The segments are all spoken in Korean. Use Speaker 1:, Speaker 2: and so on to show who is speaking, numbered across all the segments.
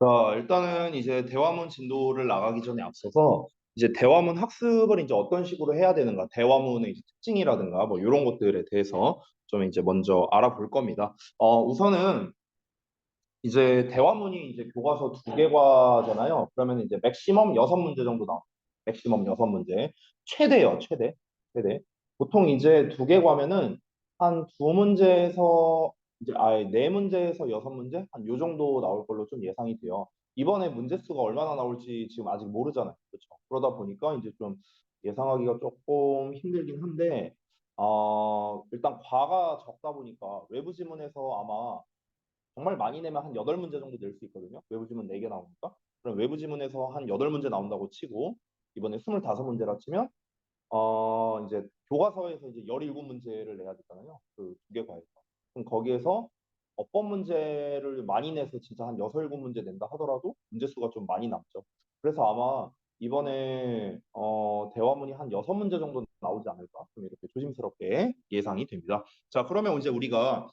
Speaker 1: 자, 일단은 이제 대화문 진도를 나가기 전에 앞서서 이제 대화문 학습을 이제 어떤 식으로 해야 되는가, 대화문의 이제 특징이라든가 뭐 이런 것들에 대해서 좀 이제 먼저 알아볼 겁니다. 우선은 이제 대화문이 이제 교과서 두 개과잖아요. 그러면 이제 맥시멈 여섯 문제 정도 나옵니다. 맥시멈 여섯 문제. 최대요, 최대. 최대. 보통 이제 두 개과면은 한 두 문제에서 이제 아예 네 문제에서 여섯 문제 한 요 정도 나올 걸로 좀 예상이 돼요. 이번에 문제 수가 얼마나 나올지 지금 아직 모르잖아요. 그렇죠? 그러다 보니까 이제 좀 예상하기가 조금 힘들긴 한데 일단 과가 적다 보니까 외부 지문에서 아마 정말 많이 내면 한 8문제 정도 낼 수 있거든요. 외부 지문 4개 나오니까. 그럼 외부 지문에서 한 8문제 나온다고 치고 이번에 25문제라 치면 이제 교과서에서 이제 17문제를 내야 되잖아요. 그 두 개 과에서. 그럼 거기에서 어법 문제를 많이 내서 진짜 한 6, 7문제 낸다 하더라도 문제 수가 좀 많이 남죠. 그래서 아마 이번에 대화문이 한 6문제 정도 나오지 않을까? 좀 이렇게 조심스럽게 예상이 됩니다. 자, 그러면 이제 우리가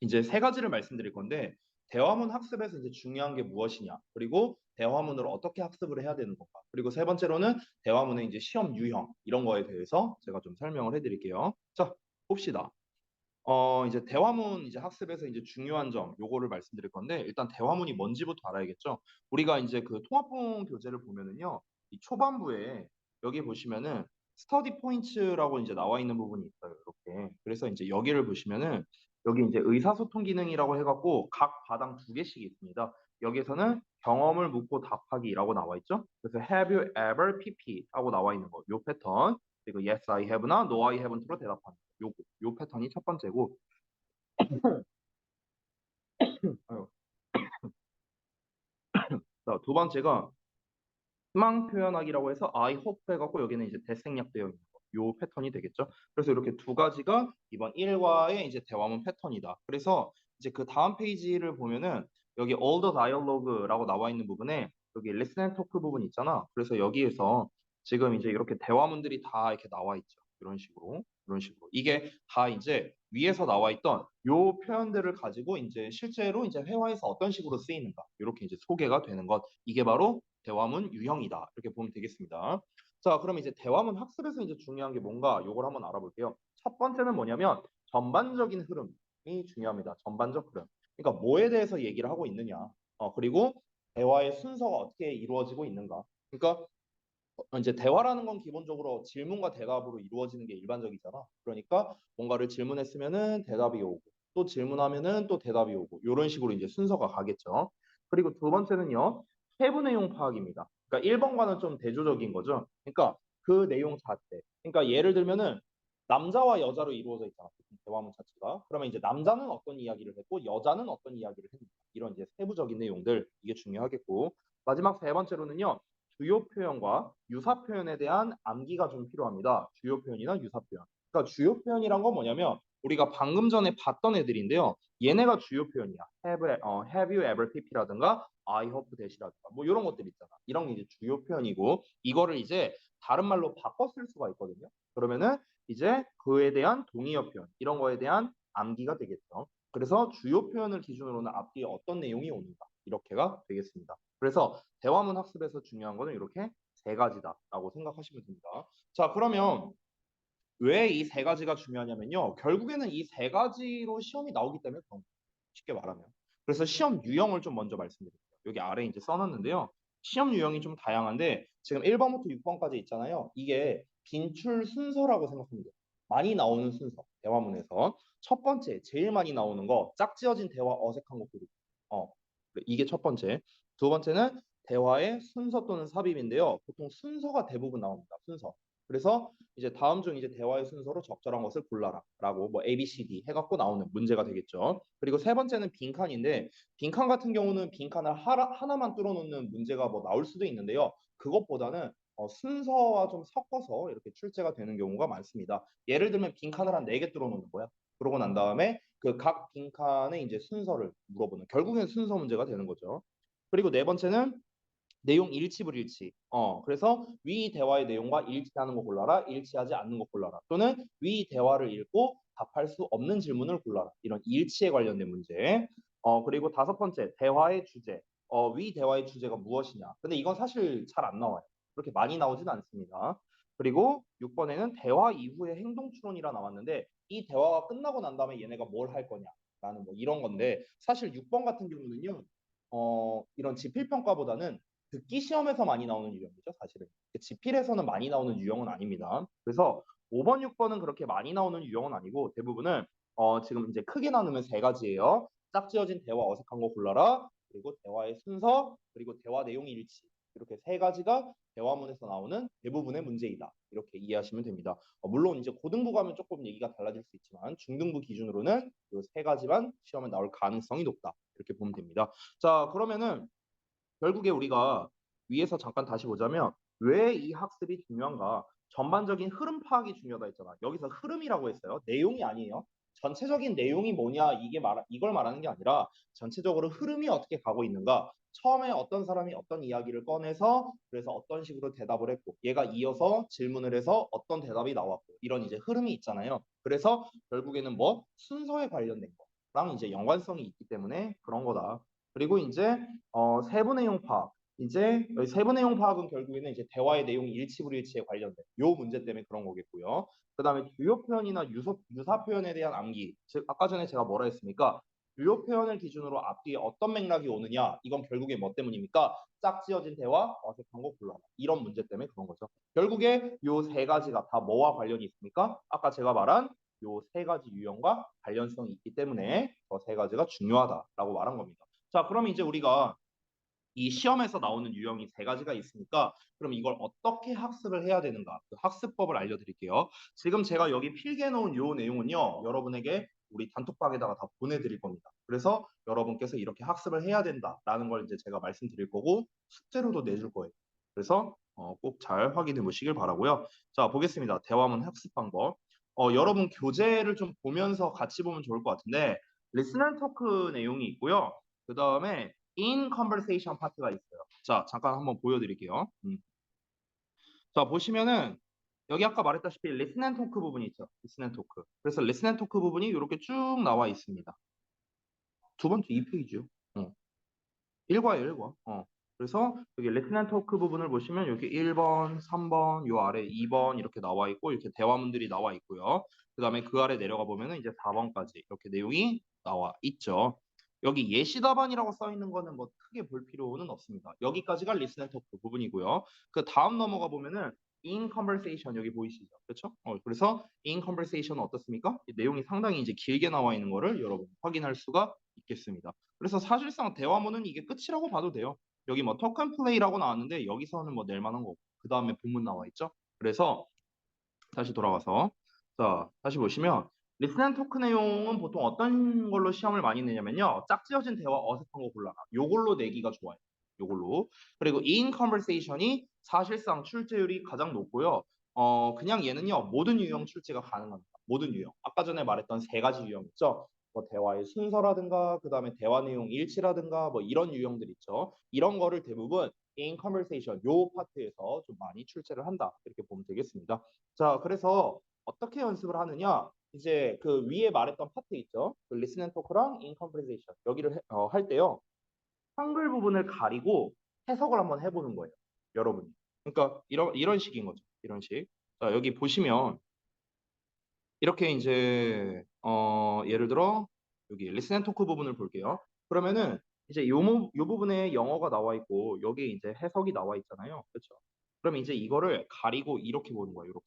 Speaker 1: 이제 세 가지를 말씀드릴 건데 대화문 학습에서 이제 중요한 게 무엇이냐 그리고 대화문으로 어떻게 학습을 해야 되는 건가 그리고 세 번째로는 대화문의 이제 시험 유형 이런 거에 대해서 제가 좀 설명을 해드릴게요. 자, 봅시다. 이제 대화문 이제 학습에서 이제 중요한 점 요거를 말씀드릴 건데 일단 대화문이 뭔지부터 알아야겠죠. 우리가 이제 그 통합봉 교재를 보면은요. 이 초반부에 여기 보시면은 스터디 포인트라고 이제 나와 있는 부분이 있어요. 이렇게. 그래서 이제 여기를 보시면은 여기 이제 의사소통 기능이라고 해갖고 각 바당 두 개씩 있습니다. 여기에서는 경험을 묻고 답하기라고 나와 있죠. 그래서 Have you ever PP 하고 나와 있는 거, 요 패턴. 그리고 Yes, I have나 No, I haven't로 대답하는 거. 요 패턴이 첫 번째고, 아유, 자, 두 번째가 희망 표현하기라고 해서 I hope 해갖고 여기는 이제 대생략되어 있는 거. 요 패턴이 되겠죠. 그래서 이렇게 두 가지가 이번 1과의 이제 대화문 패턴이다. 그래서 이제 그 다음 페이지를 보면은 여기 all the dialogue라고 나와 있는 부분에 여기 listen and talk 부분 있잖아. 그래서 여기에서 지금 이제 이렇게 대화문들이 다 이렇게 나와 있죠. 이런 식으로. 이런 식으로. 이게 다 이제 위에서 나와 있던 요 표현들을 가지고 이제 실제로 이제 회화에서 어떤 식으로 쓰이는가. 이렇게 이제 소개가 되는 것. 이게 바로 대화문 유형이다. 이렇게 보면 되겠습니다. 자, 그럼 이제 대화문 학습에서 이제 중요한 게 뭔가 요걸 한번 알아볼게요. 첫 번째는 뭐냐면 전반적인 흐름이 중요합니다. 전반적 흐름. 그러니까 뭐에 대해서 얘기를 하고 있느냐. 그리고 대화의 순서가 어떻게 이루어지고 있는가. 그러니까 이제 대화라는 건 기본적으로 질문과 대답으로 이루어지는 게 일반적이잖아. 그러니까 뭔가를 질문했으면은 대답이 오고 또 질문하면은 또 대답이 오고 이런 식으로 이제 순서가 가겠죠. 그리고 두 번째는요. 세부 내용 파악입니다. 그러니까 1번과는 좀 대조적인 거죠. 그러니까 그 내용 자체. 그러니까 예를 들면은 남자와 여자로 이루어져 있잖아. 대화문 자체가. 그러면 이제 남자는 어떤 이야기를 했고 여자는 어떤 이야기를 했는가. 이런 이제 세부적인 내용들 이게 중요하겠고 마지막 세 번째로는요. 주요 표현과 유사 표현에 대한 암기가 좀 필요합니다. 주요 표현이나 유사 표현. 그러니까 주요 표현이란 건 뭐냐면 우리가 방금 전에 봤던 애들인데요. 얘네가 주요 표현이야. have you ever pp라든가 I hope that이라든가 뭐 이런 것들 있잖아. 이런 게 이제 주요 표현이고 이거를 이제 다른 말로 바꿔 쓸 수가 있거든요. 그러면은 이제 그에 대한 동의어 표현 이런 거에 대한 암기가 되겠죠. 그래서 주요 표현을 기준으로는 앞뒤에 어떤 내용이 오는가 이렇게가 되겠습니다. 그래서 대화문 학습에서 중요한 거는 이렇게 세 가지다라고 생각하시면 됩니다. 자, 그러면 왜 이 세 가지가 중요하냐면요. 결국에는 이 세 가지로 시험이 나오기 때문에 그런 거예요. 쉽게 말하면. 그래서 시험 유형을 좀 먼저 말씀드릴게요. 여기 아래 이제 써놨는데요. 시험 유형이 좀 다양한데 지금 1번부터 6번까지 있잖아요. 이게 빈출 순서라고 생각하면 돼요. 많이 나오는 순서, 대화문에서. 첫 번째, 제일 많이 나오는 거, 짝지어진 대화, 어색한 거 고르기. 어, 이게 첫 번째. 두 번째는 대화의 순서 또는 삽입인데요. 보통 순서가 대부분 나옵니다. 순서. 그래서 이제 다음 중 이제 대화의 순서로 적절한 것을 골라라라고 뭐 A, B, C, D 해갖고 나오는 문제가 되겠죠. 그리고 세 번째는 빈칸인데 빈칸 같은 경우는 빈칸을 하나만 뚫어놓는 문제가 뭐 나올 수도 있는데요. 그것보다는 순서와 좀 섞어서 이렇게 출제가 되는 경우가 많습니다. 예를 들면 빈칸을 한 4개 뚫어놓는 거야. 그러고 난 다음에 그 각 빈칸의 이제 순서를 물어보는 결국엔 순서 문제가 되는 거죠. 그리고 네 번째는 내용 일치 불일치. 그래서 위 대화의 내용과 일치하는 거 골라라, 일치하지 않는 거 골라라. 또는 위 대화를 읽고 답할 수 없는 질문을 골라라. 이런 일치에 관련된 문제. 그리고 다섯 번째, 대화의 주제. 위 대화의 주제가 무엇이냐. 근데 이건 사실 잘 안 나와요. 그렇게 많이 나오진 않습니다. 그리고 6번에는 대화 이후의 행동 추론이라 나왔는데 이 대화가 끝나고 난 다음에 얘네가 뭘 할 거냐라는 뭐 이런 건데 사실 6번 같은 경우는요. 이런 지필평가보다는 듣기 시험에서 많이 나오는 유형이죠, 사실은. 지필에서는 많이 나오는 유형은 아닙니다. 그래서 5번, 6번은 그렇게 많이 나오는 유형은 아니고 대부분은 지금 이제 크게 나누면 세 가지예요. 짝지어진 대화 어색한 거 골라라. 그리고 대화의 순서, 그리고 대화 내용 일치. 이렇게 세 가지가 대화문에서 나오는 대부분의 문제이다. 이렇게 이해하시면 됩니다. 물론 이제 고등부 가면 조금 얘기가 달라질 수 있지만 중등부 기준으로는 이 세 가지만 시험에 나올 가능성이 높다. 이렇게 보면 됩니다. 자, 그러면은 결국에 우리가 위에서 잠깐 다시 보자면 왜 이 학습이 중요한가? 전반적인 흐름 파악이 중요하다 했잖아. 여기서 흐름이라고 했어요. 내용이 아니에요. 전체적인 내용이 뭐냐 이걸 말하는 게 아니라 전체적으로 흐름이 어떻게 가고 있는가. 처음에 어떤 사람이 어떤 이야기를 꺼내서 그래서 어떤 식으로 대답을 했고 얘가 이어서 질문을 해서 어떤 대답이 나왔고 이런 이제 흐름이 있잖아요. 그래서 결국에는 뭐 순서에 관련된 거랑 이제 연관성이 있기 때문에 그런 거다. 그리고 이제 세부 내용 파악. 이제 세부 내용 파악은 결국에는 이제 대화의 내용 일치 불일치에 관련된 요 문제 때문에 그런 거겠고요. 그다음에 주요 표현이나 유사 표현에 대한 암기. 즉 아까 전에 제가 뭐라 했습니까? 주요 표현을 기준으로 앞뒤에 어떤 맥락이 오느냐. 이건 결국에 뭐 때문입니까? 짝지어진 대화, 어색한 거 곤란. 이런 문제 때문에 그런 거죠. 결국에 요 세 가지가 다 뭐와 관련이 있습니까? 아까 제가 말한 요 세 가지 유형과 관련성이 있기 때문에 저 세 가지가 중요하다라고 말한 겁니다. 자, 그럼 이제 우리가 이 시험에서 나오는 유형이 세 가지가 있으니까 그럼 이걸 어떻게 학습을 해야 되는가? 그 학습법을 알려드릴게요. 지금 제가 여기 필기해 놓은 요 내용은요. 여러분에게 우리 단톡방에다가 다 보내드릴 겁니다. 그래서 여러분께서 이렇게 학습을 해야 된다라는 걸 이제 제가 말씀드릴 거고 숙제로도 내줄 거예요. 그래서 꼭 잘 확인해 보시길 바라고요. 자, 보겠습니다. 대화문 학습 방법. 여러분 교재를 좀 보면서 같이 보면 좋을 것 같은데 리슨 앤 토크 내용이 있고요. 그 다음에 in conversation 파트가 있어요. 자, 잠깐 한번 보여드릴게요. 자, 보시면은 여기 아까 말했다시피 listen and talk 부분이 있죠. listen and talk. 그래서 listen and talk 부분이 이렇게 쭉 나와 있습니다. 두 번째 2페이지요. 1과예요, 1과. 그래서 여기 listen and talk 부분을 보시면 여기 1번, 3번, 요 아래 2번 이렇게 나와 있고 이렇게 대화문들이 나와 있고요. 그 다음에 그 아래 내려가 보면은 이제 4번까지 이렇게 내용이 나와 있죠. 여기 예시 답안이라고 써 있는 거는 뭐 크게 볼 필요는 없습니다. 여기까지가 listen and talk 부분이고요. 그 다음 넘어가 보면은 in conversation 여기 보이시죠? 그렇죠? 그래서 in conversation은 어떻습니까? 이 내용이 상당히 이제 길게 나와 있는 거를 여러분 확인할 수가 있겠습니다. 그래서 사실상 대화문은 이게 끝이라고 봐도 돼요. 여기 뭐 토큰 플레이라고 나왔는데 여기서는 뭐 낼 만한 거고 그 다음에 본문 나와 있죠. 그래서 다시 돌아가서 자 다시 보시면 리슨 앤 토크 내용은 보통 어떤 걸로 시험을 많이 내냐면요. 짝지어진 대화 어색한 거 골라라. 요걸로 내기가 좋아요. 요걸로. 그리고 in conversation이 사실상 출제율이 가장 높고요. 그냥 얘는요. 모든 유형 출제가 가능합니다. 모든 유형. 아까 전에 말했던 세 가지 유형 있죠. 뭐 대화의 순서라든가 그다음에 대화 내용 일치라든가 뭐 이런 유형들 있죠. 이런 거를 대부분 in conversation 요 파트에서 좀 많이 출제를 한다. 이렇게 보면 되겠습니다. 자, 그래서 어떻게 연습을 하느냐? 이제 그 위에 말했던 파트 있죠? 그 listen and talk랑 in conversation 여기를 할 때요. 한글 부분을 가리고 해석을 한번 해보는 거예요. 여러분이. 그러니까 이런 식인 거죠. 이런 식. 자, 여기 보시면 이렇게 이제 예를 들어 여기 listen and talk 부분을 볼게요. 그러면은 이제 요 부분에 영어가 나와 있고 여기에 이제 해석이 나와 있잖아요. 그렇죠? 그럼 이제 이거를 가리고 이렇게 보는 거예요. 이렇게.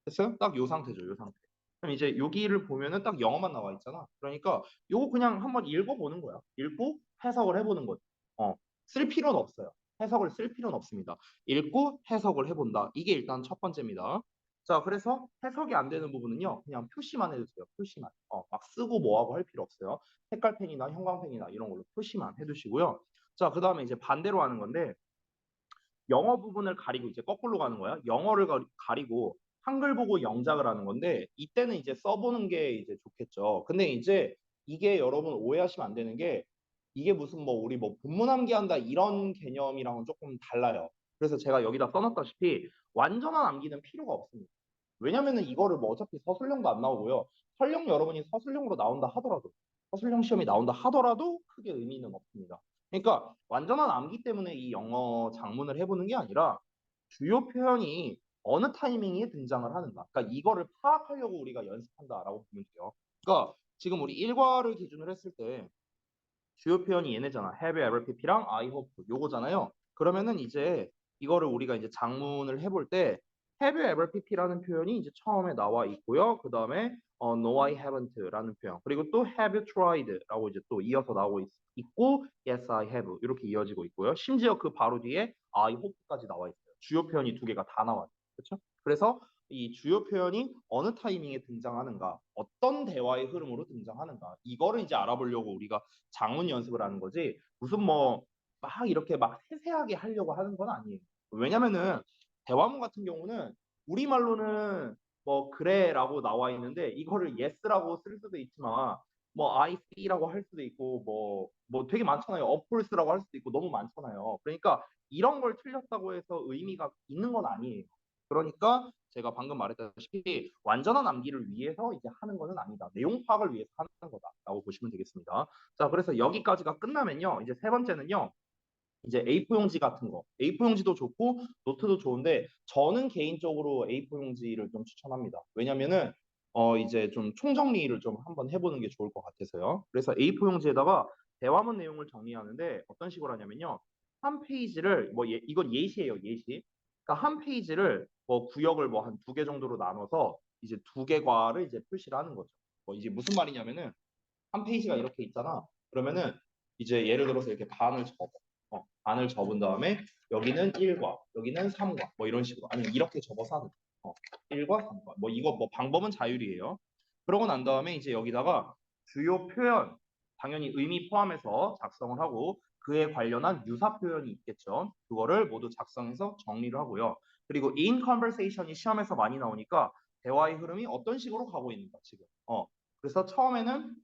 Speaker 1: 됐어요? 딱 요 상태죠. 요 상태. 그럼 이제 여기를 보면은 딱 영어만 나와 있잖아. 그러니까 요거 그냥 한번 읽어보는 거야. 읽고 해석을 해보는 거죠. 쓸 필요는 없어요. 해석을 쓸 필요는 없습니다. 읽고 해석을 해본다. 이게 일단 첫 번째입니다. 자, 그래서 해석이 안 되는 부분은요. 그냥 표시만 해주세요. 표시만. 막 쓰고 뭐하고 할 필요 없어요. 색깔펜이나 형광펜이나 이런 걸로 표시만 해두시고요. 자, 그 다음에 이제 반대로 하는 건데 영어 부분을 가리고 이제 거꾸로 가는 거야. 영어를 가리고 한글 보고 영작을 하는 건데 이때는 이제 써보는 게 이제 좋겠죠. 근데 이제 이게 여러분 오해하시면 안 되는 게 이게 무슨 뭐 우리 뭐 본문 암기한다 이런 개념이랑은 조금 달라요. 그래서 제가 여기다 써놨다시피 완전한 암기는 필요가 없습니다. 왜냐면은 이거를 뭐 어차피 서술형도 안 나오고요. 설령 여러분이 서술형으로 나온다 하더라도 서술형 시험이 나온다 하더라도 크게 의미는 없습니다. 그러니까 완전한 암기 때문에 이 영어 작문을 해보는 게 아니라 주요 표현이 어느 타이밍에 등장을 하는가. 그러니까 이거를 파악하려고 우리가 연습한다라고 보면 돼요. 그러니까 지금 우리 일과를 기준으로 했을 때 주요 표현이 얘네잖아. have you ever pp랑 I hope 요거잖아요. 그러면은 이제 이거를 우리가 이제 작문을 해볼 때 have you ever pp라는 표현이 이제 처음에 나와 있고요. 그 다음에 no I haven't라는 표현 그리고 또 have you tried라고 이제 또 이어서 나오고 있고 yes I have 이렇게 이어지고 있고요. 심지어 그 바로 뒤에 I hope까지 나와 있어요. 주요 표현이 두 개가 다 나와요. 그렇죠? 그래서 이 주요 표현이 어느 타이밍에 등장하는가, 어떤 대화의 흐름으로 등장하는가, 이거를 이제 알아보려고 우리가 장문 연습을 하는 거지 무슨 뭐 막 이렇게 막 세세하게 하려고 하는 건 아니에요. 왜냐면은 대화문 같은 경우는 우리말로는 뭐 그래라고 나와 있는데 이거를 yes라고 쓸 수도 있지만 뭐 I see라고 할 수도 있고 뭐 되게 많잖아요. of course라고 할 수도 있고 너무 많잖아요. 그러니까 이런 걸 틀렸다고 해서 의미가 있는 건 아니에요. 그러니까 제가 방금 말했다시피 완전한 암기를 위해서 이제 하는 것은 아니다. 내용 파악을 위해서 하는 거다라고 보시면 되겠습니다. 자, 그래서 여기까지가 끝나면요. 이제 세 번째는요. 이제 A4 용지 같은 거. A4 용지도 좋고 노트도 좋은데 저는 개인적으로 A4 용지를 좀 추천합니다. 왜냐면은 이제 좀 총정리를 좀 한번 해보는 게 좋을 것 같아서요. 그래서 A4 용지에다가 대화문 내용을 정리하는데 어떤 식으로 하냐면요. 한 페이지를 뭐 이건 예시예요, 예시. 그러니까 한 페이지를 뭐 구역을 뭐 한 두 개 정도로 나눠서 이제 두 개과를 이제 표시를 하는 거죠. 뭐 이제 무슨 말이냐면은 한 페이지가 이렇게 있잖아. 그러면은 이제 예를 들어서 이렇게 반을 접어. 반을 접은 다음에 여기는 1과, 여기는 3과, 뭐 이런 식으로. 아니면 이렇게 접어서 하는 거. 1과 3과. 뭐 이거 뭐 방법은 자율이에요. 그러고 난 다음에 이제 여기다가 주요 표현, 당연히 의미 포함해서 작성을 하고 그에 관련한 유사 표현이 있겠죠. 그거를 모두 작성해서 정리를 하고요. 그리고 in conversation이 시험에서 많이 나오니까 대화의 흐름이 어떤 식으로 가고 있는가 지금. 그래서 처음에는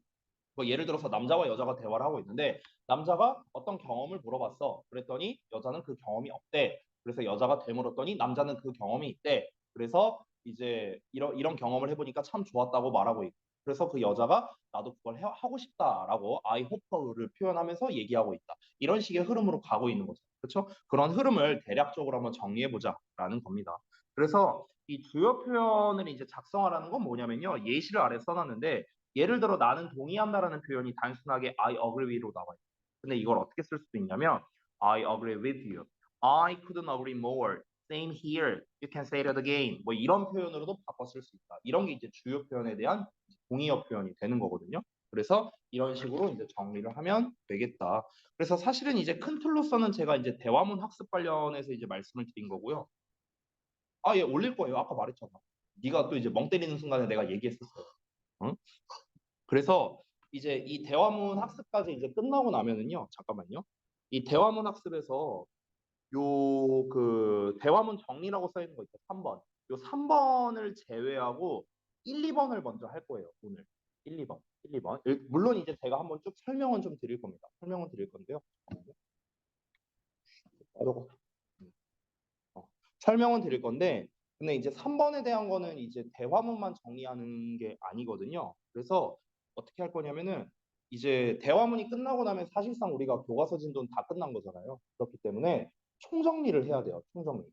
Speaker 1: 뭐 예를 들어서 남자와 여자가 대화를 하고 있는데 남자가 어떤 경험을 물어봤어. 그랬더니 여자는 그 경험이 없대. 그래서 여자가 되물었더니 남자는 그 경험이 있대. 그래서 이제 이런 경험을 해보니까 참 좋았다고 말하고 있고. 그래서 그 여자가 나도 그걸 하고 싶다라고 I hope를 표현하면서 얘기하고 있다. 이런 식의 흐름으로 가고 있는 거죠. 그렇죠? 그런 흐름을 대략적으로 한번 정리해보자라는 겁니다. 그래서 이 주요 표현을 이제 작성하라는 건 뭐냐면요. 예시를 아래 써놨는데 예를 들어 나는 동의한다라는 표현이 단순하게 I agree with로 나와요. 근데 이걸 어떻게 쓸 수도 있냐면 I agree with you. I couldn't agree more. Same here. You can say that again. 뭐 이런 표현으로도 바꿔 쓸 수 있다. 이런 게 이제 주요 표현에 대한 동의어 표현이 되는 거거든요. 그래서 이런 식으로 이제 정리를 하면 되겠다. 그래서 사실은 이제 큰 틀로서는 제가 이제 대화문 학습 관련해서 이제 말씀을 드린 거고요. 아, 예, 올릴 거예요. 아까 말했잖아. 네가 또 이제 멍 때리는 순간에 내가 얘기했었어요. 응? 그래서 이제 이 대화문 학습까지 이제 끝나고 나면은요, 잠깐만요. 이 대화문 학습에서 요 그 대화문 정리라고 써 있는 거 있죠. 3번. 요 3번을 제외하고 1, 2번을 먼저 할 거예요, 오늘. 1, 2번. 1, 2번. 물론 이제 제가 한번 쭉 설명은 좀 드릴 겁니다. 설명은 드릴 건데요. 잠깐만요. 어려워. 어, 설명은 드릴 건데, 근데 이제 3번에 대한 거는 이제 대화문만 정리하는 게 아니거든요. 그래서 어떻게 할 거냐면은 이제 대화문이 끝나고 나면 사실상 우리가 교과서 진도는 다 끝난 거잖아요. 그렇기 때문에 총정리를 해야 돼요. 총정리.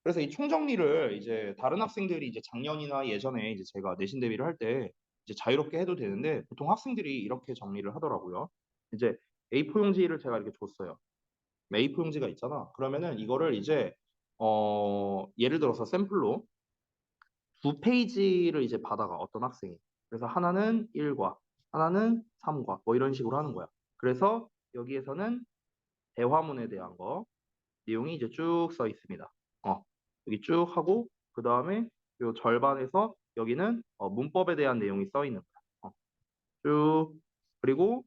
Speaker 1: 그래서 이 총정리를 이제 다른 학생들이 이제 작년이나 예전에 이제 제가 내신 대비를 할 때 이제 자유롭게 해도 되는데 보통 학생들이 이렇게 정리를 하더라고요. 이제 A4 용지를 제가 이렇게 줬어요. A4 용지가 있잖아. 그러면은 이거를 이제 예를 들어서 샘플로 두 페이지를 이제 받아가 어떤 학생이. 그래서 하나는 1과, 하나는 3과 뭐 이런 식으로 하는 거야. 그래서 여기에서는 대화문에 대한 거 내용이 이제 쭉 써 있습니다. 여기 쭉 하고 그 다음에 요 절반에서 여기는 문법에 대한 내용이 써 있는 거야. 쭉 그리고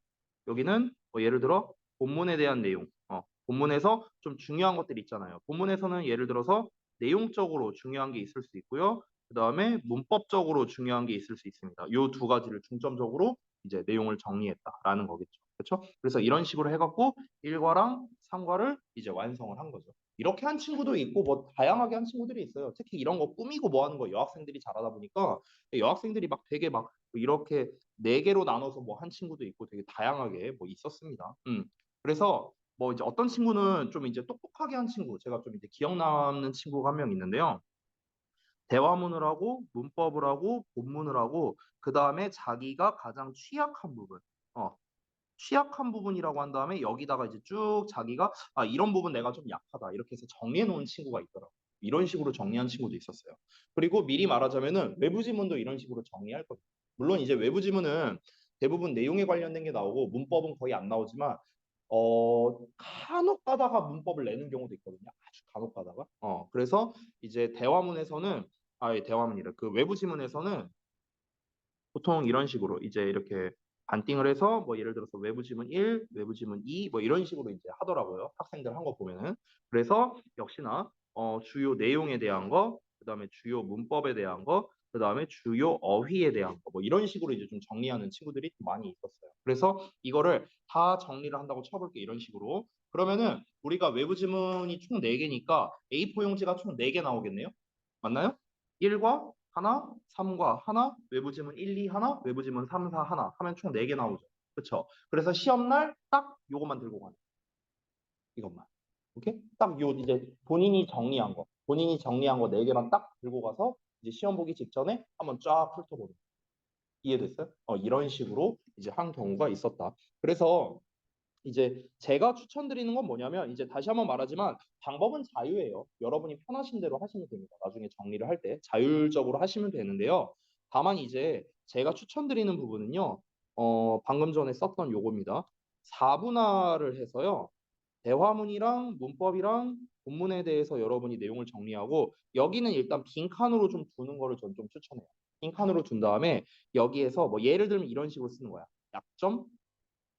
Speaker 1: 여기는 뭐 예를 들어 본문에 대한 내용. 본문에서 좀 중요한 것들이 있잖아요. 본문에서는 예를 들어서 내용적으로 중요한 게 있을 수 있고요. 그 다음에 문법적으로 중요한 게 있을 수 있습니다. 이 두 가지를 중점적으로 이제 내용을 정리했다라는 거겠죠. 그렇죠? 그래서 이런 식으로 해갖고 1과랑 3과를 이제 완성을 한 거죠. 이렇게 한 친구도 있고 뭐 다양하게 한 친구들이 있어요. 특히 이런 거 꾸미고 뭐 하는 거 여학생들이 잘하다 보니까 여학생들이 막 되게 막 이렇게 네 개로 나눠서 뭐 한 친구도 있고 되게 다양하게 뭐 있었습니다. 그래서 뭐 이제 어떤 친구는 좀 이제 똑똑하게 한 친구, 제가 좀 이제 기억 남는 친구가 한 명 있는데요. 대화문을 하고 문법을 하고 본문을 하고 그 다음에 자기가 가장 취약한 부분, 어, 취약한 부분이라고 한 다음에 여기다가 이제 쭉 자기가 아 이런 부분 내가 좀 약하다 이렇게 해서 정리해 놓은 친구가 있더라고요. 이런 식으로 정리한 친구도 있었어요. 그리고 미리 말하자면은 외부 지문도 이런 식으로 정리할 거예요. 물론 이제 외부 지문은 대부분 내용에 관련된 게 나오고 문법은 거의 안 나오지만 간혹 가다가 문법을 내는 경우도 있거든요. 아주 간혹 가다가. 그래서 이제 대화문에서는 대화문이래. 그 외부 지문에서는 보통 이런 식으로 이제 이렇게 반띵을 해서 뭐 예를 들어서 외부 지문 1, 외부 지문 2, 뭐 이런 식으로 이제 하더라고요. 학생들 한 거 보면은. 그래서 역시나 주요 내용에 대한 거, 그다음에 주요 문법에 대한 거, 그다음에 주요 어휘에 대한 거, 뭐 이런 식으로 이제 좀 정리하는 친구들이 좀 많이 있었어요. 그래서 이거를 다 정리를 한다고 쳐볼게 이런 식으로. 그러면은 우리가 외부 지문이 총 4개니까 A4 용지가 총 4개 나오겠네요. 맞나요? 1과 하나, 3과 하나, 외부 지문 1, 2 하나, 외부 지문 3, 4 하나 하면 총 4개 나오죠. 그렇죠? 그래서 시험날 딱 요것만 들고 가는 이것만. 오케이? 딱 요 이제 본인이 정리한 거 4개만 딱 들고 가서 이제 시험 보기 직전에 한번 쫙 훑어보는 거. 이해됐어요? 이런 식으로 이제 한 경우가 있었다. 그래서 이제 제가 추천드리는 건 뭐냐면 이제 다시 한번 말하지만 방법은 자유예요. 여러분이 편하신 대로 하시면 됩니다. 나중에 정리를 할 때 자율적으로 하시면 되는데요. 다만 이제 제가 추천드리는 부분은요. 방금 전에 썼던 요겁니다. 4분할을 해서요. 대화문이랑 문법이랑 본문에 대해서 여러분이 내용을 정리하고 여기는 일단 빈칸으로 좀 두는 거를 전 좀 추천해요. 빈칸으로 둔 다음에 여기에서 뭐 예를 들면 이런 식으로 쓰는 거야. 약점,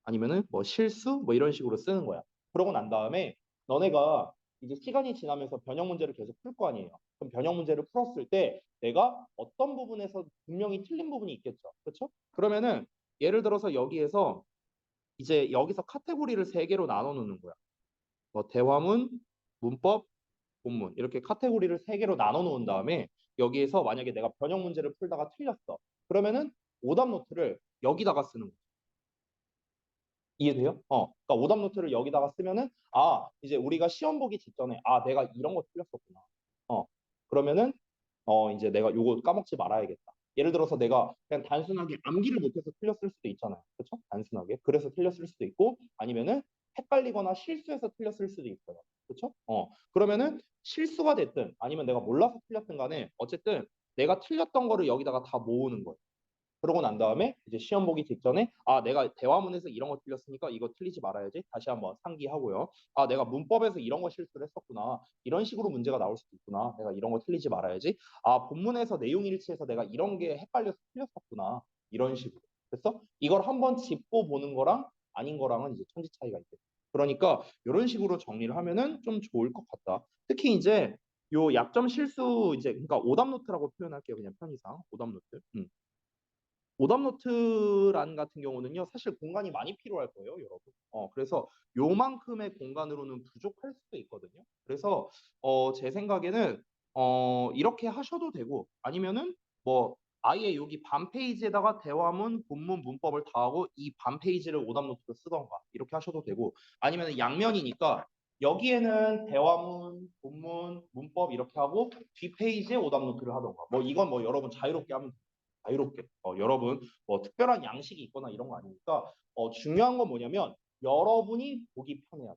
Speaker 1: 아니면은 뭐 실수 뭐 이런 식으로 쓰는 거야. 그러고 난 다음에 너네가 이제 시간이 지나면서 변형 문제를 계속 풀 거 아니에요. 그럼 변형 문제를 풀었을 때 내가 어떤 부분에서 분명히 틀린 부분이 있겠죠. 그렇죠? 그러면은 예를 들어서 여기에서 이제 여기서 카테고리를 3개로 나눠 놓는 거야. 뭐 대화문, 문법, 본문 이렇게 카테고리를 3개로 나눠 놓은 다음에 여기에서 만약에 내가 변형 문제를 풀다가 틀렸어. 그러면은 오답 노트를 여기다가 쓰는 거야. 이해돼요? 그러니까 오답 노트를 여기다가 쓰면은 이제 우리가 시험 보기 직전에 내가 이런 거 틀렸었구나. 어, 그러면은 이제 내가 요거 까먹지 말아야겠다. 예를 들어서 내가 그냥 단순하게 암기를 못해서 틀렸을 수도 있잖아요. 그렇죠? 단순하게. 그래서 틀렸을 수도 있고 아니면은 헷갈리거나 실수해서 틀렸을 수도 있어요. 그렇죠? 그러면은 실수가 됐든 아니면 내가 몰라서 틀렸든 간에 어쨌든 내가 틀렸던 거를 여기다가 다 모으는 거예요. 그러고 난 다음에 이제 시험 보기 직전에 내가 대화문에서 이런 거 틀렸으니까 이거 틀리지 말아야지. 다시 한번 상기하고요. 내가 문법에서 이런 거 실수를 했었구나. 이런 식으로 문제가 나올 수도 있구나. 내가 이런 거 틀리지 말아야지. 본문에서 내용 일치해서 내가 이런 게 헷갈려서 틀렸었구나. 이런 식으로. 그래서 이걸 한번 짚고 보는 거랑 아닌 거랑은 이제 천지 차이가 있겠죠. 그러니까 이런 식으로 정리를 하면은 좀 좋을 것 같다. 특히 이제 요 약점 실수 이제 그러니까 오답 노트라고 표현할게요. 그냥 편의상 오답 노트. 오답노트란 같은 경우는요, 사실 공간이 많이 필요할 거예요, 여러분. 그래서 요만큼의 공간으로는 부족할 수도 있거든요. 그래서 제 생각에는 이렇게 하셔도 되고 아니면은 뭐 아예 여기 반 페이지에다가 대화문, 본문, 문법을 다 하고 이 반 페이지를 오답노트로 쓰던가 이렇게 하셔도 되고 아니면 양면이니까 여기에는 대화문, 본문, 문법 이렇게 하고 뒷페이지에 오답노트를 하던가 뭐 이건 뭐 여러분 자유롭게 하면 자유롭게 여러분 뭐 특별한 양식이 있거나 이런 거 아니니까 중요한 건 뭐냐면 여러분이 보기 편해야 돼요.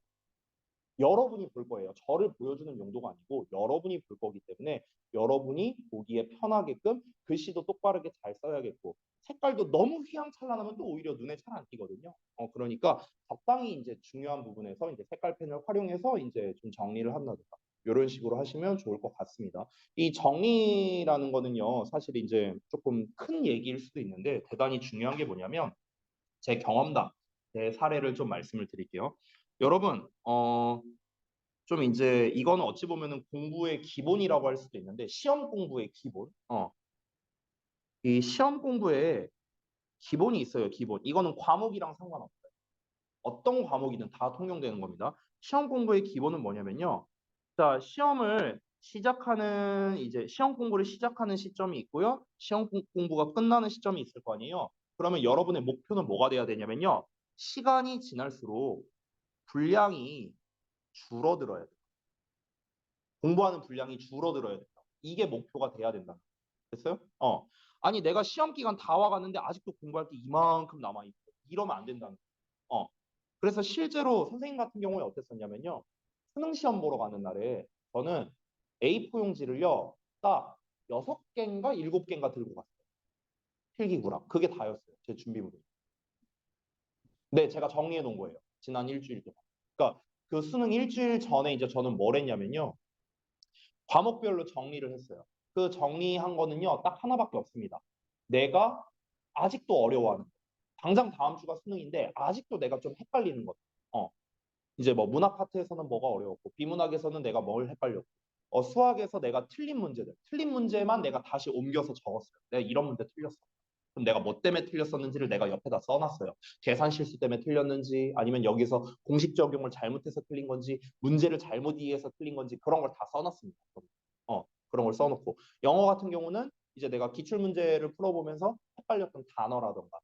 Speaker 1: 여러분이 볼 거예요. 저를 보여주는 용도가 아니고 여러분이 볼 거기 때문에 여러분이 보기에 편하게끔 글씨도 똑바르게 잘 써야겠고 색깔도 너무 휘황찬란하면 또 오히려 눈에 잘 안 띄거든요. 그러니까 적당히 이제 중요한 부분에서 이제 색깔펜을 활용해서 이제 좀 정리를 한다든가 이런 식으로 하시면 좋을 것 같습니다. 이 정리라는 거는요, 사실 이제 조금 큰 얘기일 수도 있는데 대단히 중요한 게 뭐냐면 제 경험담, 제 사례를 좀 말씀을 드릴게요. 여러분, 좀 이제 이거는 어찌 보면은 공부의 기본이라고 할 수도 있는데 시험 공부의 기본. 이 시험 공부에 기본이 있어요, 기본. 이거는 과목이랑 상관없어요. 어떤 과목이든 다 통용되는 겁니다. 시험 공부의 기본은 뭐냐면요. 자, 시험 공부를 시작하는 시점이 있고요. 시험 공부가 끝나는 시점이 있을 거 아니에요. 그러면 여러분의 목표는 뭐가 돼야 되냐면요. 시간이 지날수록 분량이 줄어들어야 돼. 공부하는 분량이 줄어들어야 된다. 이게 목표가 돼야 된다. 됐어요? 아니 내가 시험 기간 다 와갔는데 아직도 공부할 게 이만큼 남아있어. 이러면 안 된다는 거예요. 그래서 실제로 선생님 같은 경우에 어땠었냐면요. 수능 시험 보러 가는 날에 저는 A4 용지를요. 딱 6개인가 7개인가 들고 갔어요. 필기구랑. 그게 다였어요. 제 준비물이. 네, 제가 정리해 놓은 거예요. 지난 일주일 동안. 그러니까 그 수능 일주일 전에 이제 저는 뭘 했냐면요. 과목별로 정리를 했어요. 그 정리한 거는요. 딱 하나밖에 없습니다. 내가 아직도 어려워하는 거. 당장 다음 주가 수능인데 아직도 내가 좀 헷갈리는 것. 이제 뭐 문학 파트에서는 뭐가 어려웠고 비문학에서는 내가 뭘 헷갈렸고 수학에서 내가 틀린 문제들 틀린 문제만 내가 다시 옮겨서 적었어요. 내가 이런 문제 틀렸어. 그럼 내가 뭐 때문에 틀렸었는지를 내가 옆에다 써놨어요. 계산 실수 때문에 틀렸는지 아니면 여기서 공식 적용을 잘못해서 틀린 건지 문제를 잘못 이해해서 틀린 건지 그런 걸 다 써놨습니다. 그런 걸 써놓고 영어 같은 경우는 이제 내가 기출 문제를 풀어보면서 헷갈렸던 단어라던가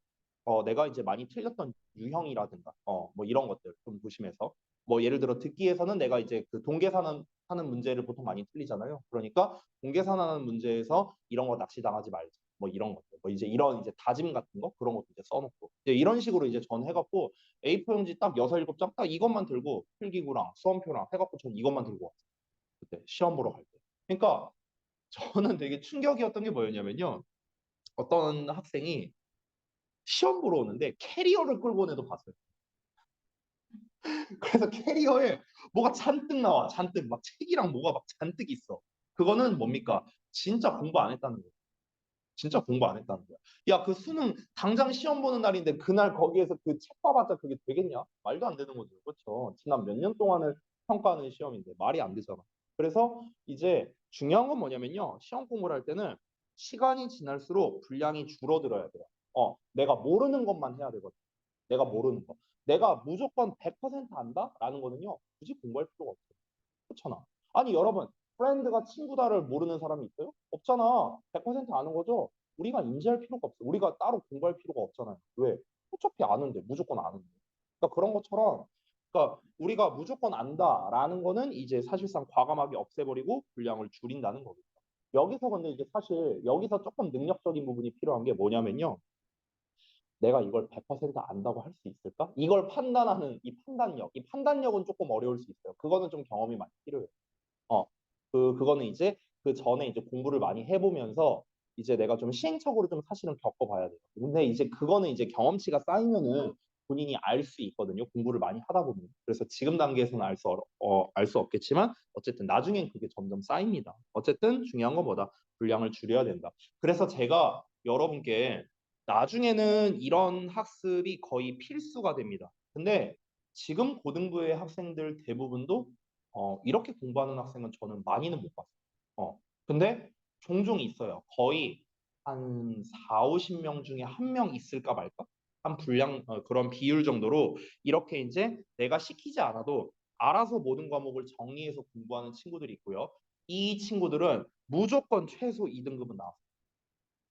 Speaker 1: 내가 이제 많이 틀렸던 유형이라든가 뭐 이런 것들 좀 조심해서 뭐 예를 들어 듣기에서는 내가 이제 그 동계산 하는 문제를 보통 많이 틀리잖아요. 그러니까 동계산하는 문제에서 이런 거 낚시당하지 말자. 뭐 이런 것들. 뭐 이제 이런 이제 다짐 같은 거 그런 것도 이제 써놓고 이제 이런 식으로 이제 전 해갖고 A4 용지 딱 6, 7장 딱 이것만 들고 필기구랑 수험표랑 해갖고 전 이것만 들고 왔어요. 그때 시험 보러 갈 때. 그러니까 저는 되게 충격이었던 게 뭐였냐면요. 어떤 학생이 시험 보러 오는데 캐리어를 끌고 온 애도 봤어요. 그래서 캐리어에 뭐가 잔뜩 나와. 잔뜩 막 책이랑 뭐가 막 잔뜩 있어. 그거는 뭡니까? 진짜 공부 안 했다는 거예요. 진짜 공부 안 했다는 거야. 야, 그 수능 당장 시험 보는 날인데 그날 거기에서 그 책 봐봤자 그게 되겠냐? 말도 안 되는 거죠. 그렇죠. 지난 몇 년 동안을 평가하는 시험인데 말이 안 되잖아. 그래서 이제 중요한 건 뭐냐면요. 시험 공부를 할 때는 시간이 지날수록 분량이 줄어들어야 돼요. 내가 모르는 것만 해야 되거든. 내가 모르는 거. 내가 무조건 100% 안다라는 거는요. 굳이 공부할 필요가 없어요. 그렇잖아. 아니 여러분, 프렌드가 친구다를 모르는 사람이 있어요? 없잖아. 100% 아는 거죠? 우리가 인지할 필요가 없어. 우리가 따로 공부할 필요가 없잖아요. 왜? 어차피 아는데, 무조건 아는데. 그러니까 그런 것처럼, 그러니까 우리가 무조건 안다라는 거는 이제 사실상 과감하게 없애버리고 분량을 줄인다는 거겠죠. 여기서 근데 이제 사실 여기서 조금 능력적인 부분이 필요한 게 뭐냐면요. 내가 이걸 100% 안다고 할 수 있을까? 이걸 판단하는 이 판단력은 조금 어려울 수 있어요. 그거는 좀 경험이 많이 필요해요. 어, 그거는 이제 그 전에 이제 공부를 많이 해보면서 이제 내가 좀 시행착오를 좀 사실은 겪어봐야 돼요. 근데 이제 그거는 이제 경험치가 쌓이면은 본인이 알 수 있거든요. 공부를 많이 하다 보면. 그래서 지금 단계에서는 알 수 없겠지만 어쨌든 나중엔 그게 점점 쌓입니다. 어쨌든 중요한 건 뭐다? 분량을 줄여야 된다. 그래서 제가 여러분께 나중에는 이런 학습이 거의 필수가 됩니다. 근데 지금 고등부의 학생들 대부분도 이렇게 공부하는 학생은 저는 많이는 못 봤어요. 근데 종종 있어요. 거의 한 4, 50명 중에 한 명 있을까 말까? 한 분량 그런 비율 정도로 이렇게 이제 내가 시키지 않아도 알아서 모든 과목을 정리해서 공부하는 친구들이 있고요. 이 친구들은 무조건 최소 2등급은 나왔어요.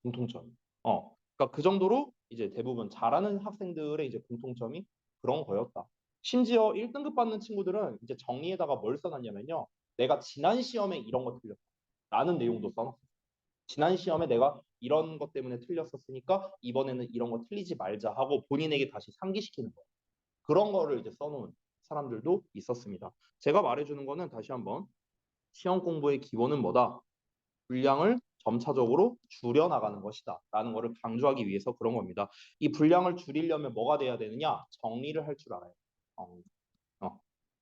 Speaker 1: 공통점. 그러니까 그 정도로 이제 대부분 잘하는 학생들의 이제 공통점이 그런 거였다. 심지어 1등급 받는 친구들은 이제 정리에다가 뭘 써놨냐면요. 내가 지난 시험에 이런 거 틀렸다. 라는 내용도 써놨어. 지난 시험에 내가 이런 것 때문에 틀렸었으니까 이번에는 이런 거 틀리지 말자 하고 본인에게 다시 상기시키는 거예요. 그런 거를 이제 써놓은 사람들도 있었습니다. 제가 말해주는 거는 다시 한번 시험 공부의 기본은 뭐다? 분량을 점차적으로 줄여나가는 것이다. 라는 것을 강조하기 위해서 그런 겁니다. 이 분량을 줄이려면 뭐가 돼야 되느냐? 정리를 할 줄 알아요. 정리.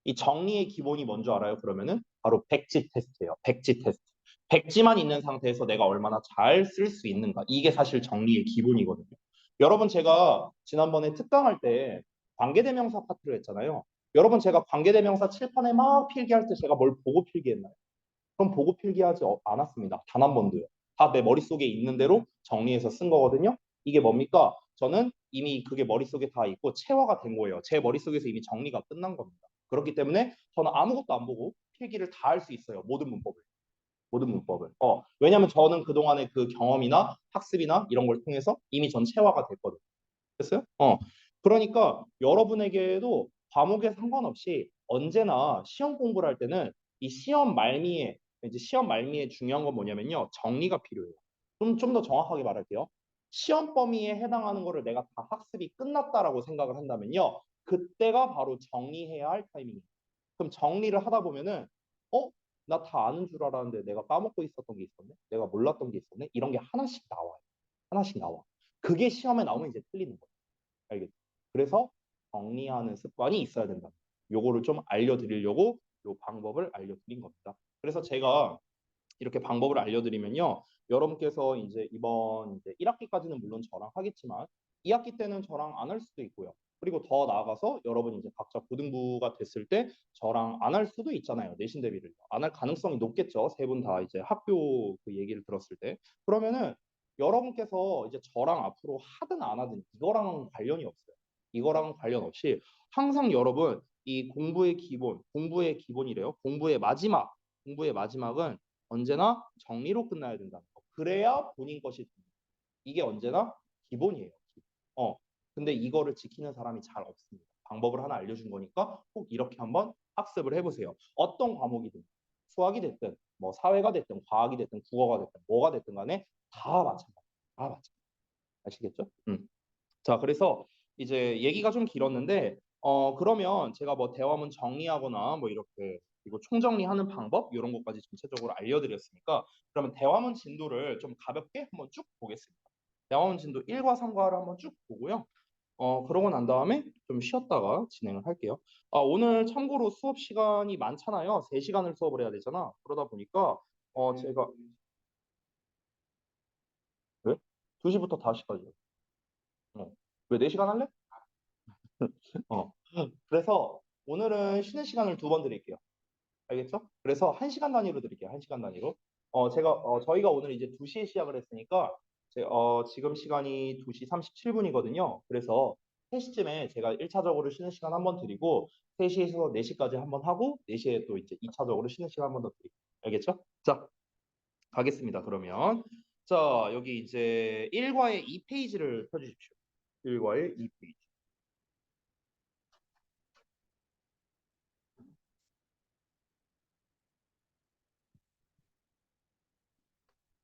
Speaker 1: 이 정리의 기본이 뭔지 알아요? 그러면은 바로 백지 테스트예요. 백지 테스트. 백지만 있는 상태에서 내가 얼마나 잘 쓸 수 있는가. 이게 사실 정리의 기본이거든요. 여러분 제가 지난번에 특강할 때 관계대명사 파트를 했잖아요. 여러분 제가 관계대명사 칠판에 막 필기할 때 제가 뭘 보고 필기했나요? 그럼 보고 필기하지 않았습니다. 단 한 번도요. 다 내 머릿속에 있는 대로 정리해서 쓴 거거든요. 이게 뭡니까? 저는 이미 그게 머릿속에 다 있고 체화가 된 거예요. 제 머릿속에서 이미 정리가 끝난 겁니다. 그렇기 때문에 저는 아무것도 안 보고 필기를 다 할 수 있어요. 모든 문법을. 모든 문법을. 왜냐하면 저는 그동안의 그 경험이나 학습이나 이런 걸 통해서 이미 전 체화가 됐거든요. 됐어요? 그러니까 여러분에게도 과목에 상관없이 언제나 시험 공부를 할 때는 이 시험 말미에 이제 시험 말미에 중요한 건 뭐냐면요. 정리가 필요해요. 좀 더 정확하게 말할게요. 시험 범위에 해당하는 거를 내가 다 학습이 끝났다라고 생각을 한다면요. 그때가 바로 정리해야 할 타이밍이에요. 그럼 정리를 하다 보면은 나 다 아는 줄 알았는데 내가 까먹고 있었던 게 있었네. 내가 몰랐던 게 있었네. 이런 게 하나씩 나와요. 하나씩 나와. 그게 시험에 나오면 이제 틀리는 거예요. 알겠죠? 그래서 정리하는 습관이 있어야 된다. 요거를 좀 알려드리려고 요 방법을 알려드린 겁니다. 그래서 제가 이렇게 방법을 알려드리면요. 여러분께서 이제 이번 이제 1학기까지는 물론 저랑 하겠지만 2학기 때는 저랑 안 할 수도 있고요. 그리고 더 나아가서 여러분이 이제 각자 고등부가 됐을 때 저랑 안 할 수도 있잖아요. 내신 대비를. 안 할 가능성이 높겠죠. 세 분 다 이제 학교 그 얘기를 들었을 때. 그러면은 여러분께서 이제 저랑 앞으로 하든 안 하든 이거랑은 관련이 없어요. 이거랑은 관련 없이 항상 여러분 이 공부의 기본이래요. 공부의 마지막은 언제나 정리로 끝나야 된다는 거. 그래야 본인 것이 됩니다. 이게 언제나 기본이에요. 어. 근데 이거를 지키는 사람이 잘 없습니다. 방법을 하나 알려준 거니까 꼭 이렇게 한번 학습을 해보세요. 어떤 과목이든 수학이 됐든 뭐 사회가 됐든 과학이 됐든 국어가 됐든 뭐가 됐든 간에 다 마찬가지. 다 마찬가지. 아시겠죠? 자, 그래서 이제 얘기가 좀 길었는데, 그러면 제가 뭐 대화문 정리하거나 뭐 이렇게 그리고 총정리하는 방법 이런 것까지 전체적으로 알려드렸으니까 그러면 대화문 진도를 좀 가볍게 한번 쭉 보겠습니다. 대화문 진도 1과 3과를 한번 쭉 보고요. 그러고 난 다음에 좀 쉬었다가 진행을 할게요. 오늘 참고로 수업 시간이 많잖아요. 3시간을 수업을 해야 되잖아. 그러다 보니까 제가 왜? 2시부터 5시까지요. 왜 4시간 할래? 어. 그래서 오늘은 쉬는 시간을 2번 드릴게요. 알겠죠? 그래서 1시간 단위로 드릴게요. 1시간 단위로. 저희가 오늘 이제 2시에 시작을 했으니까, 지금 시간이 2시 37분이거든요. 그래서 3시쯤에 제가 1차적으로 쉬는 시간 한 번 드리고, 3시에서 4시까지 한 번 하고, 4시에 또 이제 2차적으로 쉬는 시간 한 번 더 드릴게요. 알겠죠? 자, 가겠습니다. 그러면. 자, 여기 이제 1과의 2페이지를 펴주십시오. 1과의 2페이지.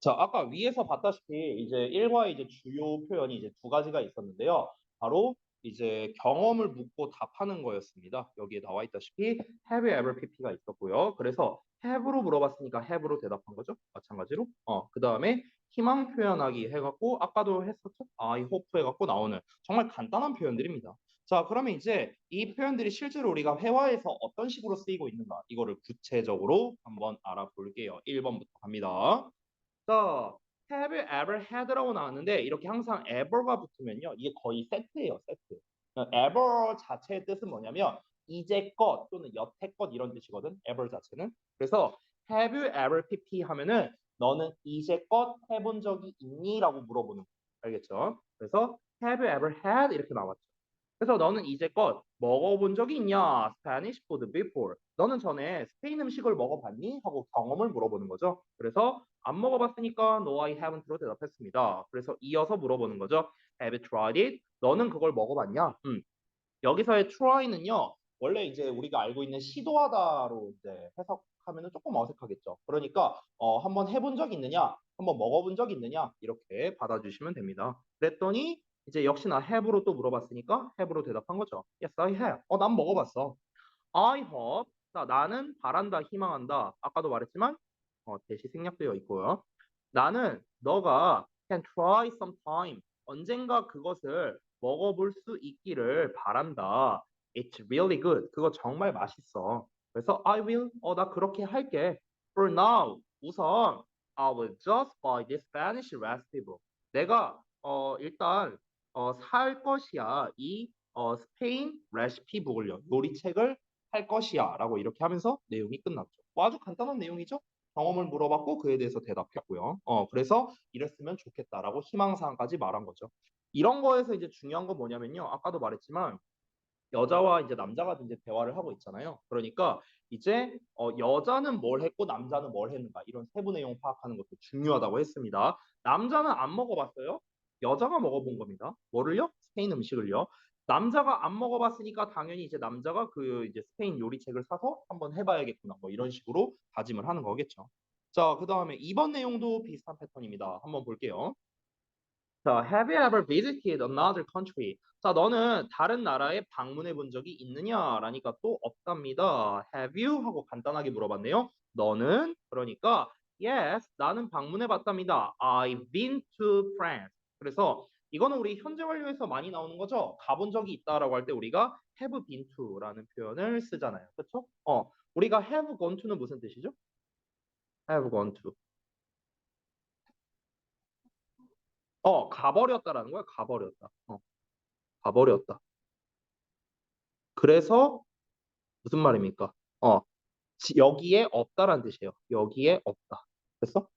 Speaker 1: 자, 아까 위에서 봤다시피 이제 1과의 이제 주요 표현이 이제 2가지가 있었는데요. 바로 이제 경험을 묻고 답하는 거였습니다. 여기에 나와 있다시피 have you ever pp가 있었고요. 그래서 have로 물어봤으니까 have로 대답한 거죠. 마찬가지로. 그다음에 희망 표현하기 해갖고 아까도 했었죠. I hope 해갖고 나오는 정말 간단한 표현들입니다. 자, 그러면 이제 이 표현들이 실제로 우리가 회화에서 어떤 식으로 쓰이고 있는가 이거를 구체적으로 한번 알아볼게요. 1번부터 갑니다. 자, have you ever had라고 나왔는데 이렇게 항상 ever가 붙으면요. 이게 거의 세트예요, 세트. ever 자체의 뜻은 뭐냐면 이제껏 또는 여태껏 이런 뜻이거든. ever 자체는. 그래서 have you ever pp 하면은 너는 이제껏 해본 적이 있니? 라고 물어보는 거. 알겠죠? 그래서 have you ever had 이렇게 나왔죠. 그래서 너는 이제껏 먹어본 적이 있냐? Spanish food before. 너는 전에 스페인 음식을 먹어봤니? 하고 경험을 물어보는 거죠. 그래서 안 먹어봤으니까 No, I haven't로 대답했습니다. 그래서 이어서 물어보는 거죠. Have you tried it? 너는 그걸 먹어봤냐? 여기서의 try는요. 원래 이제 우리가 알고 있는 시도하다로 이제 해석하면 조금 어색하겠죠. 그러니까 한번 해본 적 있느냐? 한번 먹어본 적 있느냐? 이렇게 받아주시면 됩니다. 그랬더니 이제 역시나 have로 또 물어봤으니까 have로 대답한 거죠. Yes, I have. 난 먹어봤어. I hope. 자, 나는 바란다, 희망한다. 아까도 말했지만 대시 생략되어 있고요. 나는 너가 can try sometime. 언젠가 그것을 먹어볼 수 있기를 바란다. It's really good. 그거 정말 맛있어. 그래서 I will. 나 그렇게 할게. For now. 우선 I will just buy this Spanish recipe book. 내가 일단 살 것이야. 이 스페인 레시피 북을요. 요리책을 할 것이야 라고 이렇게 하면서 내용이 끝났죠. 뭐 아주 간단한 내용이죠. 경험을 물어봤고 그에 대해서 대답했고요. 그래서 이랬으면 좋겠다라고 희망사항까지 말한 거죠. 이런 거에서 이제 중요한 건 뭐냐면요. 아까도 말했지만 여자와 이제 남자가 이제 대화를 하고 있잖아요. 그러니까 이제 여자는 뭘 했고 남자는 뭘 했는가 이런 세부 내용 파악하는 것도 중요하다고 했습니다. 남자는 안 먹어봤어요. 여자가 먹어본 겁니다. 뭐를요? 스페인 음식을요. 남자가 안 먹어봤으니까 당연히 이제 남자가 그 이제 스페인 요리책을 사서 한번 해봐야겠구나. 뭐 이런 식으로 다짐을 하는 거겠죠. 자, 그 다음에 이번 내용도 비슷한 패턴입니다. 한번 볼게요. 자, have you ever visited another country? 자, 너는 다른 나라에 방문해 본 적이 있느냐? 라니까 또 없답니다. Have you? 하고 간단하게 물어봤네요. 너는? 그러니까 yes, 나는 방문해 봤답니다. I've been to France. 그래서 이거는 우리 현재 완료에서 많이 나오는 거죠. 가본 적이 있다라고 할 때 우리가 have been to라는 표현을 쓰잖아요. 그렇죠? 우리가 have gone to는 무슨 뜻이죠? have gone to. 가버렸다라는 거야. 가버렸다. 가버렸다. 그래서 무슨 말입니까? 어, 여기에 없다라는 뜻이에요. 여기에 없다. 됐어?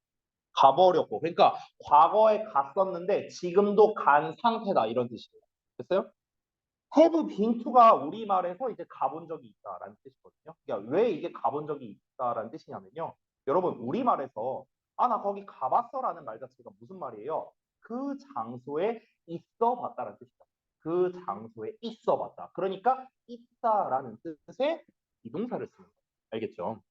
Speaker 1: 가버렸고. 그러니까 과거에 갔었는데 지금도 간 상태다. 이런 뜻이에요. 됐어요? have been to가 우리말에서 이제 가본 적이 있다라는 뜻이거든요. 그러니까 왜 이게 가본 적이 있다라는 뜻이냐면요. 여러분, 우리말에서 나 거기 가봤어라는 말 자체가 무슨 말이에요? 그 장소에 있어 봤다라는 뜻이다. 그 장소에 있어 봤다. 그러니까 있다라는 뜻의 비동사를 쓰는 거예요. 알겠죠?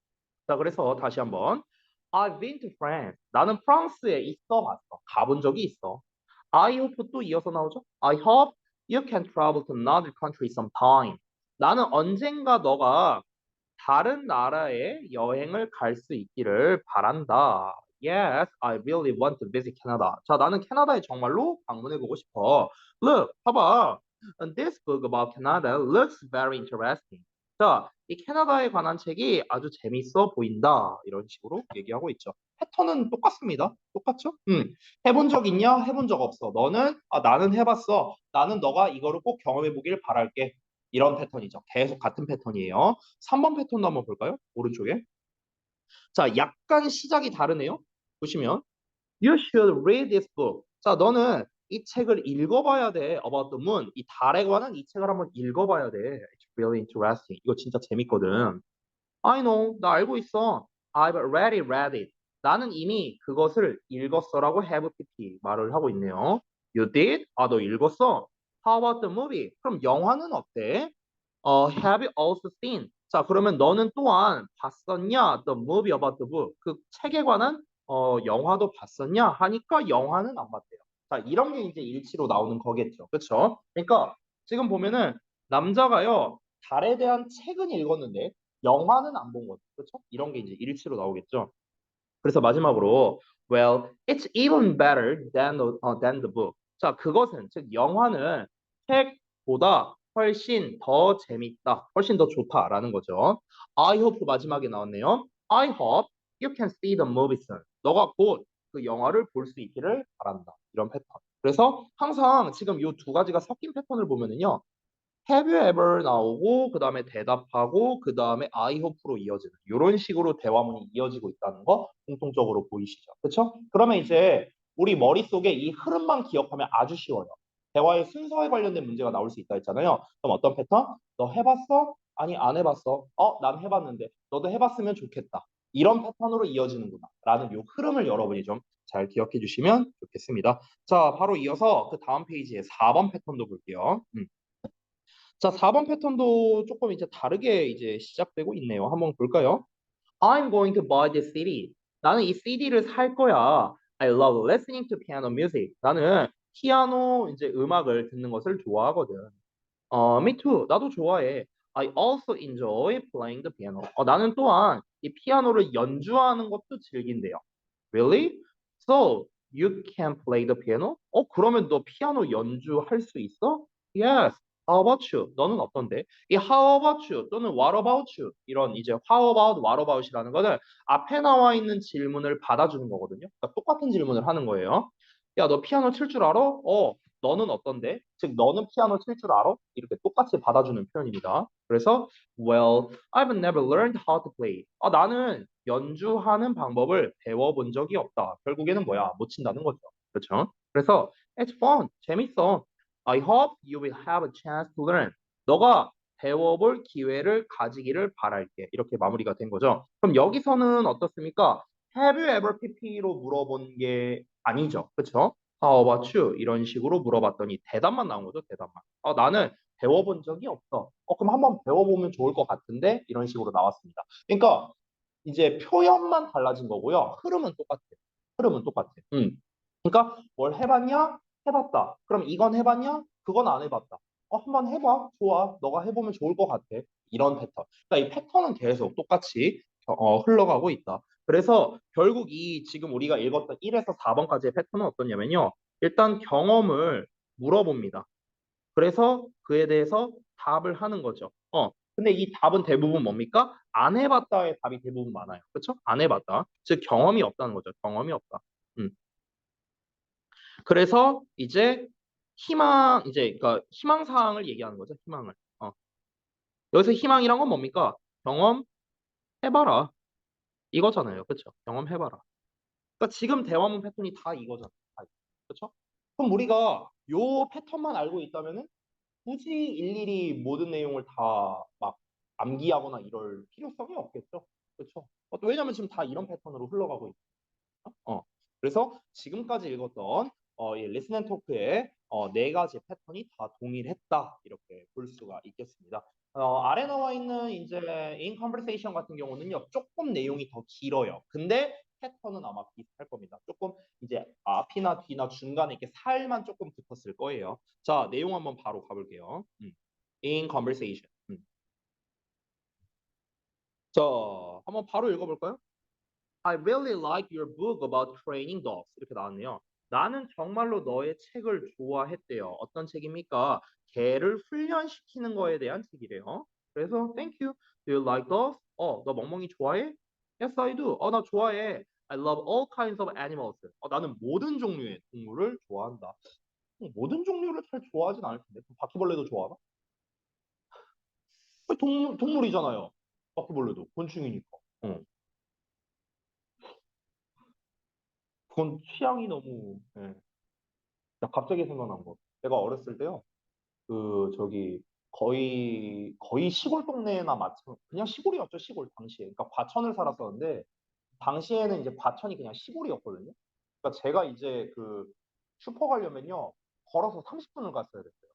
Speaker 1: 자, 그래서 다시 한번 I've been to France. 나는 프랑스에 있어 봤어. 가본 적이 있어. I hope 또 이어서 나오죠? I hope you can travel to another country sometime. 나는 언젠가 너가 다른 나라에 여행을 갈 수 있기를 바란다. Yes, I really want to visit Canada. 자, 나는 캐나다에 정말로 방문해보고 싶어. Look, 봐봐. This book about Canada looks very interesting. 자, 이 캐나다에 관한 책이 아주 재밌어 보인다. 이런 식으로 얘기하고 있죠. 패턴은 똑같습니다. 똑같죠? 해본 적 있냐? 해본 적 없어. 너는? 나는 해봤어. 나는 너가 이거를 꼭 경험해보길 바랄게. 이런 패턴이죠. 계속 같은 패턴이에요. 3번 패턴도 한번 볼까요? 오른쪽에. 자, 약간 시작이 다르네요. 보시면 You should read this book. 자, 너는 이 책을 읽어봐야 돼. About the moon. 이 달에 관한 이 책을 한번 읽어봐야 돼. It's really interesting. 이거 진짜 재밌거든. I know. 나 알고 있어. I've already read it. 나는 이미 그것을 읽었어라고 have pp 말을 하고 있네요. You did? 너 읽었어? How about the movie? 그럼 영화는 어때? have you also seen? 자, 그러면 너는 또한 봤었냐? The movie about the book. 그 책에 관한 영화도 봤었냐? 하니까 영화는 안 봤대요. 자, 이런 게 이제 일치로 나오는 거겠죠. 그렇죠? 그러니까 지금 보면은 남자가요, 달에 대한 책은 읽었는데 영화는 안 본 거죠. 그렇죠? 이런 게 이제 일치로 나오겠죠. 그래서 마지막으로 well, it's even better than the book. 자, 그것은 즉 영화는 책보다 훨씬 더 재밌다, 훨씬 더 좋다라는 거죠. I hope 마지막에 나왔네요. I hope you can see the movie soon. 너가 곧 그 영화를 볼 수 있기를 바란다. 이런 패턴. 그래서 항상 지금 이 두 가지가 섞인 패턴을 보면은요. Have you ever 나오고 그 다음에 대답하고 그 다음에 I hope로 이어지는 이런 식으로 대화문이 이어지고 있다는 거 공통적으로 보이시죠? 그렇죠? 그러면 이제 우리 머릿속에 이 흐름만 기억하면 아주 쉬워요. 대화의 순서에 관련된 문제가 나올 수 있다 했잖아요. 그럼 어떤 패턴? 너 해봤어? 아니 안 해봤어. 난 해봤는데 너도 해봤으면 좋겠다. 이런 패턴으로 이어지는구나 라는 이 흐름을 여러분이 좀 잘 기억해 주시면 좋겠습니다. 자, 바로 이어서 그 다음 페이지에 4번 패턴도 볼게요. 자, 4번 패턴도 조금 이제 다르게 이제 시작되고 있네요. 한번 볼까요? I'm going to buy this CD. 나는 이 CD를 살 거야. I love listening to piano music. 나는 피아노 이제 음악을 듣는 것을 좋아하거든. Me too. 나도 좋아해. I also enjoy playing the piano. 나는 또한 이 피아노를 연주하는 것도 즐긴대요. Really? So you can play the piano? 그러면 너 피아노 연주할 수 있어? Yes. How about you? 너는 어떤데? 이 how about you 또는 what about you 이런 이제 how about, what about이라는 거는 앞에 나와 있는 질문을 받아주는 거거든요. 그러니까 똑같은 질문을 하는 거예요. 야, 너 피아노 칠 줄 알아? 너는 어떤데? 즉, 너는 피아노 칠 줄 알아? 이렇게 똑같이 받아주는 표현입니다. 그래서 well, I've never learned how to play. 나는 연주하는 방법을 배워본 적이 없다. 결국에는 뭐야? 못 친다는 거죠. 그렇죠? 그래서 it's fun. 재밌어. I hope you will have a chance to learn. 너가 배워볼 기회를 가지기를 바랄게. 이렇게 마무리가 된 거죠. 그럼 여기서는 어떻습니까? Have you ever pp로 물어본 게 아니죠. 그렇죠? How about you? 이런 식으로 물어봤더니 대답만 나온 거죠. 대답만. 나는 배워본 적이 없어. 그럼 한번 배워보면 좋을 것 같은데 이런 식으로 나왔습니다. 그러니까 이제 표현만 달라진 거고요. 흐름은 똑같아요. 흐름은 똑같아. 그러니까 뭘 해봤냐? 해봤다. 그럼 이건 해봤냐? 그건 안 해봤다. 한번 해봐. 좋아. 너가 해보면 좋을 것 같아. 이런 패턴. 그러니까 이 패턴은 계속 똑같이 흘러가고 있다. 그래서 결국 이 지금 우리가 읽었던 1에서 4번까지의 패턴은 어떠냐면요. 일단 경험을 물어봅니다. 그래서 그에 대해서 답을 하는 거죠. 근데 이 답은 대부분 뭡니까? 안 해봤다의 답이 대부분 많아요. 그렇죠? 안 해봤다. 즉 경험이 없다는 거죠. 경험이 없다. 음. 그래서 이제 이제 그러니까 희망 사항을 얘기하는 거죠. 희망을. 여기서 희망이란 건 뭡니까? 경험해봐라. 이거잖아요. 그렇죠? 경험해봐라. 그러니까 지금 대화문 패턴이 다 이거잖아요. 그렇죠? 그럼 우리가 요 패턴만 알고 있다면은 굳이 일일이 모든 내용을 다 막 암기하거나 이럴 필요성이 없겠죠. 그렇죠? 왜냐면 지금 다 이런 패턴으로 흘러가고 있어요. 그래서 지금까지 읽었던 이 리슨 앤 토크의 네 가지 패턴이 다 동일했다. 이렇게 볼 수가 있겠습니다. 아래 나와 있는 이제 in conversation 같은 경우는요. 조금 내용이 더 길어요. 근데 패턴은 아마 비슷할 겁니다. 조금 이제 앞이나 뒤나 중간에 이렇게 살만 조금 붙었을 거예요. 자, 내용 한번 바로 가볼게요. in conversation. 자, 한번 바로 읽어볼까요? I really like your book about training dogs. 이렇게 나왔네요. 나는 정말로 너의 책을 좋아했대요. 어떤 책입니까? 개를 훈련시키는 거에 대한 책이래요. 그래서 thank you. Do you like dogs? 너 멍멍이 좋아해? Yes, I do. 나 좋아해. I love all kinds of animals. 나는 모든 종류의 동물을 좋아한다. 모든 종류를 잘 좋아하진 않을 텐데. 바퀴벌레도 좋아하나? 동물이잖아요. 바퀴벌레도 곤충이니까. 그건 취향이 너무. 예. 나 갑자기 생각난 거. 내가 어렸을 때요. 저기 거의 시골 동네나 마찬 그냥 시골이었죠. 시골 당시에. 그러니까 과천을 살았었는데 당시에는 이제 과천이 그냥 시골이었거든요. 그러니까 제가 이제 슈퍼 가려면요. 걸어서 30분을 갔어야 됐어요.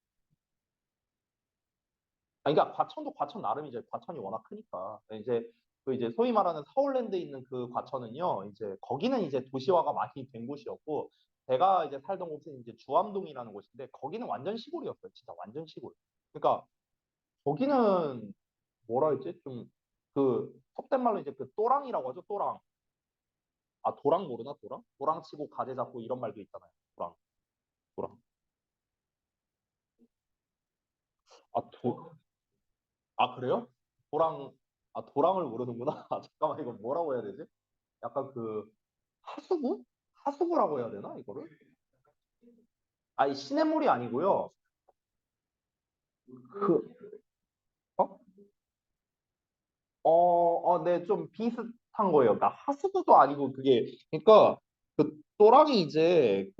Speaker 1: 그러니까 과천도 과천 나름 이제 과천이 워낙 크니까 이제 이제 소위 말하는 서울랜드 있는 그 과천은요. 이제 거기는 이제 도시화가 많이 된 곳이었고 제가 이제 살던 곳은 이제 주암동이라는 곳인데 거기는 완전 시골이었어요. 진짜 완전 시골. 그러니까 거기는 뭐라 했지? 좀 속된 말로 이제 또랑이라고 하죠. 또랑. 도랑 모르나? 도랑? 도랑 치고 가재 잡고 이런 말도 있잖아요. 도랑. 도랑. 아, 그래요? 도랑, 도랑을 모르는구나. 잠깐만, 이거 뭐라고 해야 되지? 약간 하수구? 하수구라고 해야 되나, 이거를? 이 시냇물이 아니고요. 그, 어? 네, 좀 비슷한 거예요. 그러니까 하수구도 아니고 그러니까 또랑이 이제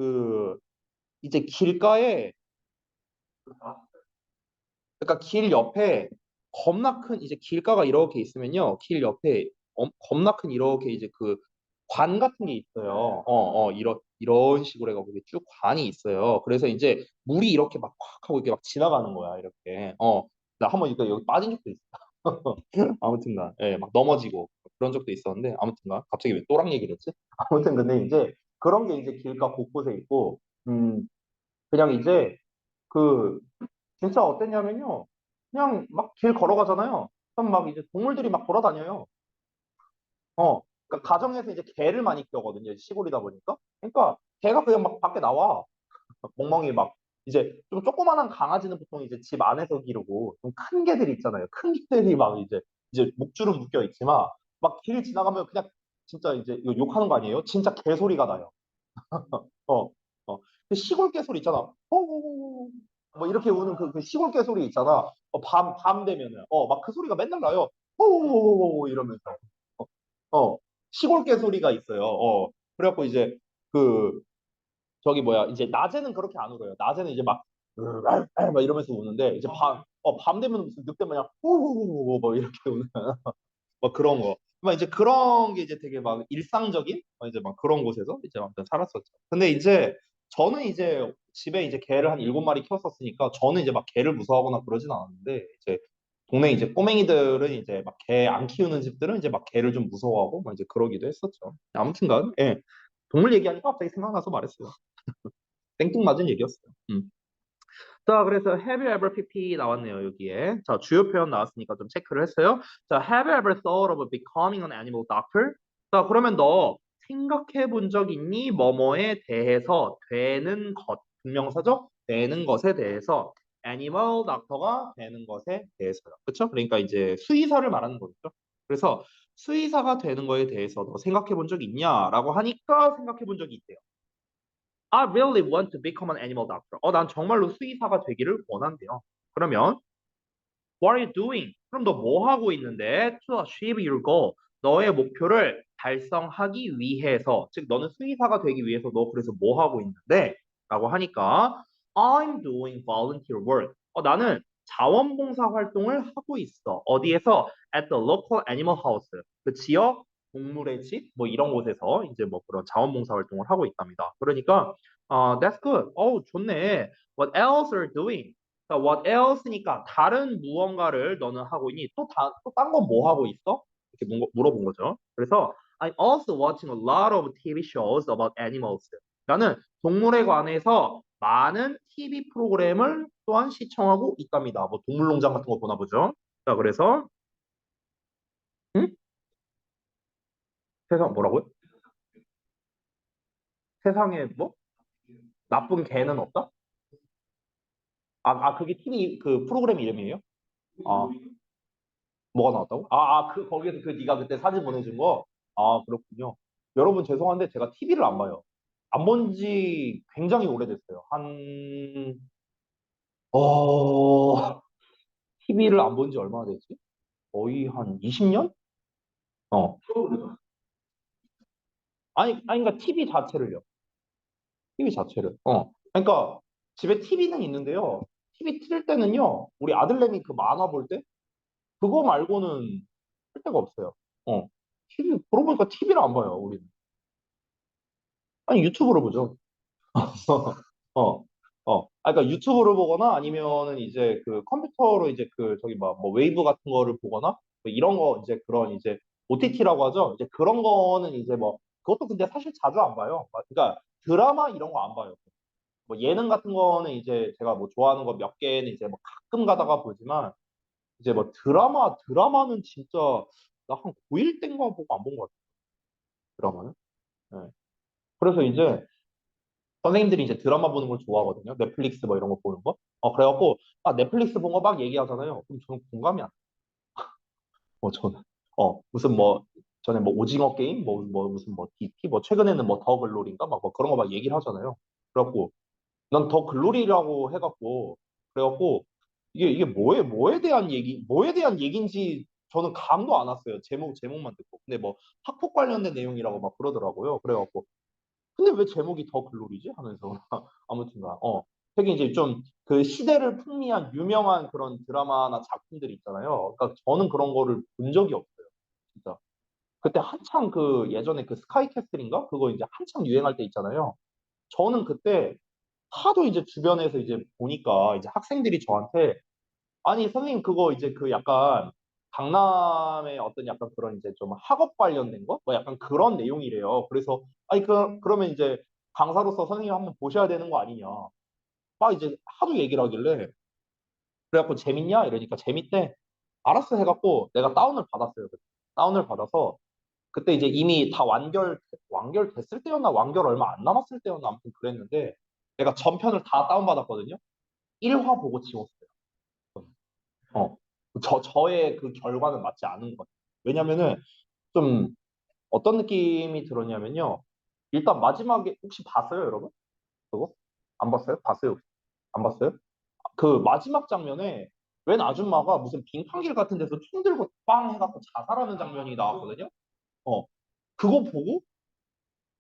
Speaker 1: 길가에, 그러니까 길 옆에 겁나 큰 이제 길가가 이렇게 있으면요. 길 옆에 겁나 큰 이렇게 이제 관 같은 게 있어요. 이런 식으로 해가지고 이게 쭉 관이 있어요. 그래서 이제 물이 이렇게 막 콱 하고 이렇게 막 지나가는 거야. 이렇게. 나 한번 이거 여기 빠진 적도 있어. 아무튼간, 예, 막 넘어지고 그런 적도 있었는데 아무튼간 갑자기 왜 또랑 얘기를 했지? 아무튼 근데 이제 그런 게 이제 길가 곳곳에 있고, 그냥 이제 그 진짜 어땠냐면요. 그냥 막 길 걸어가잖아요. 그럼 막 이제 동물들이 막 돌아다녀요. 그러니까 가정에서 이제 개를 많이 키우거든요. 시골이다 보니까. 그러니까 개가 그냥 막 밖에 나와. 멍멍이 막 이제 좀 조그만한 강아지는 보통 이제 집 안에서 기르고 좀 큰 개들이 있잖아요. 큰 개들이 막 이제 목줄은 묶여 있지만 막 길 지나가면 그냥 진짜 이제 이거 욕하는 거 아니에요? 진짜 개소리가 나요. 어, 그 시골 개소리 있잖아. 뭐 이렇게 우는 그 시골 개소리 있잖아. 밤 되면은, 막 그 소리가 맨날 나요. 이러면서. 시골 개소리가 있어요. 그래갖고 이제 그, 저기 뭐야, 이제 낮에는 그렇게 안 울어요. 낮에는 이제 막 이러면서 우는데, 이제 밤 되면 무슨 늑대 마냥, 뭐 이렇게 우는, 뭐 그런 거. 막 이제 그런 게 이제 되게 막 일상적인, 이제 막 그런 곳에서 이제 아무튼 살았었죠. 근데 이제 저는 이제 집에 이제 개를 한 7마리 키웠었으니까 저는 이제 막 개를 무서워하거나 그러진 않았는데 이제 동네 이제 꼬맹이들은 이제 막 개 안 키우는 집들은 이제 막 개를 좀 무서워하고 막 이제 그러기도 했었죠. 아무튼간 예. 동물 얘기하니까 갑자기 생각나서 말했어요. 땡뚱맞은 얘기였어요. 자, 그래서 have you ever pp 나왔네요, 여기에. 자, 주요 표현 나왔으니까 좀 체크를 했어요. 자, have you ever thought of becoming an animal doctor? 자, 그러면 너 생각해 본 적 있니? 뭐뭐에 대해서 되는 것, 분명사죠? 되는 것에 대해서 animal doctor가 되는 것에 대해서요. 그렇죠? 그러니까 이제 수의사를 말하는 거겠죠. 그래서 수의사가 되는 거에 대해서 너 생각해 본 적 있냐라고 하니까 생각해 본 적이 있대요. I really want to become an animal doctor. 난 정말로 수의사가 되기를 원한대요. 그러면 what are you doing? 그럼 너 뭐 하고 있는데? To achieve your goal. 너의 목표를 달성하기 위해서, 즉 너는 수의사가 되기 위해서 너 그래서 뭐 하고 있는데? 라고 하니까 I'm doing volunteer work. 나는 자원봉사 활동을 하고 있어. 어디에서? At the local animal house. 그 지역 동물의 집, 뭐 이런 곳에서 이제 뭐 그런 자원봉사 활동을 하고 있답니다. 그러니까 that's good. 좋네. What else are you doing? 그러니까 what else니까 다른 무언가를 너는 하고 있니? 또 딴 건 뭐 하고 있어? 이렇게 물어본 거죠. 그래서 I'm also watching a lot of TV shows about animals. 나는 동물에 관해서 많은 TV 프로그램을 또한 시청하고 있답니다. 뭐 동물농장 같은 거 보나 보죠. 자, 그래서 응? 세상 뭐라고요? 세상에 뭐 나쁜 개는 없다? 그게 TV 그 프로그램 이름이에요? 아, 뭐가 나왔다고? 거기에서 그 네가 그때 사진 보내준 거? 그렇군요. 여러분 죄송한데 제가 TV를 안 봐요. 안 본 지 굉장히 오래됐어요. TV를 안 본 지 얼마나 됐지? 거의 한 20년? 어. 그러니까 TV 자체를요. TV 자체를. 그러니까 집에 TV는 있는데요. TV 틀 때는요. 우리 아들내미 그 만화 볼 때? 그거 말고는 쓸 데가 없어요. TV, 그러고 보니까 TV를 안 봐요, 우리는. 아니, 유튜브로 보죠. 어, 그러니까 유튜브를 보거나 아니면은 이제 그 컴퓨터로 이제 그 저기 뭐 웨이브 같은 거를 보거나 뭐 이런 거 이제 그런 이제 OTT라고 하죠. 이제 그런 거는 이제 뭐 그것도 근데 사실 자주 안 봐요. 그러니까 드라마 이런 거 안 봐요. 뭐 예능 같은 거는 이제 제가 뭐 좋아하는 거 몇 개는 이제 뭐 가끔 가다가 보지만 이제 뭐 드라마는 진짜 나 한 고1 땐가 보고 안 본 것 같아요. 드라마는. 네. 그래서 이제 선생님들이 이제 드라마 보는 걸 좋아하거든요. 넷플릭스 뭐 이런 거 보는 거. 그래갖고, 넷플릭스 본 거 막 얘기하잖아요. 그럼 저는 공감이 안 돼요. 저는. 무슨 뭐, 전에 뭐 오징어 게임, 무슨 뭐 DT, 뭐 최근에는 뭐 더 글로리인가? 뭐 그런 거 막 얘기를 하잖아요. 그래갖고, 난 더 글로리라고 해갖고, 그래갖고, 이게 뭐에 대한 얘기인지 저는 감도 안 왔어요. 제목만 듣고. 근데 뭐 학폭 관련된 내용이라고 막 그러더라고요. 그래갖고, 근데 왜 제목이 더 글로리지? 하면서 아무튼간 되게 이제 좀 그 시대를 풍미한 유명한 그런 드라마나 작품들이 있잖아요. 그러니까 저는 그런 거를 본 적이 없어요. 진짜. 그때 한창 그 예전에 그 스카이캐슬인가? 그거 이제 한창 유행할 때 있잖아요. 저는 그때 하도 이제 주변에서 이제 보니까 이제 학생들이 저한테 아니 선생님 그거 이제 그 약간 강남의 어떤 약간 그런 이제 좀 학업 관련된 거? 뭐 약간 그런 내용이래요. 그래서 아니 그러면 이제 강사로서 선생님 한번 보셔야 되는 거 아니냐. 막 이제 하도 얘기를 하길래 그래갖고 재밌냐? 이러니까 재밌대. 알았어 해갖고 내가 다운을 받았어요. 그때. 다운을 받아서 그때 이제 이미 다 완결됐을 때였나 완결 얼마 안 남았을 때였나 아무튼 그랬는데 내가 전편을 다 다운받았거든요. 1화 보고 지웠어요. 어, 저의 그 결과는 맞지 않은 것 같아요. 왜냐면은 좀 어떤 느낌이 들었냐면요. 일단 마지막에 혹시 봤어요, 여러분? 그거? 안 봤어요? 봤어요? 혹시? 안 봤어요? 그 마지막 장면에 웬 아줌마가 무슨 빙판길 같은 데서 총 들고 빵 해갖고 자살하는 장면이 나왔거든요. 어, 그거 보고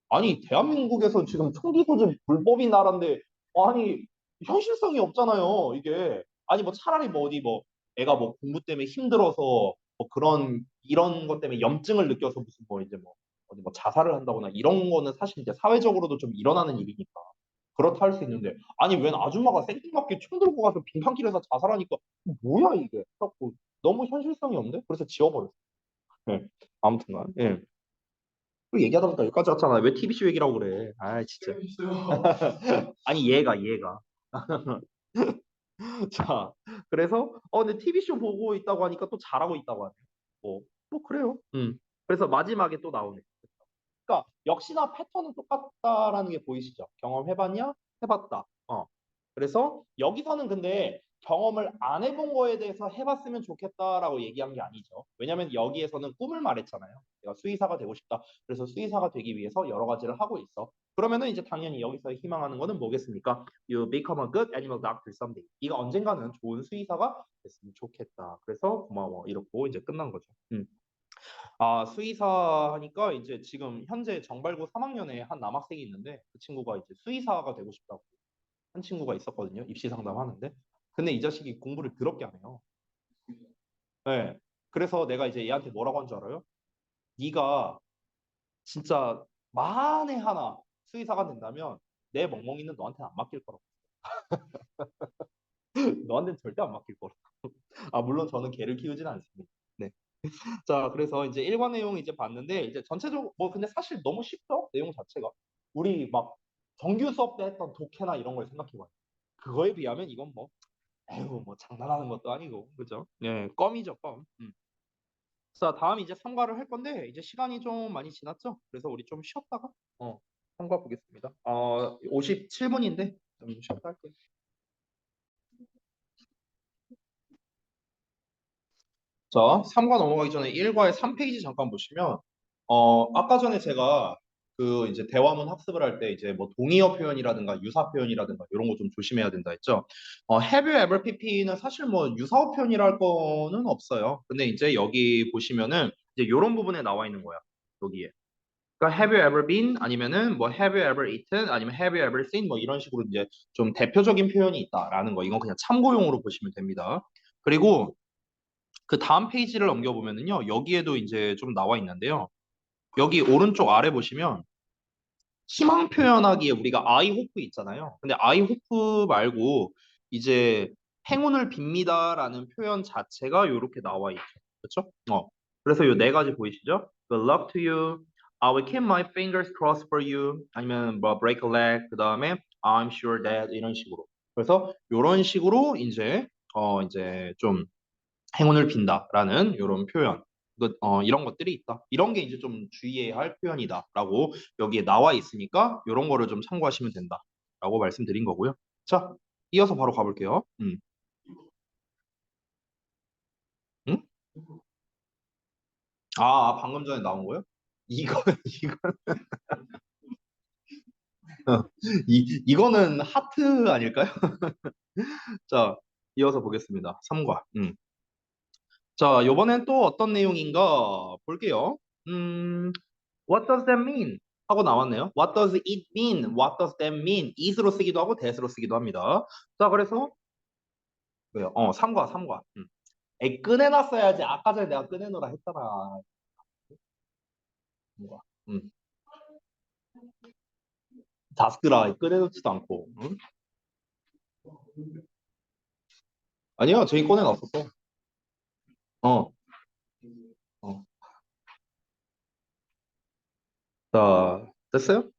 Speaker 1: 아니 대한민국에서 지금 총기 소지 불법인 나라인데 아니 현실성이 없잖아요. 이게 아니 뭐 차라리 뭐 어디 뭐 애가 뭐 공부 때문에 힘들어서 뭐 그런 이런 것 때문에 염증을 느껴서 무슨 뭐 이제 뭐 어디 뭐 자살을 한다거나 이런 거는 사실 이제 사회적으로도 좀 일어나는 일이니까. 그렇다 할 수 있는데 아니 웬 아줌마가 생뚱맞게 총 들고 가서 빙판길에서 자살하니까 뭐야 이게 자꾸 너무 현실성이 없네. 그래서 지워버렸어. 예. 아무튼간 예. 또 얘기하다 보니까 여기까지 왔잖아. 왜 TBC 얘기라고 그래? 아 진짜. 아니 얘가. 자, 그래서 근데 TV쇼 보고 있다고 하니까 또 잘하고 있다고 하네. 뭐 그래요. 그래서 마지막에 또 나오네. 그러니까 역시나 패턴은 똑같다라는 게 보이시죠? 경험해봤냐? 해봤다. 그래서 여기서는 근데 경험을 안 해본 거에 대해서 해봤으면 좋겠다라고 얘기한 게 아니죠. 왜냐면 여기에서는 꿈을 말했잖아요. 내가 수의사가 되고 싶다. 그래서 수의사가 되기 위해서 여러 가지를 하고 있어. 그러면은 이제 당연히 여기서 희망하는 거는 뭐겠습니까? You become a good animal doctor someday. 네가 언젠가는 좋은 수의사가 됐으면 좋겠다. 그래서 고마워. 이렇게 이제 끝난 거죠. 수의사 하니까 이제 지금 현재 정발고 3학년에 한 남학생이 있는데 그 친구가 이제 수의사가 되고 싶다고 한 친구가 있었거든요. 입시 상담하는데. 근데 이 자식이 공부를 더럽게 안 해요. 네. 그래서 내가 이제 얘한테 뭐라고 한 줄 알아요? 네가 진짜 만에 하나 수의사가 된다면 내 멍멍이는 너한테 안 맡길 거라고. 너한테는 절대 안 맡길 거라고. 물론 저는 개를 키우진 않습니다. 네. 자, 그래서 이제 일과 내용 이제 봤는데 이제 전체적으로 뭐 근데 사실 너무 쉽죠? 내용 자체가. 우리 막 정규 수업 때 했던 독해나 이런 걸 생각해봐요. 그거에 비하면 이건 뭐 에휴 뭐 장난하는 것도 아니고 그죠? 예, 껌이죠, 껌. 자, 다음 이제 삼과를 할 건데 이제 시간이 좀 많이 지났죠? 그래서 우리 좀 쉬었다가 삼과 보겠습니다. 57분인데 좀 쉬었다 할게요. 자, 3과 넘어가기 전에 1과의 3페이지 잠깐 보시면 아까 전에 제가 그 이제 대화문 학습을 할 때 이제 뭐 동의어 표현이라든가 유사 표현이라든가 이런 거 좀 조심해야 된다 했죠. Have you ever PP는 사실 뭐 유사어 표현이랄 거는 없어요. 근데 이제 여기 보시면은 이제 이런 부분에 나와 있는 거야. 여기에. 그러니까 have you ever been 아니면은 뭐 have you ever eaten 아니면 have you ever seen 뭐 이런 식으로 이제 좀 대표적인 표현이 있다라는 거. 이건 그냥 참고용으로 보시면 됩니다. 그리고 그 다음 페이지를 넘겨보면은요, 여기에도 이제 좀 나와 있는데요. 여기 오른쪽 아래 보시면 희망 표현하기에 우리가 I hope 있잖아요. 근데 I hope 말고 이제 행운을 빕니다라는 표현 자체가 이렇게 나와 있죠. 그렇죠? 그래서 이 네 가지 보이시죠? Good luck to you. I will keep my fingers crossed for you. 아니면 뭐 break a leg. 그 다음에 I'm sure that 이런 식으로. 그래서 이런 식으로 이제 좀 행운을 빈다라는 이런 표현. 이런 것들이 있다. 이런 게 이제 좀 주의해야 할 표현이다라고 여기에 나와 있으니까 이런 거를 좀 참고하시면 된다라고 말씀드린 거고요. 자, 이어서 바로 가볼게요. 응? 방금 전에 나온 거요? 이거 이거 이거는 하트 아닐까요? 자, 이어서 보겠습니다. 3과. 자, 요번엔 또 어떤 내용인가 볼게요. What does that mean? 하고 나왔네요. What does it mean? What does that mean? it으로 쓰기도 하고 that으로 쓰기도 합니다. 자, 그래서 왜요? 3과. 꺼내놨어야지. 아까 전에 내가 꺼내놓으라 했잖아. 3과. 자스크라 꺼내놓지도 않고. 응? 아니요, 저기 꺼내놨었어. 어, 어. 자, 됐어요?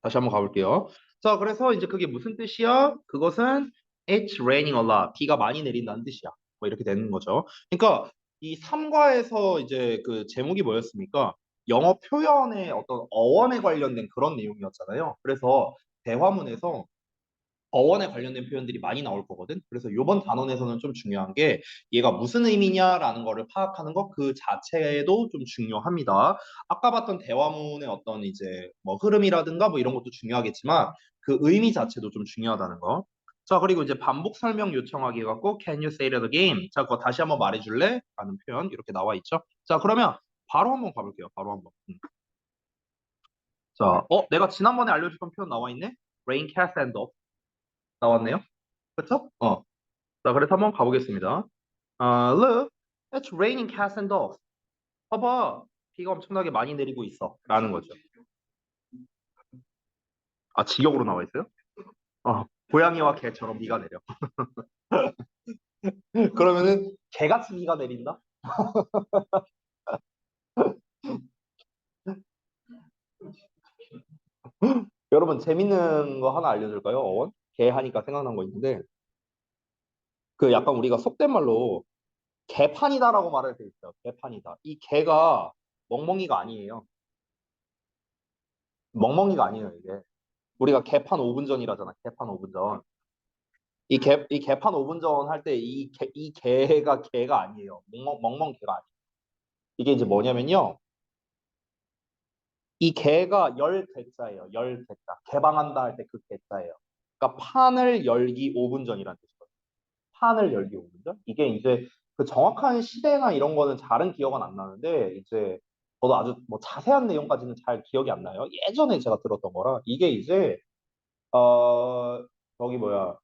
Speaker 1: 다시 한번 가볼게요. 자, 그래서 이제 그게 무슨 뜻이야? 그것은 It's raining a lot. 비가 많이 내린다는 뜻이야. 뭐 이렇게 되는 거죠. 그러니까 이 3과에서 이제 그 제목이 뭐였습니까? 영어 표현의 어떤 어원에 관련된 그런 내용이었잖아요. 그래서 대화문에서 어원에 관련된 표현들이 많이 나올 거거든. 그래서 이번 단원에서는 좀 중요한 게 얘가 무슨 의미냐라는 거를 파악하는 것 그 자체도 좀 중요합니다. 아까 봤던 대화문의 어떤 이제 뭐 흐름이라든가 뭐 이런 것도 중요하겠지만 그 의미 자체도 좀 중요하다는 거. 자, 그리고 이제 반복 설명 요청하기 갖고 Can you say that again? 자, 그거 다시 한번 말해줄래? 라는 표현 이렇게 나와 있죠. 자, 그러면 바로 한번 가볼게요. 바로 한번. 자, 내가 지난번에 알려줬던 표현 나와 있네? Rain cast and off 나왔네요. 그렇죠? 자, 그래서 한번 가보겠습니다. Look, it's raining cats and dogs. 봐봐, 비가 엄청나게 많이 내리고 있어. 라는 거죠. 직역으로 나와 있어요? 고양이와 개처럼 비가 내려. 그러면은 개같이 비가 내린다? 여러분 재밌는 거 하나 알려줄까요? 어원? 개 하니까 생각난 거 있는데 그 약간 우리가 속된 말로 개판이다라고 말할 때 있어요. 개판이다. 이 개가 멍멍이가 아니에요. 멍멍이가 아니에요, 이게. 우리가 개판 5분 전이라잖아. 개판 5분 전. 이 개판 5분 전 할 때 이 개가 개가 아니에요. 멍멍 개가 아니에요. 이게 이제 뭐냐면요. 이 개가 열 개자예요. 열 개자. 개방한다 할 때 그 개자예요. 그러니까 판을 열기 5분 전이라는 뜻이거든요. 판을 열기 5분 전? 이게 이제 그 정확한 시대나 이런 거는 잘은 기억은 안 나는데 이제 저도 아주 뭐 자세한 내용까지는 잘 기억이 안 나요. 예전에 제가 들었던 거라 이게 이제 어 저기 뭐야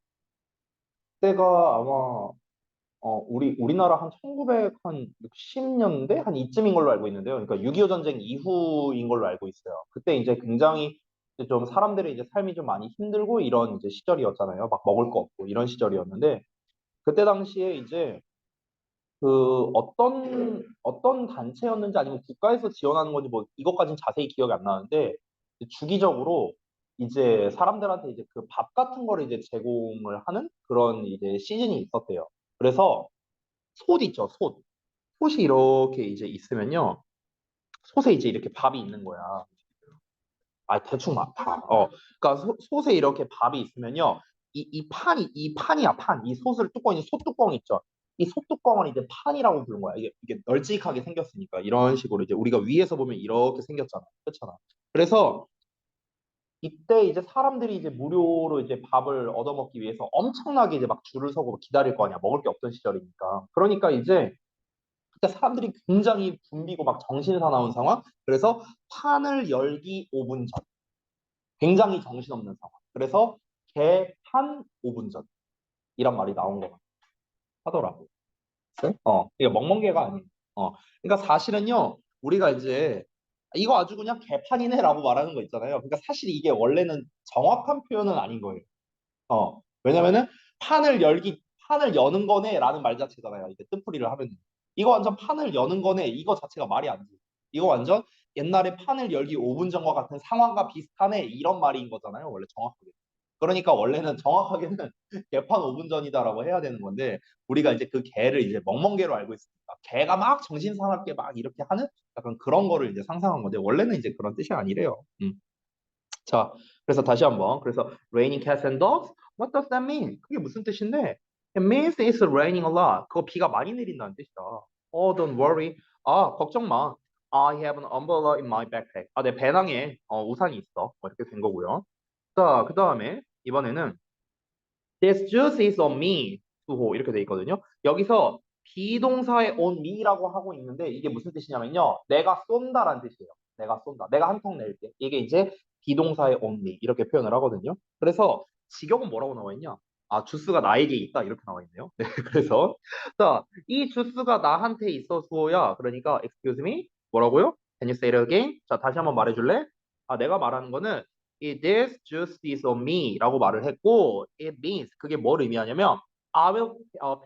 Speaker 1: 그때가 아마 우리나라 한 1960년대 한 이쯤인 걸로 알고 있는데요. 그러니까 6.25 전쟁 이후인 걸로 알고 있어요. 그때 이제 굉장히 이제 좀 사람들의 이제 삶이 좀 많이 힘들고 이런 이제 시절이었잖아요. 막 먹을 거 없고 이런 시절이었는데 그때 당시에 이제 그 어떤 단체였는지 아니면 국가에서 지원하는 건지 뭐 이것까지는 자세히 기억이 안 나는데 주기적으로 이제 사람들한테 이제 그 밥 같은 거를 이제 제공을 하는 그런 이제 시즌이 있었대요. 그래서 솥 있죠, 솥. 솥이 이렇게 이제 있으면요. 솥에 이제 이렇게 밥이 있는 거야. 대충 막 밥. 그러니까 솥에 이렇게 밥이 있으면요. 이 판이야, 판. 이 솥을 뚜껑, 이 솥뚜껑 있죠. 이 솥뚜껑을 이제 판이라고 부른 거야. 이게 널찍하게 생겼으니까. 이런 식으로 이제 우리가 위에서 보면 이렇게 생겼잖아. 그렇잖아. 그래서 이때 이제 사람들이 이제 무료로 이제 밥을 얻어먹기 위해서 엄청나게 이제 막 줄을 서고 기다릴 거 아니야. 먹을 게 없던 시절이니까. 그러니까 이제 그때 사람들이 굉장히 붐비고 막 정신 사나운 상황. 그래서 판을 열기 5분 전. 굉장히 정신없는 상황. 그래서 개판 5분 전. 이란 말이 나온 거 하더라고. 이게 멍멍개가 아니에요. 그러니까 사실은요, 우리가 이제 이거 아주 그냥 개판이네라고 말하는 거 있잖아요. 그러니까 사실 이게 원래는 정확한 표현은 아닌 거예요. 왜냐면은 판을 여는 거네라는 말 자체잖아요. 이게 뜻풀이를 하면. 이거 완전 판을 여는 거네. 이거 자체가 말이 안 돼. 이거 완전 옛날에 판을 열기 5분 전과 같은 상황과 비슷하네. 이런 말인 거잖아요. 원래 정확하게. 그러니까 원래는 정확하게는 개판 5분 전이다라고 해야 되는 건데 우리가 이제 그 개를 이제 멍멍개로 알고 있으니까 개가 막 정신 사납게 막 이렇게 하는 약간 그런 거를 이제 상상한 건데 원래는 이제 그런 뜻이 아니래요. 자, 그래서 다시 한번. 그래서 raining cats and dogs. What does that mean? 그게 무슨 뜻인데? It means it's raining a lot. 그거 비가 많이 내린다는 뜻이다. Oh, don't worry. 걱정 마. I have an umbrella in my backpack. 내 배낭에 우산이 있어. 이렇게 된 거고요. 자, 그 다음에 이번에는 This juice is on me. 수호 이렇게 돼 있거든요. 여기서 비동사의 on me라고 하고 있는데 이게 무슨 뜻이냐면요. 내가 쏜다라는 뜻이에요. 내가 쏜다. 내가 한 통 낼게. 이게 이제 비동사의 on me 이렇게 표현을 하거든요. 그래서 직역은 뭐라고 나와 있냐? 주스가 나에게 있다 이렇게 나와 있네요. 네, 그래서 자, 이 주스가 나한테 있어 수호야. 그러니까 excuse me 뭐라고요? Can you say it again? 자, 다시 한번 말해줄래? 내가 말하는 거는 this juice is on me 라고 말을 했고 it means 그게 뭘 의미하냐면 I will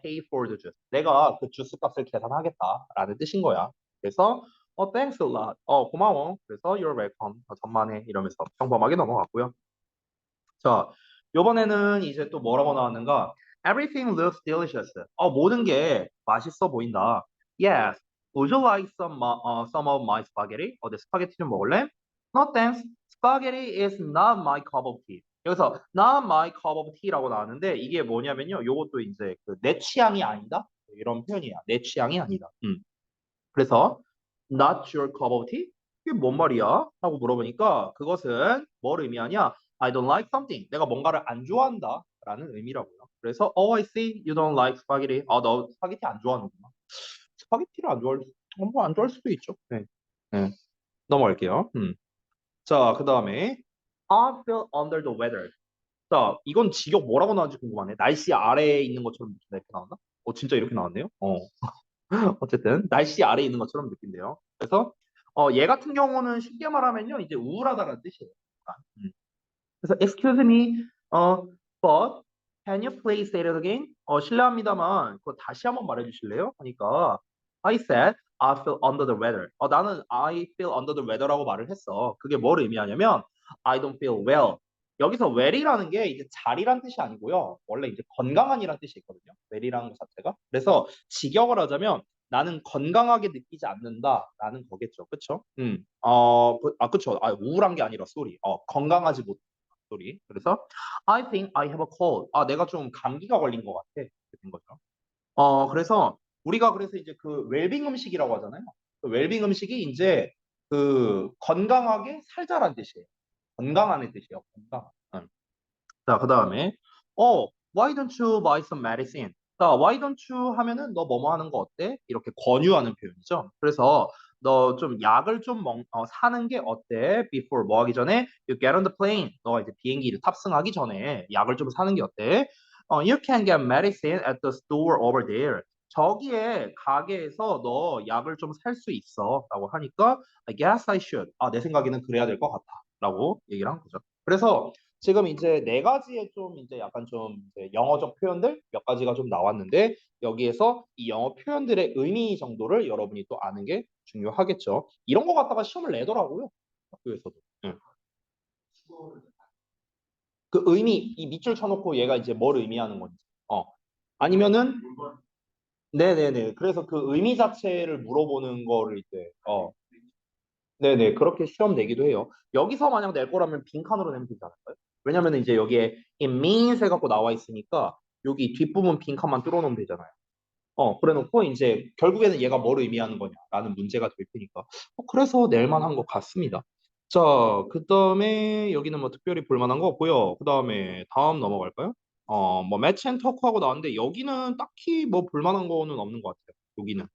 Speaker 1: pay for the juice. 내가 그 주스 값을 계산하겠다라는 뜻인 거야. 그래서 thanks a lot. 고마워. 그래서 you're welcome. 천만에 이러면서 평범하게 넘어갔고요. 자, 요번에는 이제 또 뭐라고 나왔는가? Everything looks delicious. 모든 게 맛있어 보인다. Yes. Would you like some of my spaghetti? 내 스파게티 좀 먹을래? No thanks. Spaghetti is not my cup of tea. 여기서 not my cup of tea라고 나왔는데 이게 뭐냐면요. 요것도 이제 내 취향이 아니다. 이런 표현이야. 내 취향이 아니다. 그래서 not your cup of tea? 이게 뭔 말이야? 하고 물어보니까 그것은 뭘 의미하냐? I don't like something. 내가 뭔가를 안 좋아한다. 라는 의미라고요. 그래서 I see you don't like spaghetti. 너 스파게티 안 좋아하는구나. 스파게티를 뭐안 좋아할 수도 있죠. 네. 네. 넘어갈게요. 자, 그 다음에 I feel under the weather. 자, 이건 직역 뭐라고 나왔는지 궁금하네. 날씨 아래에 있는 것처럼 이렇게 나왔나? 진짜 이렇게 나왔네요. 어쨌든 날씨 아래에 있는 것처럼 느낀대요. 그래서 얘 같은 경우는 쉽게 말하면요, 이제 우울하다는 뜻이에요. 그래서 excuse me, But can you please say it again? 실례합니다만 그거 다시 한번 말해주실래요? 하니까 I said I feel under the weather. 나는 I feel under the weather라고 말을 했어. 그게 뭘 의미하냐면 I don't feel well. 여기서 well이라는 게 이제 잘이란 뜻이 아니고요. 원래 이제 건강한이란 뜻이 있거든요. well이라는 것 자체가. 그래서 직역을 하자면 나는 건강하게 느끼지 않는다라는 거겠죠. 그쵸? 그쵸. 우울한 게 아니라 쏘리. 건강하지 못 소리. 그래서 I think I have a cold. 내가 좀 감기가 걸린 것 같아. 이렇게 된 거죠. 그래서 우리가 그래서 이제 그 웰빙 음식이라고 하잖아요. 그 웰빙 음식이 이제 그 건강하게 살자란 뜻이에요. 건강하는 뜻이에요. 건강. 응. 자, 그다음에 why don't you buy some medicine? 자, why don't you 하면은 너 뭐뭐 하는 거 어때? 이렇게 권유하는 표현이죠. 그래서 너 좀 약을 좀 사는 게 어때? Before 뭐 하기 전에 you get on the plane. 너가 이제 비행기를 탑승하기 전에 약을 좀 사는 게 어때? You can get medicine at the store over there. 저기에 가게에서 너 약을 좀 살 수 있어. 라고 하니까 I guess I should. 내 생각에는 그래야 될 것 같아. 라고 얘기를 한 거죠. 그래서 지금 이제 네 가지의 좀 이제 약간 좀 이제 영어적 표현들 몇 가지가 좀 나왔는데 여기에서 이 영어 표현들의 의미 정도를 여러분이 또 아는 게 중요하겠죠. 이런 거 갖다가 시험을 내더라고요. 학교에서도. 응. 그 의미 이 밑줄 쳐놓고 얘가 이제 뭘 의미하는 건지. 아니면은 네네네. 그래서 그 의미 자체를 물어보는 거를 이제 네네, 그렇게 시험 내기도 해요. 여기서 만약 낼 거라면 빈칸으로 내면 되지 않을까요? 왜냐면 이제 여기에 it means 해갖고 나와 있으니까 여기 뒷부분 빈칸만 뚫어놓으면 되잖아요. 그래 놓고 이제 결국에는 얘가 뭘 의미하는 거냐라는 문제가 될 테니까. 그래서 낼 만한 것 같습니다. 자, 그 다음에 여기는 뭐 특별히 볼 만한 거 없고요. 그 다음에 다음 넘어갈까요? 뭐 매치 앤 터크하고 나왔는데 여기는 딱히 뭐 볼 만한 거는 없는 것 같아요. 여기는.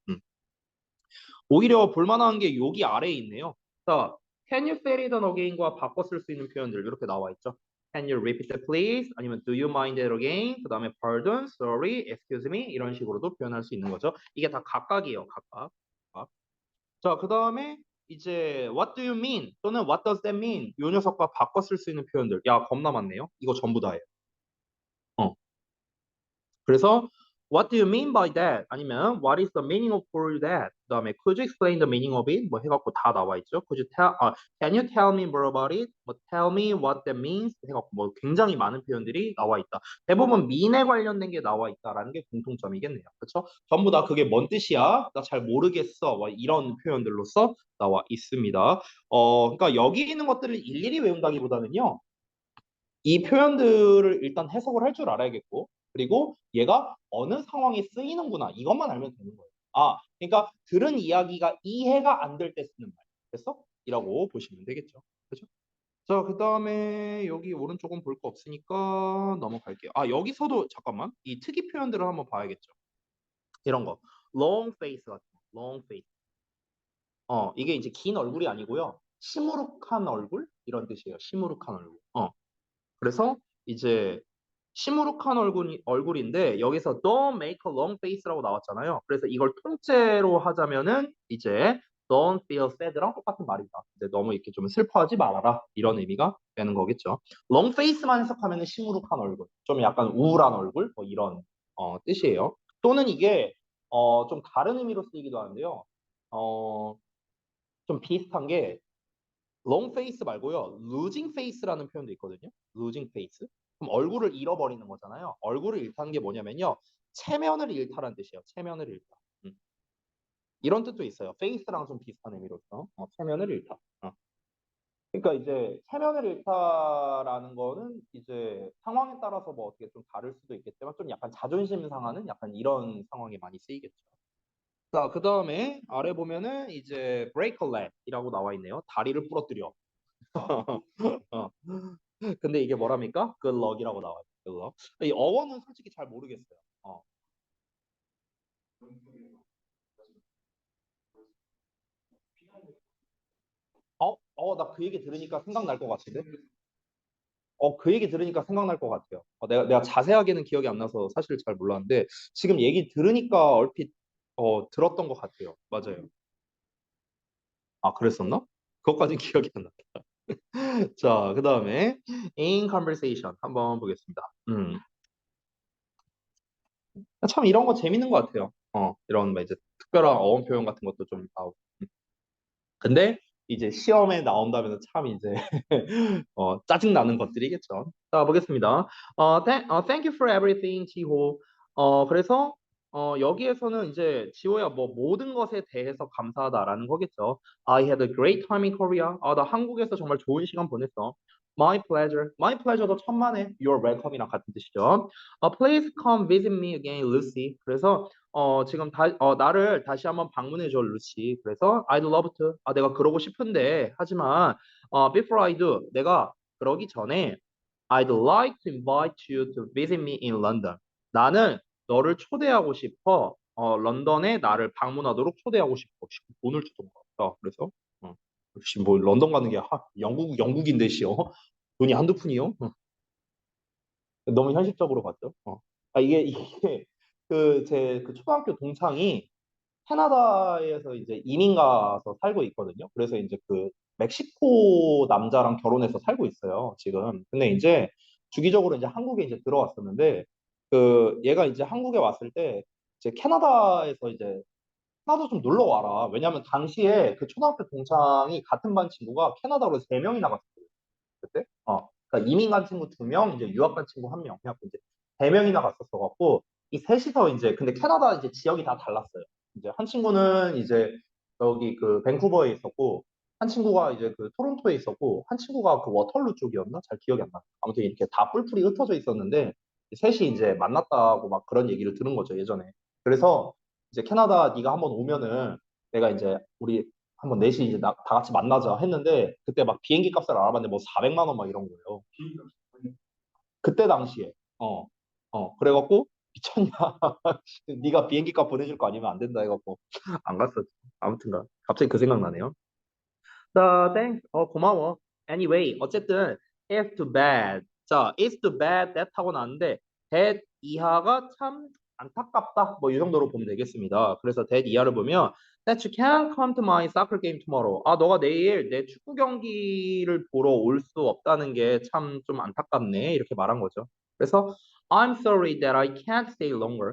Speaker 1: 오히려 볼만한 게 여기 아래에 있네요. 자, can you say it again과 바꿔 쓸 수 있는 표현들 이렇게 나와 있죠. Can you repeat it please? 아니면 do you mind it again? 그 다음에 pardon, sorry, excuse me 이런 식으로도 표현할 수 있는 거죠. 이게 다 각각이에요. 각각. 자, 그 다음에 이제 what do you mean? 또는 what does that mean? 요 녀석과 바꿔 쓸 수 있는 표현들. 야, 겁나 많네요. 이거 전부 다예요. 어. 그래서 What do you mean by that? 아니면 What is the meaning of all that? 그다음에 Could you explain the meaning of it? 뭐 해갖고 다 나와 있죠. Can you tell me more about it? 뭐 Tell me what that means? 해갖고 뭐 굉장히 많은 표현들이 나와 있다. 대부분 mean에 관련된 게 나와 있다라는 게 공통점이겠네요. 그렇죠? 전부 다 그게 뭔 뜻이야? 나 잘 모르겠어. 뭐 이런 표현들로서 나와 있습니다. 그러니까 여기 있는 것들을 일일이 외운다기보다는요. 이 표현들을 일단 해석을 할 줄 알아야겠고, 그리고 얘가 어느 상황에 쓰이는구나. 이것만 알면 되는 거예요. 그러니까 들은 이야기가 이해가 안 될 때 쓰는 말. 됐어? 이라고 보시면 되겠죠. 그렇죠? 자, 그 다음에 여기 오른쪽은 볼 거 없으니까 넘어갈게요. 여기서도 잠깐만. 이 특이 표현들을 한번 봐야겠죠. 이런 거. long face 같은 거. long face. 이게 이제 긴 얼굴이 아니고요. 시무룩한 얼굴? 이런 뜻이에요. 시무룩한 얼굴. 그래서 이제 시무룩한 얼굴인데 여기서 don't make a long face라고 나왔잖아요. 그래서 이걸 통째로 하자면은 이제 don't feel sad랑 똑같은 말이다. 이제 너무 이렇게 좀 슬퍼하지 말아라. 이런 의미가 되는 거겠죠. long face만 해석하면은 시무룩한 얼굴, 좀 약간 우울한 얼굴, 뭐 이런 뜻이에요. 또는 이게 좀 다른 의미로 쓰이기도 하는데요. 어, 좀 비슷한 게 long face 말고요. losing face라는 표현도 있거든요. losing face. 그럼 얼굴을 잃어버리는 거잖아요. 얼굴을 잃다는 게 뭐냐면요. 체면을 잃다라는 뜻이에요. 체면을 잃다. 이런 뜻도 있어요. face랑 좀 비슷한 의미로서 체면을 잃다. 그러니까 이제 체면을 잃다라는 거는 이제 상황에 따라서 뭐 어떻게 좀 다를 수도 있겠지만 좀 약간 자존심 상하는 약간 이런 상황에 많이 쓰이겠죠. 자, 그 다음에 아래 보면은 이제 break a leg이라고 나와 있네요. 다리를 부러뜨려. 어. 근데 이게 뭐랍니까? good luck이라고 나와요. good luck. 이 어원은 솔직히 잘 모르겠어요. 나 그 얘기 들으니까 생각날 것 같은데? 그 얘기 들으니까 생각날 것 같아요. 내가 자세하게는 기억이 안 나서 사실 잘 몰랐는데 지금 얘기 들으니까 얼핏 들었던 것 같아요. 맞아요. 그랬었나? 그것까진 기억이 안 나. 자, 그다음에 in conversation 한번 보겠습니다. 참 이런 거 재밌는 것 같아요. 이런 뭐 이제 특별한 어원 표현 같은 것도 좀 나오고. 근데 이제 시험에 나온다면 참 이제 짜증 나는 것들이겠죠. 자, 보겠습니다. Thank you for everything, 지호. 그래서 여기에서는 이제 지호야 뭐 모든 것에 대해서 감사하다라는 거겠죠. I had a great time in Korea. 나 한국에서 정말 좋은 시간 보냈어. My pleasure. My pleasure도 천만에 you're welcome이랑 같은 뜻이죠. Please come visit me again, Lucy. 그래서 지금 나를 다시 한번 방문해줘, 루시. 그래서 I'd love to. 내가 그러고 싶은데, 하지만 before I do, 내가 그러기 전에 I'd like to invite you to visit me in London. 나는 너를 초대하고 싶어. 런던에 나를 방문하도록 초대하고 싶어. 돈을 주던 것 같다. 그래서 역시 뭐 런던 가는 게 영국인데 시요. 돈이 한두 푼이요? 너무 현실적으로 봤죠. 이게 제 초등학교 동창이 캐나다에서 이제 이민 가서 살고 있거든요. 그래서 이제 그 멕시코 남자랑 결혼해서 살고 있어요, 지금. 근데 이제 주기적으로 이제 한국에 이제 들어왔었는데 그 얘가 이제 한국에 왔을 때 이제 캐나다에서 이제 캐나다 좀 놀러 와라. 왜냐면 당시에 그 초등학교 동창이 같은 반 친구가 캐나다로 세 명이나 갔어요. 그때? 그러니까 이민 간 친구 두 명, 이제 유학 간 친구 한 명, 그냥 이제 세 명이나 갔었어 갖고 이 셋이서 이제 근데 캐나다 이제 지역이 다 달랐어요. 이제 한 친구는 이제 여기 그 밴쿠버에 있었고 한 친구가 이제 그 토론토에 있었고 한 친구가 그 워털루 쪽이었나? 잘 기억이 안 나. 아무튼 이렇게 다 뿔뿔이 흩어져 있었는데 셋이 이제 만났다고 막 그런 얘기를 들은 거죠 예전에. 그래서 이제 캐나다 네가 한번 오면은 내가 이제 우리 한번 넷이 이제 다 같이 만나자 했는데 그때 막 비행기 값을 알아봤는데 뭐 400만 원 막 이런 거예요. 그때 당시에. 그래갖고 미쳤냐? 네가 비행기 값 보내줄 거 아니면 안 된다 해갖고 안 갔었지. 아무튼가 갑자기 그 생각 나네요. thanks. 고마워. Anyway, 어쨌든 it's too bad. 자, it's too bad that 하고 나왔는데 that 이하가 참 안타깝다. 뭐 이 정도로 보면 되겠습니다. 그래서 that 이하를 보면 that you can't come to my soccer game tomorrow. 너가 내일 내 축구 경기를 보러 올 수 없다는 게 참 좀 안타깝네. 이렇게 말한 거죠. 그래서 I'm sorry that I can't stay longer.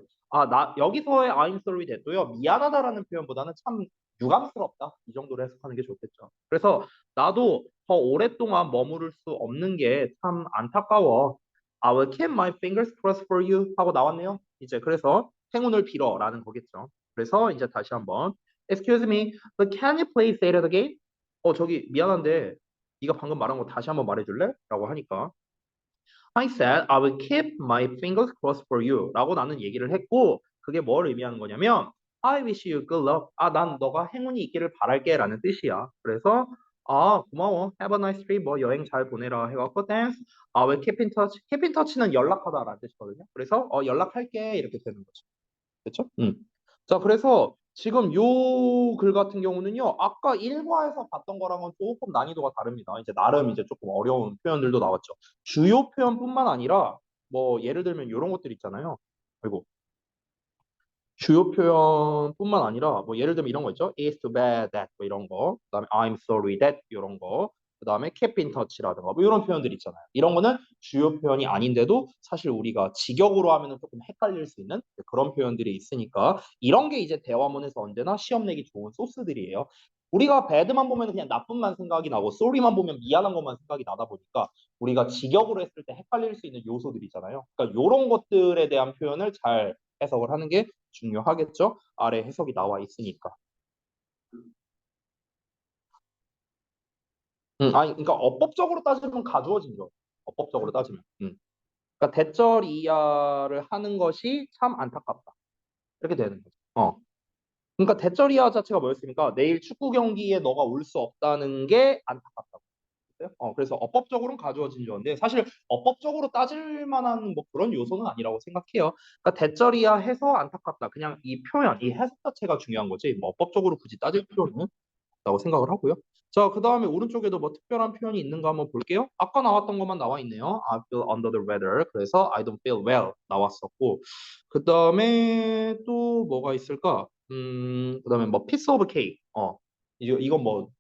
Speaker 1: 여기서의 I'm sorry that도요. 미안하다라는 표현보다는 참 유감스럽다. 이 정도로 해석하는 게 좋겠죠. 그래서 나도 더 오랫동안 머무를 수 없는 게 참 안타까워. I will keep my fingers crossed for you 하고 나왔네요. 이제 그래서 행운을 빌어라는 거겠죠. 그래서 이제 다시 한번 Excuse me, but can you please say that again? 저기 미안한데 네가 방금 말한 거 다시 한번 말해줄래? 라고 하니까 I said I will keep my fingers crossed for you 라고 나는 얘기를 했고 그게 뭘 의미하는 거냐면 I wish you good luck. 난 너가 행운이 있기를 바랄게 라는 뜻이야. 그래서 고마워. Have a nice trip. 뭐 여행 잘 보내라 해갖고 thanks. I will keep in touch. keep in touch는 연락하다라는 뜻이거든요. 그래서 연락할게 이렇게 되는 거죠. 그렇죠? 자, 그래서 지금 요 글 같은 경우는요, 아까 1과에서 봤던 거랑은 조금 난이도가 다릅니다. 이제 나름 이제 조금 어려운 표현들도 나왔죠. 주요 표현뿐만 아니라 뭐 예를 들면 이런 것들 있잖아요. 아이고, 주요 표현뿐만 아니라 뭐 예를 들면 이런 거 있죠. It's too bad that 뭐 이런 거. 그다음에 I'm sorry that 이런 거. 그다음에 keep in touch라든가 뭐 이런 표현들 있잖아요. 이런 거는 주요 표현이 아닌데도 사실 우리가 직역으로 하면은 조금 헷갈릴 수 있는 그런 표현들이 있으니까 이런 게 이제 대화문에서 언제나 시험 내기 좋은 소스들이에요. 우리가 bad만 보면 그냥 나쁜만 생각이 나고 sorry만 보면 미안한 것만 생각이 나다 보니까 우리가 직역으로 했을 때 헷갈릴 수 있는 요소들이잖아요. 그러니까 이런 것들에 대한 표현을 잘 해석을 하는 게 중요하겠죠? 아래 해석이 나와 있으니까. 그러니까 어법적으로 따지면 가주어진 거. 어법적으로 따지면. 그러니까 대절 이하를 하는 것이 참 안타깝다. 이렇게 되는 거죠. 그러니까 대절 이하 자체가 뭐였습니까? 내일 축구 경기에 너가 올 수 없다는 게 안타깝다. 그래서 어법적으로는 가주어진 조인데 사실 어법적으로 따질 만한 뭐 그런 요소는 아니라고 생각해요. 그러니까 대절이야 해서 안타깝다. 그냥 이 표현, 이 해석 자체가 중요한 거지. 뭐 어법적으로 굳이 따질 필요는 없다고 생각을 하고요. 자, 그 다음에 오른쪽에도 뭐 특별한 표현이 있는가 한번 볼게요. 아까 나왔던 것만 나와 있네요. I feel under the weather. 그래서 I don't feel well 나왔었고. 그 다음에 또 뭐가 있을까? 그 다음에 뭐 piece of cake. 이건 뭐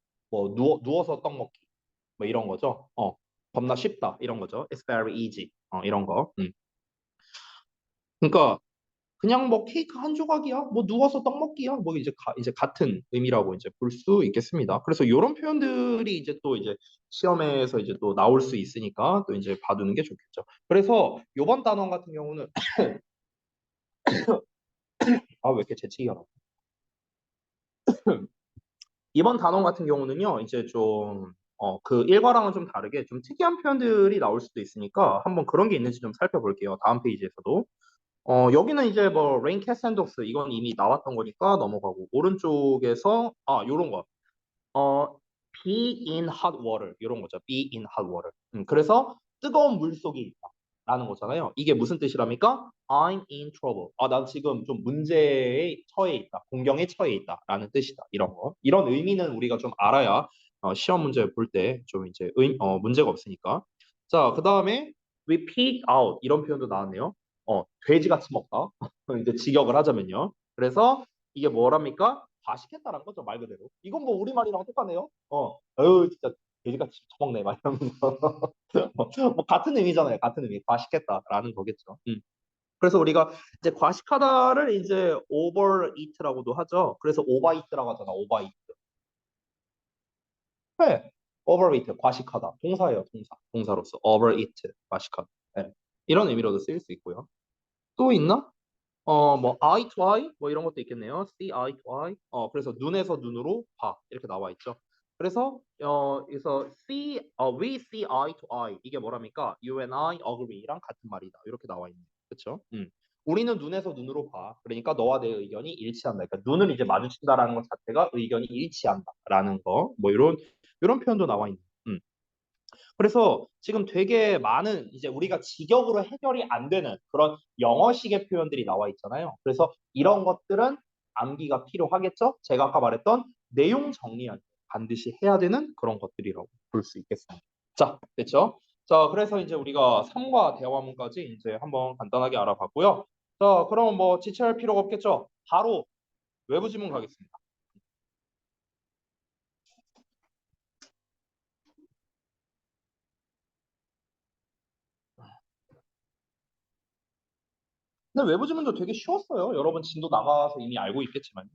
Speaker 1: 누워서 떡 먹기. 뭐 이런 거죠. 겁나 쉽다 이런 거죠. It's very easy. 이런 거. 그러니까 그냥 뭐 케이크 한 조각이야, 뭐 누워서 떡 먹기야, 뭐 이제 같은 의미라고 이제 볼 수 있겠습니다. 그래서 이런 표현들이 이제 또 이제 시험에서 이제 또 나올 수 있으니까 또 이제 봐두는 게 좋겠죠. 그래서 요번 단원 같은 경우는 아 왜 이렇게 재채기가 나? 이번 단원 같은 경우는요, 이제 좀 그 일과랑은 좀 다르게 좀 특이한 표현들이 나올 수도 있으니까 한번 그런 게 있는지 좀 살펴볼게요. 다음 페이지에서도. 여기는 이제 뭐 레인 캐샌더스 이건 이미 나왔던 거니까 넘어가고 오른쪽에서 요런 거. 어, be in hot water 이런 거죠. be in hot water. 그래서 뜨거운 물 속에 있다라는 거잖아요. 이게 무슨 뜻이랍니까? I'm in trouble. 난 지금 좀 문제에 처해 있다. 공경에 처해 있다라는 뜻이다. 이런 거. 이런 의미는 우리가 좀 알아야 시험 문제 볼 때 좀 이제 문제가 없으니까. 자, 그다음에 we pig out 이런 표현도 나왔네요. 돼지같이 먹다. 이제 직역을 하자면요. 그래서 이게 뭐랍니까? 과식했다라는 거죠, 말 그대로. 이건 뭐 우리말이랑 똑같네요. 진짜 돼지같이 처먹네, 막 이러면서. 뭐 같은 의미잖아요, 같은 의미. 과식했다라는 거겠죠. 그래서 우리가 이제 과식하다를 이제 overeat라고도 하죠. 그래서 overeat라고 하잖아, overeat. 네, overeat, 과식하다. 동사예요, 동사. 동사로서 overeat, 과식하다. 네. 이런 의미로도 쓰일 수 있고요. 또 있나? 뭐 eye to eye 뭐 이런 것도 있겠네요. see eye to eye. 그래서 눈에서 눈으로 봐 이렇게 나와 있죠. 그래서 we see eye to eye 이게 뭐랍니까? You and I agree랑 같은 말이다. 이렇게 나와 있네요. 그렇죠? 우리는 눈에서 눈으로 봐. 그러니까 너와 내 의견이 일치한다. 그러니까 눈을 이제 마주친다라는 것 자체가 의견이 일치한다라는 거. 뭐 이런 표현도 나와 있네요. 그래서 지금 되게 많은 이제 우리가 직역으로 해결이 안 되는 그런 영어식의 표현들이 나와 있잖아요. 그래서 이런 것들은 암기가 필요하겠죠? 제가 아까 말했던 내용 정리할 때 반드시 해야 되는 그런 것들이라고 볼 수 있겠습니다. 자, 됐죠? 자, 그래서 이제 우리가 3과 대화문까지 이제 한번 간단하게 알아봤고요. 자, 그럼 뭐 지체할 필요가 없겠죠? 바로 외부 지문 가겠습니다. 근데 외부 지문도 되게 쉬웠어요. 여러분 진도 나가서 이미 알고 있겠지만요.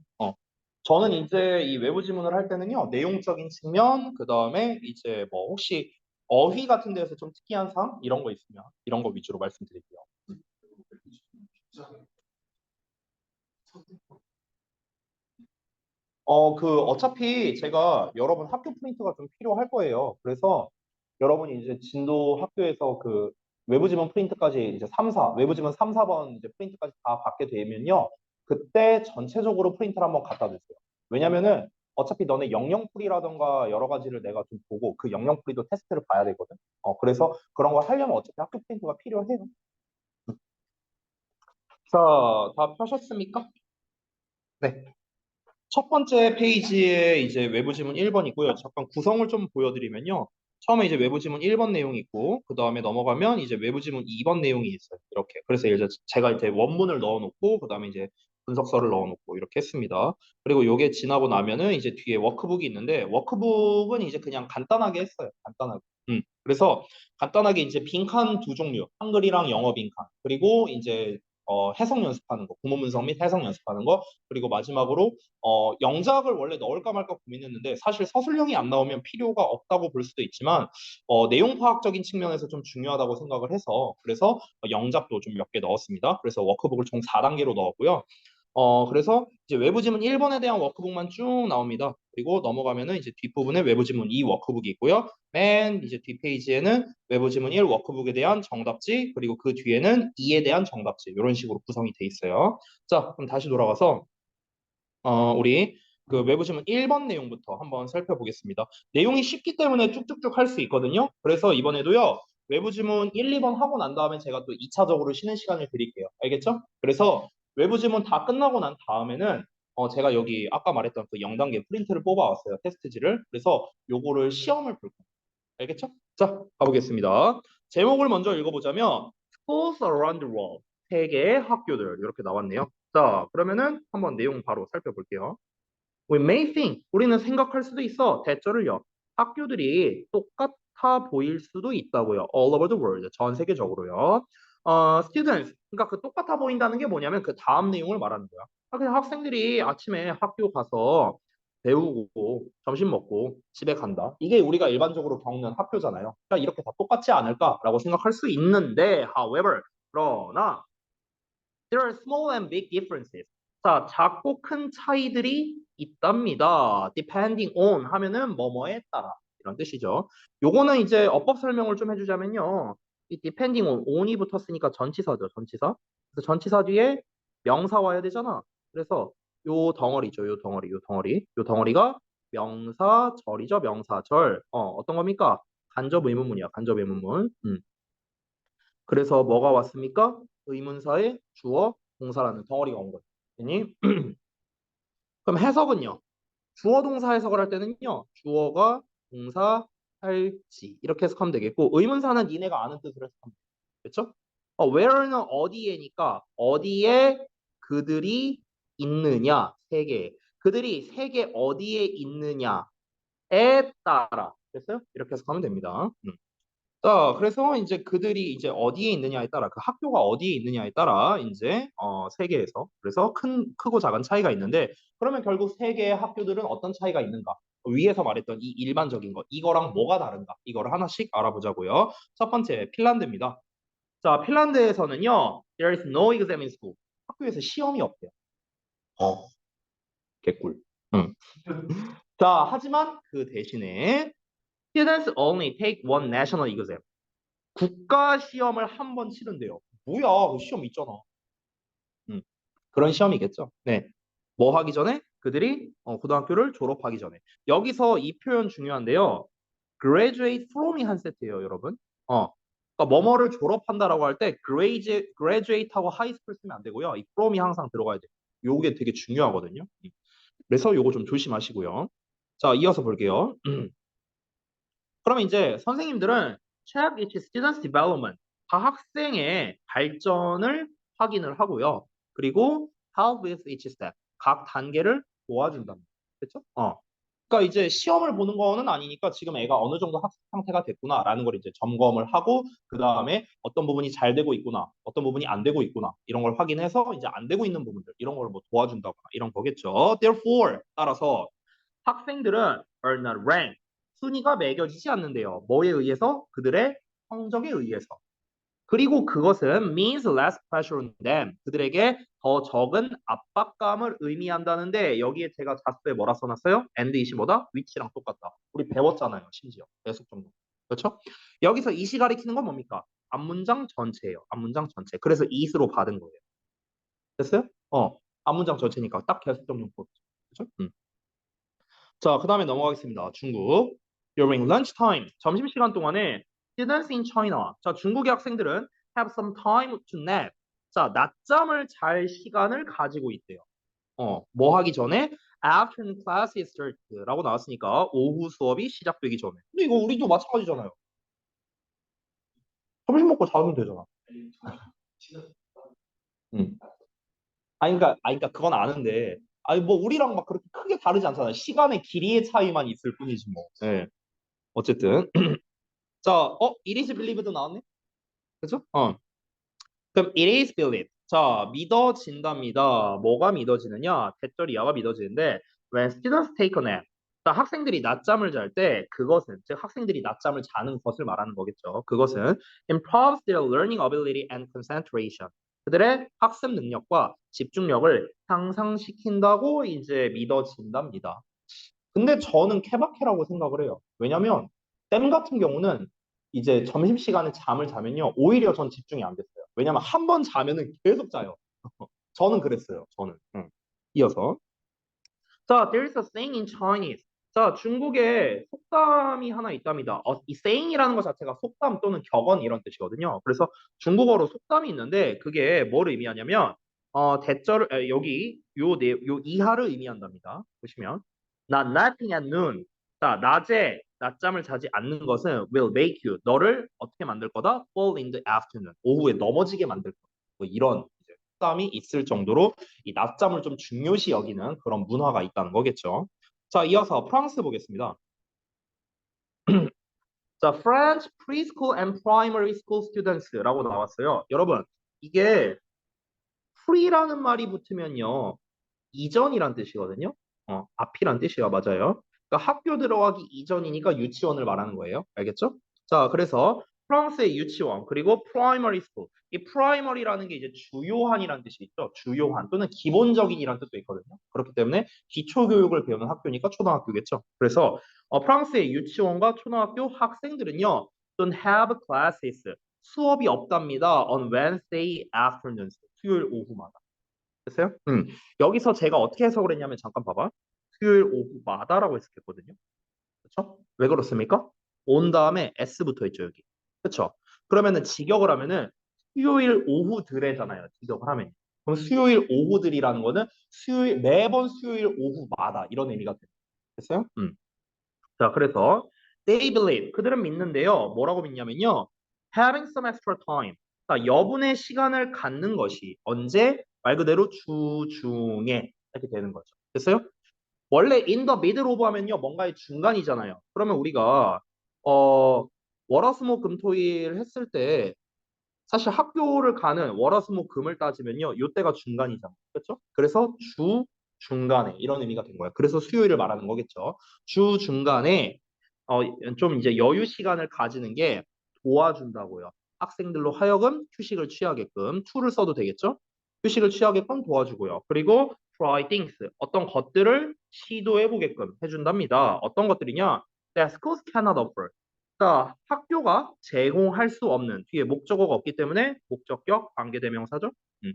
Speaker 1: 저는 이제 이 외부 지문을 할 때는요, 내용적인 측면, 그 다음에 이제 뭐 혹시 어휘 같은 데서 좀 특이한 사항 이런 거 있으면 이런 거 위주로 말씀드릴게요. 어차피 제가 여러분 학교 프린트가 좀 필요할 거예요. 그래서 여러분이 이제 진도 학교에서 그 외부 지문 프린트까지 이제 3사, 외부 지문 3, 4번 이제 프린트까지 다 받게 되면요. 그때 전체적으로 프린트를 한번 갖다 주세요. 왜냐면은 어차피 너네 영영풀이라던가 여러 가지를 내가 좀 보고 그 영영풀이도 테스트를 봐야 되거든. 그래서 그런 거 하려면 어차피 학교 프린트가 필요해요. 자, 다 펴셨습니까? 네. 첫 번째 페이지에 이제 외부 지문 1번이고요. 잠깐 구성을 좀 보여드리면요. 처음에 이제 외부 지문 1번 내용이 있고, 그 다음에 넘어가면 이제 외부 지문 2번 내용이 있어요. 이렇게. 그래서 이제 제가 이제 원문을 넣어놓고, 그 다음에 이제 분석서를 넣어놓고 이렇게 했습니다. 그리고 요게 지나고 나면은 이제 뒤에 워크북이 있는데, 워크북은 이제 그냥 간단하게 했어요. 간단하게. 그래서 간단하게 이제 빈칸 두 종류, 한글이랑 영어 빈칸, 그리고 이제 해석 연습하는 거, 구문 분석 및 해석 연습하는 거, 그리고 마지막으로 영작을 원래 넣을까 말까 고민했는데 사실 서술형이 안 나오면 필요가 없다고 볼 수도 있지만 내용 파악적인 측면에서 좀 중요하다고 생각을 해서 그래서 영작도 좀 몇 개 넣었습니다. 그래서 워크북을 총 4단계로 넣었고요. 그래서 이제 외부 지문 1번에 대한 워크북만 쭉 나옵니다. 그리고 넘어가면은 이제 뒷부분에 외부 지문 2 워크북이 있고요. 맨 이제 뒷페이지에는 외부 지문 1 워크북에 대한 정답지, 그리고 그 뒤에는 2에 대한 정답지, 이런 식으로 구성이 돼 있어요. 자, 그럼 다시 돌아가서 우리 그 외부 지문 1번 내용부터 한번 살펴보겠습니다. 내용이 쉽기 때문에 쭉쭉쭉 할 수 있거든요. 그래서 이번에도요. 외부 지문 1, 2번 하고 난 다음에 제가 또 2차적으로 쉬는 시간을 드릴게요. 알겠죠? 그래서 외부 지문 다 끝나고 난 다음에는 제가 여기 아까 말했던 그 0단계 프린트를 뽑아왔어요. 테스트지를. 그래서 요거를 시험을 볼 거예요. 알겠죠? 자, 가보겠습니다. 제목을 먼저 읽어보자면 Schools around the world. 세계의 학교들 이렇게 나왔네요. 자, 그러면은 한번 내용 바로 살펴볼게요. We may think, 우리는 생각할 수도 있어. 대절을요. 학교들이 똑같아 보일 수도 있다고요. All over the world. 전 세계적으로요. students. 그러니까 그 똑같아 보인다는 게 뭐냐면 그 다음 내용을 말하는 거야. 그냥 학생들이 아침에 학교 가서 배우고 점심 먹고 집에 간다. 이게 우리가 일반적으로 겪는 학교잖아요. 그러니까 이렇게 다 똑같지 않을까라고 생각할 수 있는데, however, 그러나 there are small and big differences. 자, 작고 큰 차이들이 있답니다. depending on 하면은 뭐뭐에 따라 이런 뜻이죠. 요거는 이제 어법 설명을 좀 해주자면요. 이 depending on, on이 붙었으니까 전치사죠, 전치사. 그래서 전치사 뒤에 명사 와야 되잖아. 그래서 요 덩어리죠, 요 덩어리, 요 덩어리. 요 덩어리가 명사절이죠, 명사절. 어떤 겁니까? 간접 의문문이야, 간접 의문문. 그래서 뭐가 왔습니까? 의문사에 주어, 동사라는 덩어리가 온 거죠. 됐니? 그럼 해석은요? 주어, 동사 해석을 할 때는요. 주어가 동사, 할지 이렇게 해석하면 되겠고 의문사는 니네가 아는 뜻으로 해석하면 되겠죠? where는 어디에니까 어디에 그들이 있느냐 세계 그들이 세계 어디에 있느냐에 따라 됐어요? 이렇게 해석하면 됩니다. 자, 그래서 이제 그들이 이제 어디에 있느냐에 따라 그 학교가 어디에 있느냐에 따라 이제 세계에서 그래서 크고 작은 차이가 있는데 그러면 결국 세 개의 학교들은 어떤 차이가 있는가? 위에서 말했던 이 일반적인 거 이거랑 뭐가 다른가? 이거를 하나씩 알아보자고요. 첫 번째 핀란드입니다. 자, 핀란드에서는요. There is no exam in school. 학교에서 시험이 없대요. 어, 개꿀. 응. 자, 하지만 그 대신에 students only take one national exam. 국가 시험을 한 번 치른대요. 뭐야, 그 시험 있잖아. 음, 그런 시험이겠죠. 네. 뭐 하기 전에? 그들이 고등학교를 졸업하기 전에. 여기서 이 표현 중요한데요. graduate from이 한 세트예요, 여러분. 그러니까 뭐뭐를 졸업한다라고 할 때 graduate하고 high school 쓰면 안 되고요. 이 from이 항상 들어가야 돼요. 요게 되게 중요하거든요. 그래서 요거 좀 조심하시고요. 자, 이어서 볼게요. 그러면 이제 선생님들은 check each student's development, 각 학생의 발전을 확인을 하고요. 그리고 help with each step, 각 단계를 도와준답니다. 그렇죠? 그러니까 이제 시험을 보는 거는 아니니까 지금 애가 어느 정도 학습 상태가 됐구나라는 걸 이제 점검을 하고 그 다음에 어떤 부분이 잘 되고 있구나, 어떤 부분이 안 되고 있구나 이런 걸 확인해서 이제 안 되고 있는 부분들 이런 걸 뭐 도와준다거나 이런 거겠죠. Therefore 따라서 학생들은 are not ranked. 순위가 매겨지지 않는데요. 뭐에 의해서? 그들의 성적에 의해서. 그리고 그것은 means less pressure on them. 그들에게 더 적은 압박감을 의미한다는데 여기에 제가 자습에 뭐라 써놨어요? and 이시 뭐다? which랑 똑같다. 우리 배웠잖아요. 심지어. 계속 정도. 그렇죠? 여기서 이시 가리키는 건 뭡니까? 앞문장 전체예요. 앞문장 전체. 그래서 it으로 받은 거예요. 됐어요? 앞문장 전체니까 딱 계속적용 포인트. 그렇죠? 자, 그 다음에 넘어가겠습니다. 중국. During lunchtime, 점심시간 동안에 students in China. 자, 중국의 학생들은 have some time to nap. 자, 낮잠을 잘 시간을 가지고 있대요. 뭐 하기 전에? Afternoon class is start라고 나왔으니까 오후 수업이 시작되기 전에. 근데 이거 우리도 마찬가지잖아요. 점심 먹고 자면 되잖아. 응. 그러니까 그건 아는데. 아니 뭐 우리랑 막 그렇게 크게 다르지 않잖아요. 시간의 길이의 차이만 있을 뿐이지 뭐. 네. 어쨌든. 자, it is believed도 나왔네? 그죠? 그럼 it is believed. 자, 믿어진답니다. 뭐가 믿어지느냐? 대절이야가 믿어지는데 when students take a nap. 자, 학생들이 낮잠을 잘 때 그것은 즉 학생들이 낮잠을 자는 것을 말하는 거겠죠. 그것은 improves their learning ability and concentration. 그들의 학습 능력과 집중력을 향상시킨다고 이제 믿어진답니다. 근데 저는 케바케라고 생각을 해요. 왜냐면 쌤 같은 경우는 이제 점심시간에 잠을 자면요. 오히려 전 집중이 안 됐어요. 왜냐면 한 번 자면은 계속 자요. 저는 그랬어요. 저는. 응. 이어서. 자, there is a saying in Chinese. 자, 중국에 속담이 하나 있답니다. 이 saying이라는 것 자체가 속담 또는 격언 이런 뜻이거든요. 그래서 중국어로 속담이 있는데 그게 뭘 의미하냐면 여기 요 이하를 의미한답니다. 보시면 not napping at noon. 자, 낮에 낮잠을 자지 않는 것은 will make you 너를 어떻게 만들 거다? fall in the afternoon. 오후에 넘어지게 만들 거다. 뭐 이런 이제 속담이 있을 정도로 이 낮잠을 좀 중요시 여기는 그런 문화가 있다는 거겠죠. 자, 이어서 프랑스 보겠습니다. 자, French preschool and primary school students라고 나왔어요. 여러분, 이게 pre라는 말이 붙으면요. 이전이란 뜻이거든요. 앞이란 뜻이야, 맞아요. 그러니까 학교 들어가기 이전이니까 유치원을 말하는 거예요. 알겠죠? 자, 그래서 프랑스의 유치원, 그리고 primary school. 이 primary라는 게 이제 주요한이라는 뜻이 있죠. 주요한 또는 기본적인이라는 뜻도 있거든요. 그렇기 때문에 기초 교육을 배우는 학교니까 초등학교겠죠. 그래서 프랑스의 유치원과 초등학교 학생들은요, don't have classes. 수업이 없답니다. on Wednesday afternoons. 수요일 오후마다. 됐어요? 여기서 제가 어떻게 해석을 했냐면 잠깐 봐봐. 수요일 오후마다라고 해석했거든요. 그렇죠? 왜 그렇습니까? 온 다음에 s 붙어 있죠, 여기. 그렇죠? 그러면은 직역을 하면은 수요일 오후들에잖아요. 직역을 하면. 그럼 수요일 오후들이라는 거는 수요일 매번 수요일 오후마다 이런 의미가 돼요. 됐어요? 자, 그래서 they believe 그들은 믿는데요. 뭐라고 믿냐면요. having some extra time. 자, 여분의 시간을 갖는 것이 언제? 말 그대로 주중에 이렇게 되는 거죠. 됐어요? 원래 in the middle of 하면요. 뭔가의 중간이잖아요. 그러면 우리가 어 월화수목금토일 했을 때 사실 학교를 가는 월화수목금을 따지면요. 요때가 중간이잖아요. 그렇죠? 그래서 주 중간에 이런 의미가 된 거예요. 그래서 수요일을 말하는 거겠죠. 주 중간에 어, 좀 이제 여유 시간을 가지는 게 도와준다고요. 학생들로 하여금 휴식을 취하게끔 툴을 써도 되겠죠? 휴식을 취하게끔 도와주고요. 그리고 try things 어떤 것들을 시도해 보게끔 해준답니다. 어떤 것들이냐? That schools cannot offer. 자, 학교가 제공할 수 없는 뒤에 목적어가 없기 때문에 목적격 관계대명사죠. 음.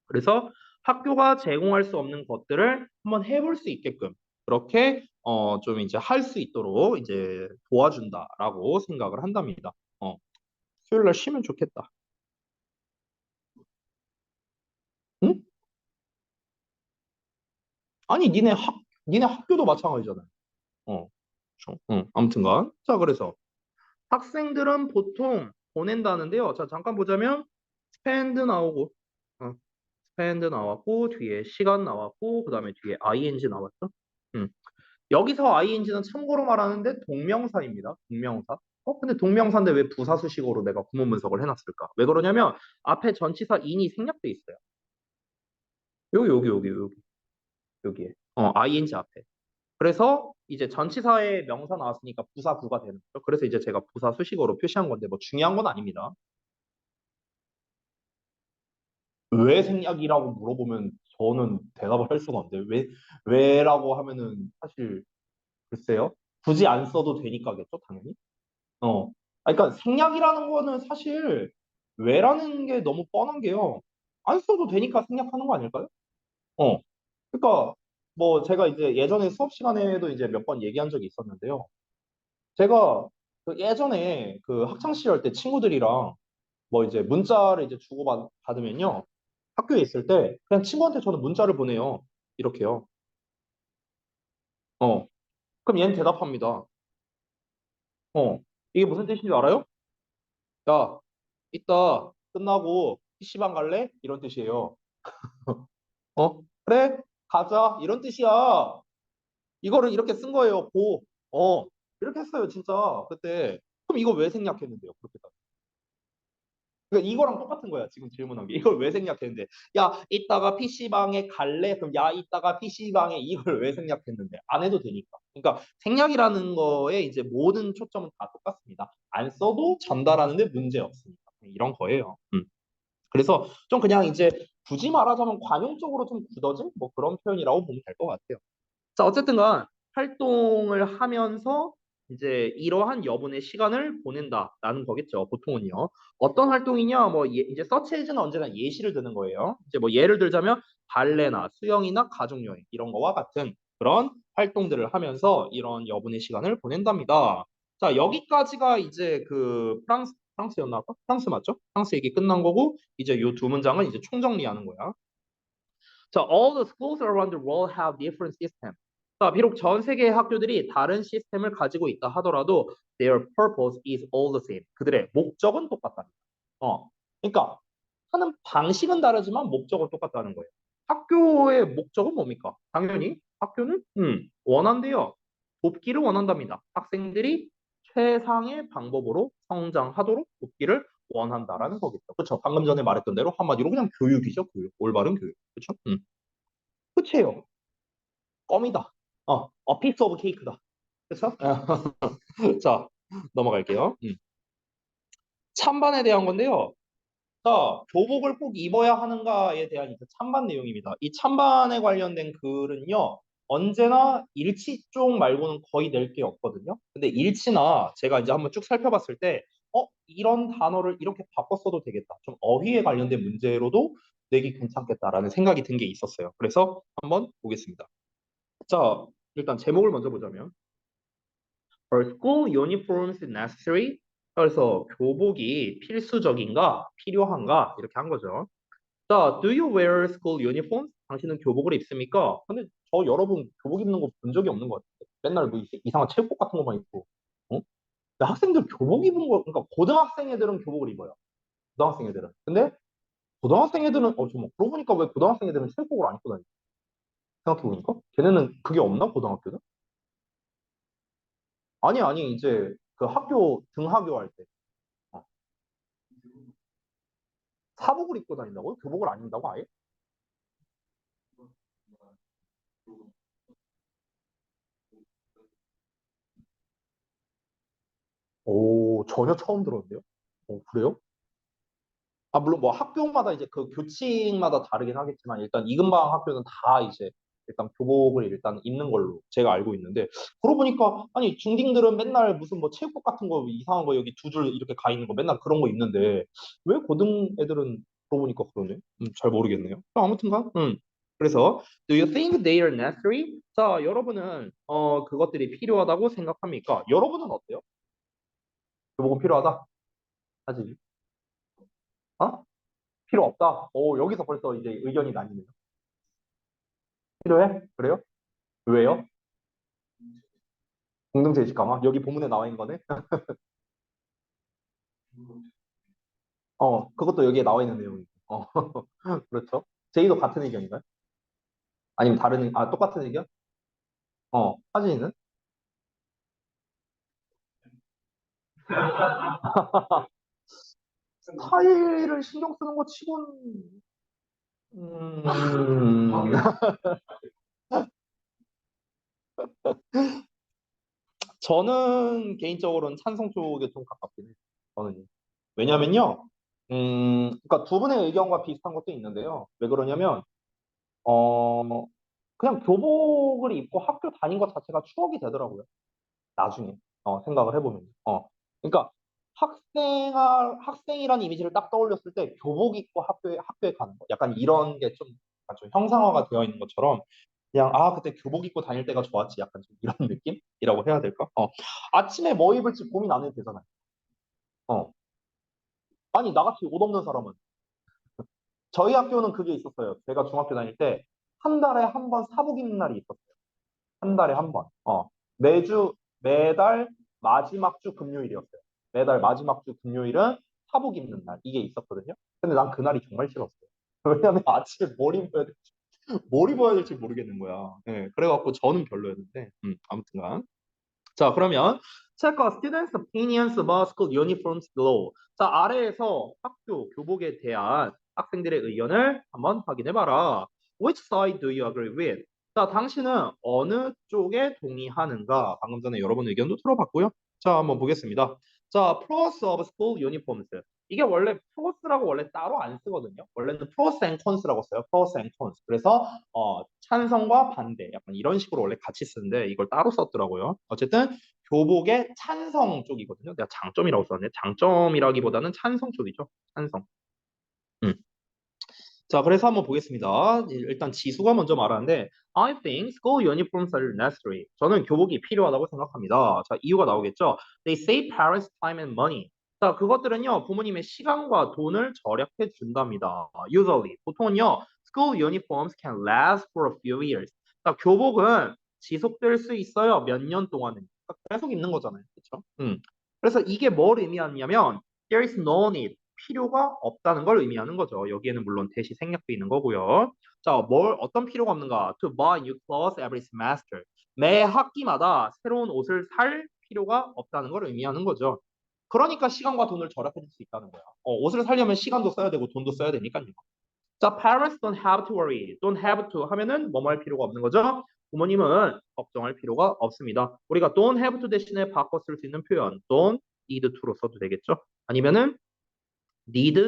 Speaker 1: 그래서 학교가 제공할 수 없는 것들을 한번 해볼 수 있게끔 그렇게 좀 이제 할 수 있도록 이제 도와준다라고 생각을 한답니다. 수요일 날 쉬면 좋겠다. 응? 아니 니네 학교도 마찬가지잖아요. 어, 응, 아무튼간 자 그래서 학생들은 보통 보낸다는데요. 자 잠깐 보자면 spend 나오고 어, spend 나왔고 뒤에 시간 나왔고 그 다음에 뒤에 ing 나왔죠. 음. 여기서 ing는 참고로 말하는데 동명사입니다. 동명사. 근데 동명사인데 왜 부사수식어로 내가 구문 분석을 해놨을까? 왜 그러냐면 앞에 전치사 in이 생략돼 있어요. 여기 여기에. ing 앞에. 그래서 이제 전치사의 명사 나왔으니까 부사구가 되는 거죠. 그래서 이제 제가 부사수식어로 표시한 건데 뭐 중요한 건 아닙니다. 왜 생략이라고 물어보면 저는 대답을 할 수가 없는데 왜라고 하면은 사실 글쎄요. 굳이 안 써도 되니까겠죠, 당연히. 어. 그러니까 생략이라는 거는 사실 왜라는 게 너무 뻔한 게요. 안 써도 되니까 생략하는 거 아닐까요? 어. 그러니까 뭐 제가 이제 예전에 수업 시간에도 이제 몇 번 얘기한 적이 있었는데요. 제가 그 예전에 그 학창 시절 때 친구들이랑 뭐 이제 문자를 이제 받으면요. 학교에 있을 때 그냥 친구한테 저는 문자를 보내요. 이렇게요. 어. 그럼 얘는 대답합니다. 이게 무슨 뜻인지 알아요? 야, 이따 끝나고 PC방 갈래? 이런 뜻이에요. 그래? 가자. 이런 뜻이야. 이거를 이렇게 쓴 거예요. 이렇게 했어요, 진짜. 그때. 그럼 이거 왜 생략했는데요? 그렇게 다. 그러니까 이거랑 똑같은 거야, 지금 질문한 게. 이걸 왜 생략했는데? 야, 이따가 PC방에 갈래? 그럼 야, 이따가 PC방에 이걸 왜 생략했는데? 안 해도 되니까. 그러니까 생략이라는 거에 이제 모든 초점은 다 똑같습니다. 안 써도 전달하는데 문제 없으니까. 이런 거예요. 그래서 좀 그냥 이제 굳이 말하자면 관용적으로 좀 굳어진 뭐 그런 표현이라고 보면 될 것 같아요. 자, 어쨌든 간 활동을 하면서 이제 이러한 여분의 시간을 보낸다라는 거겠죠. 보통은요. 어떤 활동이냐? 뭐 이제 서치에즈는 언제나 예시를 드는 거예요. 이제 뭐 예를 들자면 발레나 수영이나 가족 여행 이런 거와 같은 그런 활동들을 하면서 이런 여분의 시간을 보낸답니다. 자, 여기까지가 이제 그 프랑스였나? 프랑스 맞죠? 프랑스 얘기 끝난 거고 이제 요 두 문장은 이제 총정리하는 거야. 자, all the schools around the world have different systems. 자, 비록 전 세계의 학교들이 다른 시스템을 가지고 있다 하더라도 their purpose is all the same. 그들의 목적은 똑같다. 그러니까 하는 방식은 다르지만 목적은 똑같다는 거예요. 학교의 목적은 뭡니까? 당연히 학교는 원한대요. 돕기를 원한답니다. 학생들이 세상의 방법으로 성장하도록 돕기를 원한다라는 거겠죠. 그렇죠? 방금 전에 말했던 대로 한마디로 그냥 교육이죠. 교육. 올바른 교육. 그렇죠? 끝이에요. 껌이다. piece of cake다. 그렇죠? 자, 넘어갈게요. 찬반에 대한 건데요. 자, 교복을 꼭 입어야 하는가에 대한 이제 찬반 내용입니다. 이 찬반에 관련된 글은요, 언제나 일치 쪽 말고는 거의 낼 게 없거든요. 근데 일치나 제가 이제 한번 쭉 살펴봤을 때, 이런 단어를 이렇게 바꿨어도 되겠다. 좀 어휘에 관련된 문제로도 내기 괜찮겠다라는 생각이 든 게 있었어요. 그래서 한번 보겠습니다. 자, 일단 제목을 먼저 보자면, Are school uniforms necessary? 그래서 교복이 필수적인가, 필요한가 이렇게 한 거죠. 자, do you wear school uniforms? 당신은 교복을 입습니까? 근데 저 여러분 교복 입는 거 본 적이 없는 것 같아요. 맨날 뭐 이상한 체육복 같은 거만 입고. 어? 근데 학생들 교복 입은 거, 그러니까 고등학생 애들은 교복을 입어요. 고등학생 애들은. 근데 고등학생 애들은, 좀 그러고 보니까 왜 고등학생 애들은 체육복을 안 입고 다니지? 생각해보니까? 걔네는 그게 없나? 고등학교는? 아니, 이제 그 학교 등하교 할 때. 어. 사복을 입고 다닌다고요? 교복을 안 입는다고 아예? 오, 전혀 처음 들었는데요? 그래요? 물론 뭐 학교마다 이제 그 교칙마다 다르긴 하겠지만 일단 이근방 학교는 다 이제 일단 교복을 일단 입는 걸로 제가 알고 있는데 그러고 보니까 아니 중딩들은 맨날 무슨 뭐 체육복 같은 거 이상한 거 여기 두 줄 이렇게 가 있는 거 맨날 그런 거 입는데 왜 고등 애들은 그러고 보니까 그러네? 잘 모르겠네요. 아무튼간 그래서 Do you think they are necessary? 자, 여러분은 그것들이 필요하다고 생각합니까? 여러분은 어때요? 교복은 필요하다? 하지? 어? 필요 없다. 여기서 벌써 이제 의견이 나뉘네요. 필요해? 그래요? 왜요? 공동체의식 강화? 여기 본문에 나와 있는 거네? 그것도 여기에 나와 있는 내용이고. 그렇죠. 제이도 같은 의견인가요? 아니면 똑같은 의견? 하진이는? 스타일을 신경 쓰는 것 치곤, 음, 저는 개인적으로는 찬성 쪽에 좀 가깝긴 해요. 저는. 왜냐면요, 그러니까 두 분의 의견과 비슷한 것도 있는데요. 왜 그러냐면, 어, 그냥 교복을 입고 학교 다닌 것 자체가 추억이 되더라고요. 나중에 생각을 해보면. 그러니까 학생이라는 이미지를 딱 떠올렸을 때 교복 입고 학교에 가는 거. 약간 이런 게 좀 형상화가 되어 있는 것처럼 그냥 그때 교복 입고 다닐 때가 좋았지. 약간 좀 이런 느낌이라고 해야 될까? 아침에 뭐 입을지 고민 안 해도 되잖아요. 어. 아니 나같이 옷 없는 사람은 저희 학교는 그게 있었어요. 제가 중학교 다닐 때 한 달에 한 번 사복 입는 날이 있었어요. 한 달에 한 번. 매달 마지막 주 금요일이었어요. 매달 마지막 주 금요일은 사복 입는 날. 이게 있었거든요. 근데 난 그날이 정말 싫었어요. 왜냐면 아침에 뭘 입어야 될지 모르겠는 거야. 네, 그래갖고 저는 별로였는데, 아무튼간. 자, 그러면 check out students' opinions about school uniforms below. 자, 아래에서 학교 교복에 대한 학생들의 의견을 한번 확인해봐라. Which side do you agree with? 자, 당신은 어느 쪽에 동의하는가? 방금 전에 여러분 의견도 들어봤고요. 자, 한번 보겠습니다. 자, pros of school uniforms. 이게 원래 pros라고 원래 따로 안 쓰거든요. 원래는 pros and cons라고 써요. pros and cons. 그래서 찬성과 반대 약간 이런 식으로 원래 같이 쓰는데 이걸 따로 썼더라고요. 어쨌든 교복의 찬성 쪽이거든요. 내가 장점이라고 썼네. 장점이라기보다는 찬성 쪽이죠. 찬성. 음. 자, 그래서 한번 보겠습니다. 일단 지수가 먼저 말하는데 I think school uniforms are necessary. 저는 교복이 필요하다고 생각합니다. 자, 이유가 나오겠죠. They save parents time and money. 자, 그것들은요, 부모님의 시간과 돈을 절약해 준답니다. Usually, 보통은요, school uniforms can last for a few years. 자, 교복은 지속될 수 있어요. 몇 년 동안은. 그러니까 계속 입는 거잖아요. 그렇죠? 그래서 이게 뭘 의미하냐면 there is no need. 필요가 없다는 걸 의미하는 거죠. 여기에는 물론 대시 생략도 있는 거고요. 자, 어떤 필요가 없는가? To buy new clothes every semester. 매 학기마다 새로운 옷을 살 필요가 없다는 걸 의미하는 거죠. 그러니까 시간과 돈을 절약해줄 수 있다는 거야. 옷을 사려면 시간도 써야 되고 돈도 써야 되니까요. 자, parents don't have to worry. don't have to 하면은 뭐뭐 할 필요가 없는 거죠. 부모님은 걱정할 필요가 없습니다. 우리가 don't have to 대신에 바꿔 쓸 수 있는 표현 don't need to로 써도 되겠죠. 아니면은 need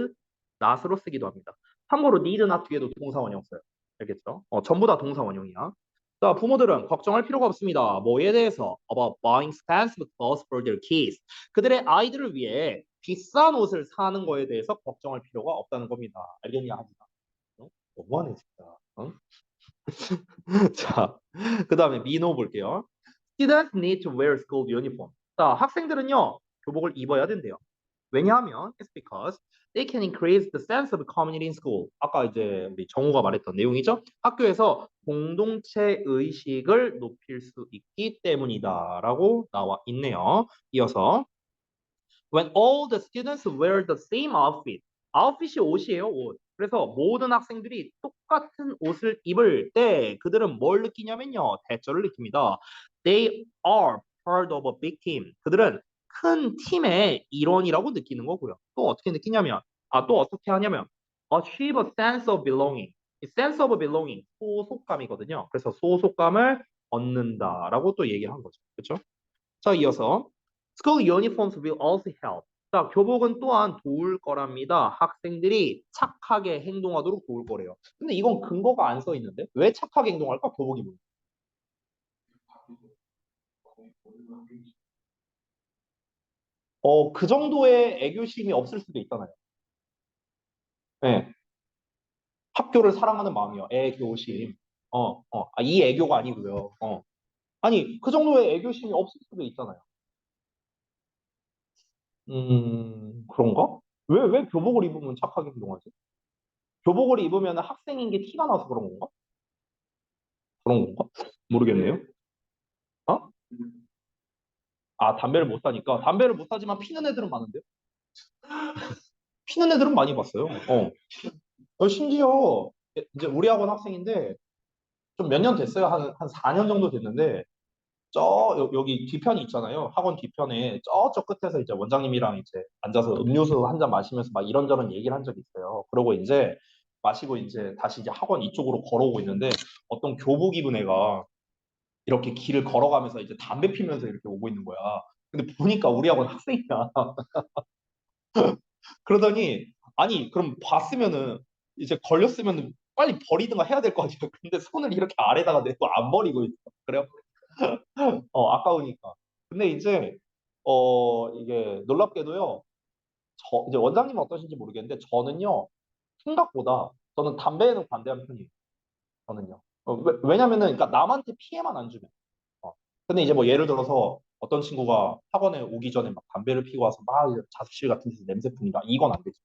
Speaker 1: not으로 쓰기도 합니다. 참고로 need not 뒤에도 동사 원형 써요. 알겠죠? 전부 다 동사 원형이야. 자, 부모들은 걱정할 필요가 없습니다. 뭐에 대해서? About buying expensive clothes for their kids. 그들의 아이들을 위해 비싼 옷을 사는 거에 대해서 걱정할 필요가 없다는 겁니다. 알겠냐? 하지마. 어? 너무하네, 진짜. 어? 자, 그 다음에 미노 볼게요. Students need to wear school uniform. 자, 학생들은요, 교복을 입어야 된대요. 왜냐하면 it's because they can increase the sense of community in school. 아까 이제 우리 정우가 말했던 내용이죠. 학교에서 공동체 의식을 높일 수 있기 때문이다라고 나와 있네요. 이어서 when all the students wear the same outfit. 아웃핏이 옷이에요, 옷. 그래서 모든 학생들이 똑같은 옷을 입을 때 그들은 뭘 느끼냐면요. 대절을 느낍니다. They are part of a big team. 그들은 큰 팀의 일원이라고 느끼는 거고요. 또 어떻게 느끼냐면, 또 어떻게 하냐면, achieve a sense of belonging. 이 sense of belonging, 소속감이거든요. 그래서 소속감을 얻는다라고 또 얘기한 거죠. 그렇죠? 자, 이어서 School uniforms will also help. 자, 교복은 또한 도울 거랍니다. 학생들이 착하게 행동하도록 도울 거래요. 근데 이건 근거가 안 써 있는데 왜 착하게 행동할까? 교복 입으면. 그 정도의 애교심이 없을 수도 있잖아요. 네. 학교를 사랑하는 마음이요. 애교심. 이 애교가 아니고요. 아니, 그 정도의 애교심이 없을 수도 있잖아요. 그런가? 왜 교복을 입으면 착하게 행동하지? 교복을 입으면 학생인 게 티가 나서 그런 건가? 그런 건가? 모르겠네요. 어? 담배를 못 사니까. 담배를 못 사지만 피는 애들은 많은데요? 피는 애들은 많이 봤어요. 심지어 이제 우리 학원 학생인데 좀 몇 년 됐어요. 한 4년 정도 됐는데 여기 뒤편이 있잖아요. 학원 뒤편에 저쪽 끝에서 이제 원장님이랑 이제 앉아서 음료수 한 잔 마시면서 막 이런저런 얘기를 한 적이 있어요. 그러고 이제 마시고 이제 다시 이제 학원 이쪽으로 걸어오고 있는데 어떤 교복 입은 애가 이렇게 길을 걸어가면서 이제 담배 피면서 이렇게 오고 있는 거야. 근데 보니까 우리 학원 학생이야. 그러더니 아니 그럼 봤으면은 이제 걸렸으면은 빨리 버리든가 해야 될 거 아니야. 근데 손을 이렇게 아래다가 내고 안 버리고 있어. 그래요? 아까우니까. 근데 이제 이게 놀랍게도요. 이제 원장님은 어떠신지 모르겠는데 저는요 생각보다 저는 담배에는 반대하는 편이에요. 저는요. 왜냐면은 그러니까 남한테 피해만 안 주면. 근데 이제 뭐 예를 들어서 어떤 친구가 학원에 오기 전에 막 담배를 피고 와서 막 이제 자습실 같은 데서 냄새 풍긴다. 이건 안 되죠.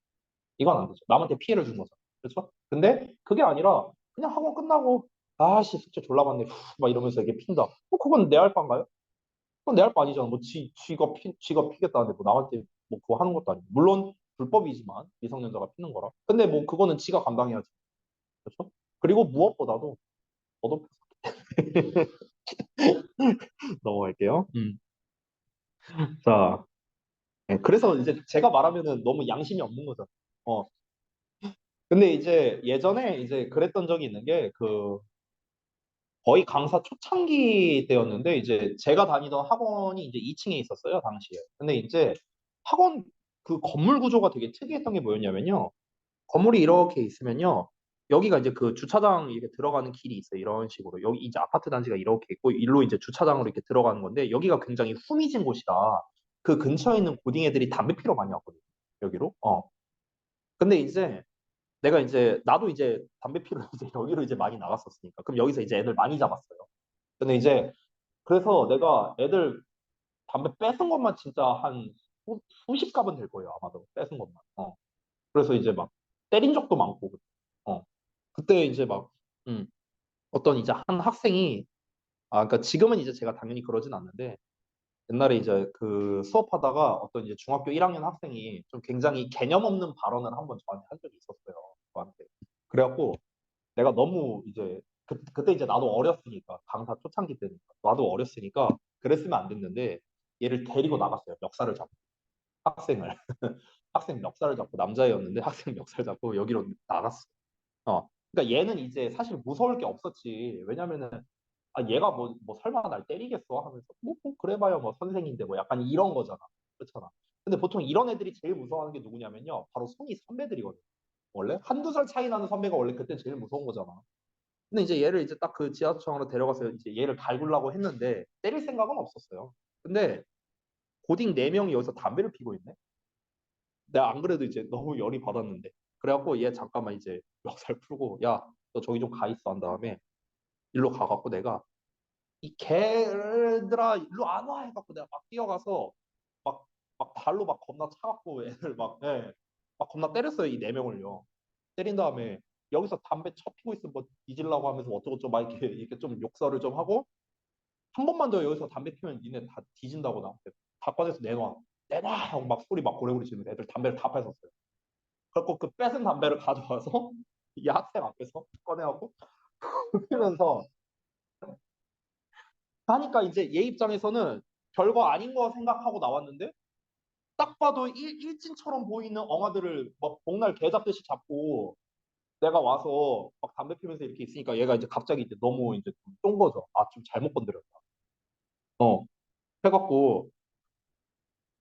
Speaker 1: 이건 안 되죠. 남한테 피해를 준 거죠. 그렇죠? 근데 그게 아니라 그냥 학원 끝나고 아씨 숙제 졸라 많네 막 이러면서 이게 핀다. 그건 내 할 바인가요? 그건 내 할 바 아니잖아. 뭐 지가 피겠다는데 뭐 남한테 뭐 그거 하는 것도 아니고. 물론 불법이지만 미성년자가 피는 거라. 근데 뭐 그거는 지가 감당해야지. 그렇죠? 그리고 무엇보다도 저도 넘어갈게요. 자, 그래서 이제 제가 말하면은 너무 양심이 없는 거죠. 어, 근데 이제 예전에 이제 그랬던 적이 있는 게 거의 강사 초창기 때였는데 이제 제가 다니던 학원이 이제 2층에 있었어요, 당시에. 근데 이제 학원 그 건물 구조가 되게 특이했던 게 뭐였냐면요. 건물이 이렇게 있으면요. 여기가 이제 그 주차장 이렇게 들어가는 길이 있어요. 이런 식으로. 여기 이제 아파트 단지가 이렇게 있고 일로 이제 주차장으로 이렇게 들어가는 건데 여기가 굉장히 후미진 곳이다. 그 근처에 있는 고딩 애들이 담배 피러 많이 왔거든요. 여기로. 근데 이제 내가 이제 나도 이제 담배 피러 이제 여기로 이제 많이 나갔었으니까 그럼 여기서 이제 애들 많이 잡았어요. 근데 이제 그래서 내가 애들 담배 뺏은 것만 진짜 한 수십 갑은 될 거예요 아마도 뺏은 것만. 그래서 이제 막 때린 적도 많고. 어 그때 이제 막 어떤 이제 한 학생이 그러니까 지금은 이제 제가 당연히 그러진 않는데 옛날에 이제 그 수업하다가 어떤 이제 중학교 1학년 학생이 좀 굉장히 개념 없는 발언을 한번 저한테 한 적이 있었어요. 저한테. 그래갖고 내가 너무 이제 그때 이제 나도 어렸으니까 강사 초창기 때니까 나도 어렸으니까 그랬으면 안 됐는데 얘를 데리고 나갔어요. 멱살을 잡고 학생을 학생 멱살을 잡고 남자애였는데 학생 멱살 잡고 여기로 나갔어. 그러니까 얘는 이제 사실 무서울 게 없었지. 왜냐면은 얘가 뭐 설마 날 때리겠어 하면서 뭐 그래봐야 뭐 선생인데 뭐 약간 이런 거잖아. 그렇잖아. 근데 보통 이런 애들이 제일 무서워하는 게 누구냐면요. 바로 성이 선배들이거든. 원래 한두 살 차이 나는 선배가 원래 그때 제일 무서운 거잖아. 근데 이제 얘를 이제 딱 그 지하철로 데려가서 이제 얘를 갈구려고 했는데 때릴 생각은 없었어요. 근데 고딩 4명이 여기서 담배를 피고 있네. 내가 안 그래도 이제 너무 열이 받았는데. 그래갖고 얘 잠깐만 이제 멱살 풀고 야, 너 저기 좀 가 있어 한 다음에 일로 가갖고 내가 이 개들아 일로 안 와 해갖고 내가 막 뛰어가서 막, 막 발로 막 겁나 차갖고 애들 막, 예, 막 겁나 때렸어요. 이 4명을요. 때린 다음에 여기서 담배 쳐 피고 있으면 뭐 뒤질라고 하면서 어쩌고 저쩌고 막 이렇게 좀 욕설을 좀 하고 한 번만 더 여기서 담배 피면 니네 다 뒤진다고 나한테 다 꺼내서 내놔 내놔 하고 막 소리 막 고래고래 지르면서 애들 담배를 다 뺏었어요. 그래갖고 그 뺏은 담배를 가져와서 이 학생 앞에서 꺼내갖고 피면서 하니까 이제 얘 입장에서는 별거 아닌 거 생각하고 나왔는데 딱 봐도 일진처럼 보이는 엉아들을 막 복날 개 잡듯이 잡고 내가 와서 막 담배 피면서 이렇게 있으니까 얘가 이제 갑자기 이제 너무 이제 좀쫀 거죠. 좀 잘못 건드렸다. 어. 해갖고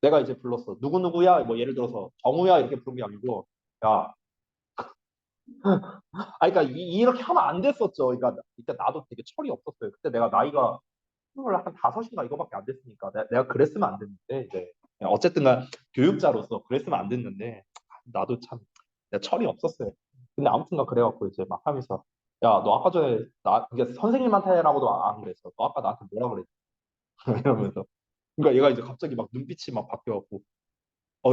Speaker 1: 내가 이제 불렀어. 누구누구야? 뭐 예를 들어서 정우야 이렇게 부른 게 아니고 야. 그러니까 이렇게 하면 안 됐었죠. 그러니까 나도 되게 철이 없었어요. 그때 내가 나이가 25인가 이거밖에 안 됐으니까 내가 그랬으면 안 됐는데 이제 어쨌든간 교육자로서 그랬으면 안 됐는데 나도 참 내가 철이 없었어요. 근데 아무튼간 그래갖고 이제 막 하면서 야 너 아까 전에 나 이게 선생님한테라고도 안 그랬어. 너 아까 나한테 뭐라 그랬지? 이러면서 그러니까 얘가 이제 갑자기 막 눈빛이 막 바뀌어갖고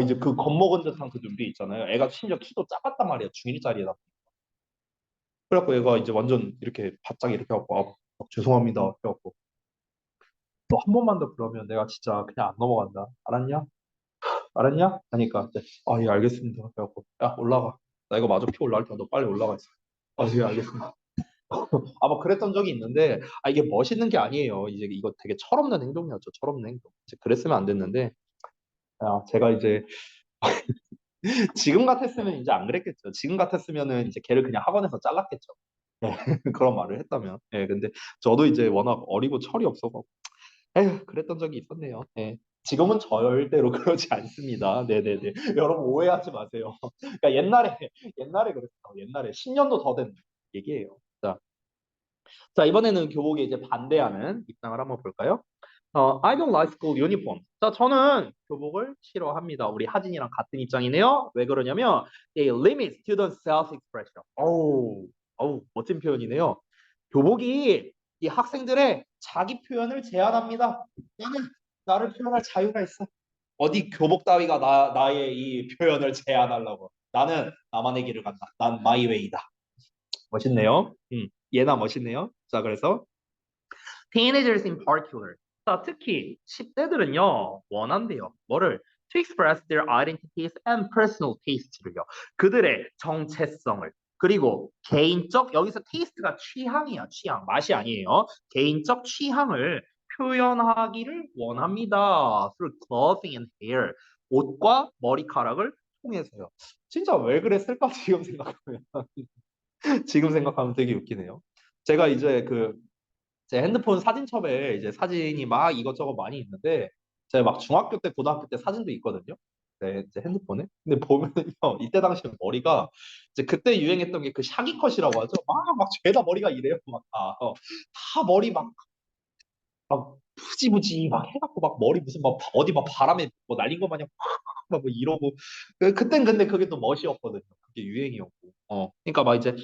Speaker 1: 이제 그 겁먹은 듯한 그 눈빛 있잖아요. 애가 심지어 키도 작았단 말이야. 중1짜리에다. 그래갖고 얘가 이제 완전 이렇게 바짝 이렇게 하고 죄송합니다. 해갖고 너 한 번만 더 그러면 내가 진짜 그냥 안 넘어간다. 알았냐? 알았냐? 하니까 이제 예 알겠습니다. 그래갖고 야 올라가. 나 이거 마저 피 올라갈 테니까 너 빨리 올라가 있어. 예 알겠습니다. 뭐 그랬던 적이 있는데 이게 멋있는 게 아니에요. 이제 이거 되게 철없는 행동이었죠. 철없는 행동. 이제 그랬으면 안 됐는데 제가 이제 지금 같았으면 이제 안 그랬겠죠. 지금 같았으면은 이제 걔를 그냥 학원에서 잘랐겠죠. 예, 그런 말을 했다면. 예, 근데 저도 이제 워낙 어리고 철이 없어서 에휴, 그랬던 적이 있었네요. 예. 지금은 절대로 그러지 않습니다. 네네네. 여러분 오해하지 마세요. 그러니까 옛날에 그랬어. 옛날에 10년도 더 된 얘기예요. 자, 이번에는 교복에 이제 반대하는 입장을 한번 볼까요? I don't like school uniform. 자, 저는 교복을 싫어합니다. 우리 하진이랑 같은 입장이네요. 왜 그러냐면, they limit student self-expression. 어우, 멋진 표현이네요. 교복이 이 학생들의 자기 표현을 제한합니다. 나를 표현할 자유가 있어. 어디 교복 따위가 나의 이 표현을 제한하려고. 나는 나만의 길을 간다. 난 my way다. 멋있네요. 얘나 멋있네요. 자, 그래서 teenagers in particular. 자, 특히 10대들은요, 원한대요. 뭐를? To express their identities and personal tastes를요. 그들의 정체성을. 그리고 개인적, 여기서 taste가 취향이야, 취향. 맛이 아니에요. 개인적 취향을 표현하기를 원합니다. Through clothing and hair. 옷과 머리카락을 통해서요. 진짜 왜 그랬을까? 지금 생각하면 되게 웃기네요. 제가 이제 제 핸드폰 사진첩에 이제 사진이 막 이것저것 많이 있는데 제가 막 중학교 때 고등학교 때 사진도 있거든요. 네, 제 핸드폰에. 근데 보면요 이때 당시 머리가 이제 그때 유행했던 게 그 샤기 컷이라고 하죠. 막 죄다 머리가 이래요. 다 머리 막 푸지부지 막 해갖고 막 머리 무슨 막 어디 막 바람에 뭐 날린 것 마냥 막 뭐 이러고 그땐 근데 그게 또 멋이었거든요. 그게 유행이었고. 그러니까 막 이제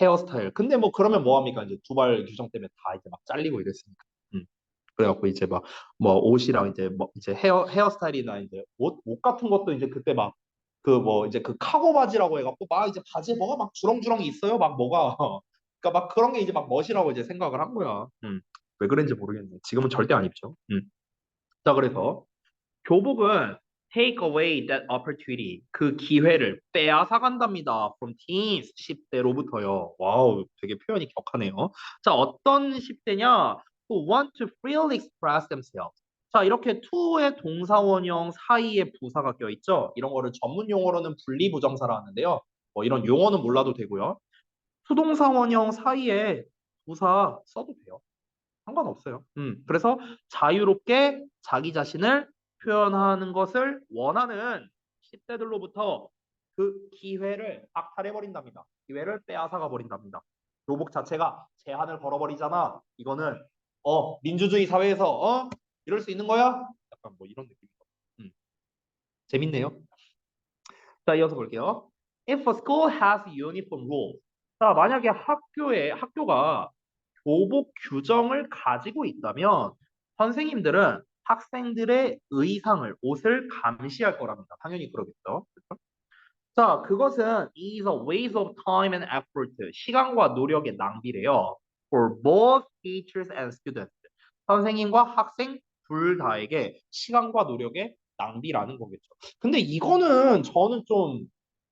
Speaker 1: 헤어스타일. 근데 뭐 그러면 뭐 합니까? 이제 두발 규정 때문에 다 이제 막 잘리고 이랬으니까. 음. 그래갖고 이제 막 뭐 옷이랑 이제 뭐 이제 헤어스타일이나 이제 옷 같은 것도 이제 그때 막 그 뭐 이제 그 카고 바지라고 해갖고 막 이제 바지에 뭐가 막 주렁주렁 있어요. 막 뭐가 그러니까 막 그런 게 이제 막 멋이라고 이제 생각을 한 거야. 왜 그런지 모르겠네. 지금은 절대 안 입죠. 자, 그래서 교복은 take away that opportunity. 그 기회를 빼앗아 간답니다. From teens, 10대로부터요. 와우, 되게 표현이 격하네요. 자, 어떤 10대냐? Who want to freely express themselves. 자, 이렇게 to의 동사원형 사이에 부사가 껴있죠. 이런 거를 전문 용어로는 분리부정사라 하는데요. 뭐 이런 용어는 몰라도 되고요. 수동사원형 사이에 부사 써도 돼요. 상관없어요. 그래서 자유롭게 자기 자신을 표현하는 것을 원하는 10대들로부터 그 기회를 박탈해버린답니다. 기회를 빼앗아가 버린답니다. 교복 자체가 제한을 걸어버리잖아. 이거는 민주주의 사회에서 이럴 수 있는 거야? 약간 뭐 이런 느낌이죠. 재밌네요. 자, 이어서 볼게요. If a school has uniform rules. 자, 만약에 학교가 교복 규정을 가지고 있다면 선생님들은 학생들의 의상을, 옷을 감시할 거랍니다. 당연히 그러겠죠. 그렇죠? 자, 그것은 is a waste of time and effort. 시간과 노력의 낭비래요. For both teachers and students. 선생님과 학생 둘 다에게 시간과 노력의 낭비라는 거겠죠. 근데 이거는 저는 좀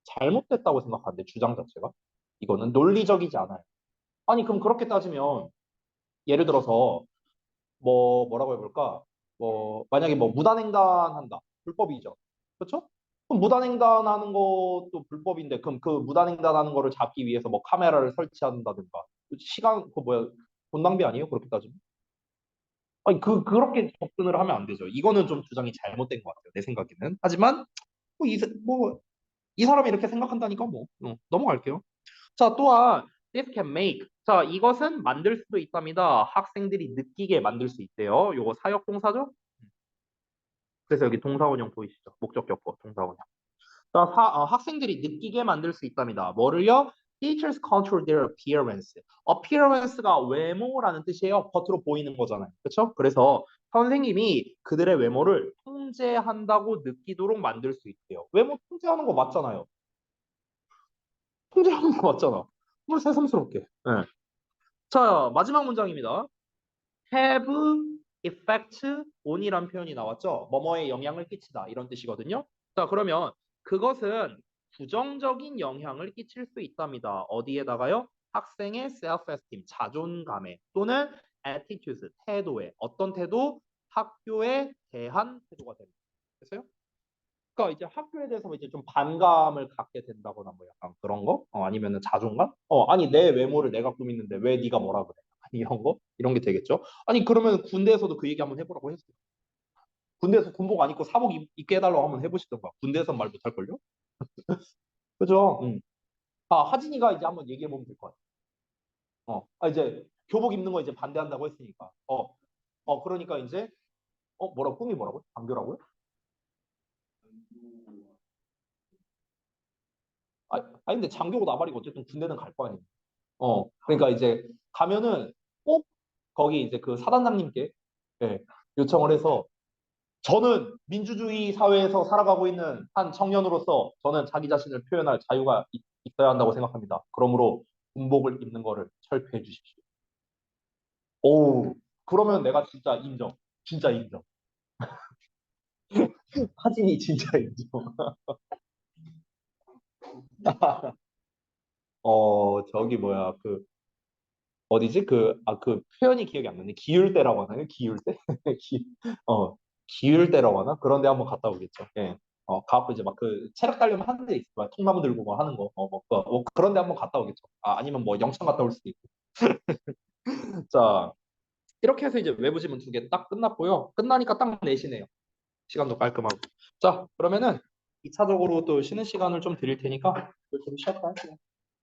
Speaker 1: 잘못됐다고 생각하는데, 주장 자체가. 이거는 논리적이지 않아요. 아니, 그럼 그렇게 따지면 예를 들어서 뭐라고 해볼까? 만약에 뭐 무단횡단한다. 불법이죠. 그렇죠? 그럼 무단횡단하는 것도 불법인데 그럼 그 무단횡단하는 거를 잡기 위해서 뭐 카메라를 설치한다든가 시간 돈 낭비 아니에요? 그렇게 따지면? 아니 그렇게 접근을 하면 안 되죠. 이거는 좀 주장이 잘못된 것 같아요. 내 생각에는. 하지만 이 사람이 이렇게 생각한다니까 넘어갈게요. 자, 또한 this can make. 자, 이것은 만들 수도 있답니다. 학생들이 느끼게 만들 수 있대요. 요거 사역동사죠? 그래서 여기 동사원형 보이시죠? 목적격보 동사원형. 자, 학생들이 느끼게 만들 수 있답니다. 뭐를요? Teachers control their appearance. appearance가 외모라는 뜻이에요. 겉으로 보이는 거잖아요. 그렇죠? 그래서 선생님이 그들의 외모를 통제한다고 느끼도록 만들 수 있대요. 외모 통제하는 거 맞잖아요. 통제하는 거 맞잖아. 뭘 새삼스럽게. 네. 자, 마지막 문장입니다. have effect on이란 표현이 나왔죠. 뭐뭐에 영향을 끼치다 이런 뜻이거든요. 자, 그러면 그것은 부정적인 영향을 끼칠 수 있답니다. 어디에다가요? 학생의 self-esteem, 자존감에 또는 attitude, 태도에 어떤 태도? 학교에 대한 태도가 됩니다. 됐어요? 그러니까 이제 학교에 대해서 이제 좀 반감을 갖게 된다거나 뭐 약간 그런 거? 아니면은 자존감? 아니 내 외모를 내가 꾸미는데 왜 네가 뭐라 그래? 아니 이런 거? 이런 게 되겠죠. 아니 그러면 군대에서도 그 얘기 한번 해보라고 했어요. 군대에서 군복 안 입고 사복 입게 해달라고 한번 해보시던가. 군대에서 말 못할걸요? 그죠? 하진이가 이제 한번 얘기해보면 될 것 같아. 이제 교복 입는 거 이제 반대한다고 했으니까. 그러니까 이제 뭐라고 꿈이 뭐라고? 장교라고요? 아니 근데 장교고 나발이고 어쨌든 군대는 갈 거 아니에요. 그러니까 이제 가면은 꼭 거기 이제 그 사단장님께 예, 요청을 해서 저는 민주주의 사회에서 살아가고 있는 한 청년으로서 저는 자기 자신을 표현할 자유가 있어야 한다고 생각합니다. 그러므로 군복을 입는 거를 철폐해 주십시오. 오, 그러면 내가 진짜 인정. 진짜 인정. 하진이 진짜 인정. 저기 뭐야 어디지? 그 표현이 기억이 안 나네. 기울대라고 하나요? 기울대? 기, 기울대라고 하나? 그런데 한번 갔다 오겠죠. 예. 가고 이제 막 그 체력 단련 하는 데 있어. 막 통나무 들고 뭐 하는 거. 그런데 한번 갔다 오겠죠. 아니면 뭐 영창 갔다 올 수도 있고. 자, 이렇게 해서 이제 외부 지문 두 개 딱 끝났고요. 끝나니까 딱 내시네요. 시간도 깔끔하고. 자, 그러면은 2차적으로 또 쉬는 시간을 좀 드릴 테니까 좀 쉬었다 할게요.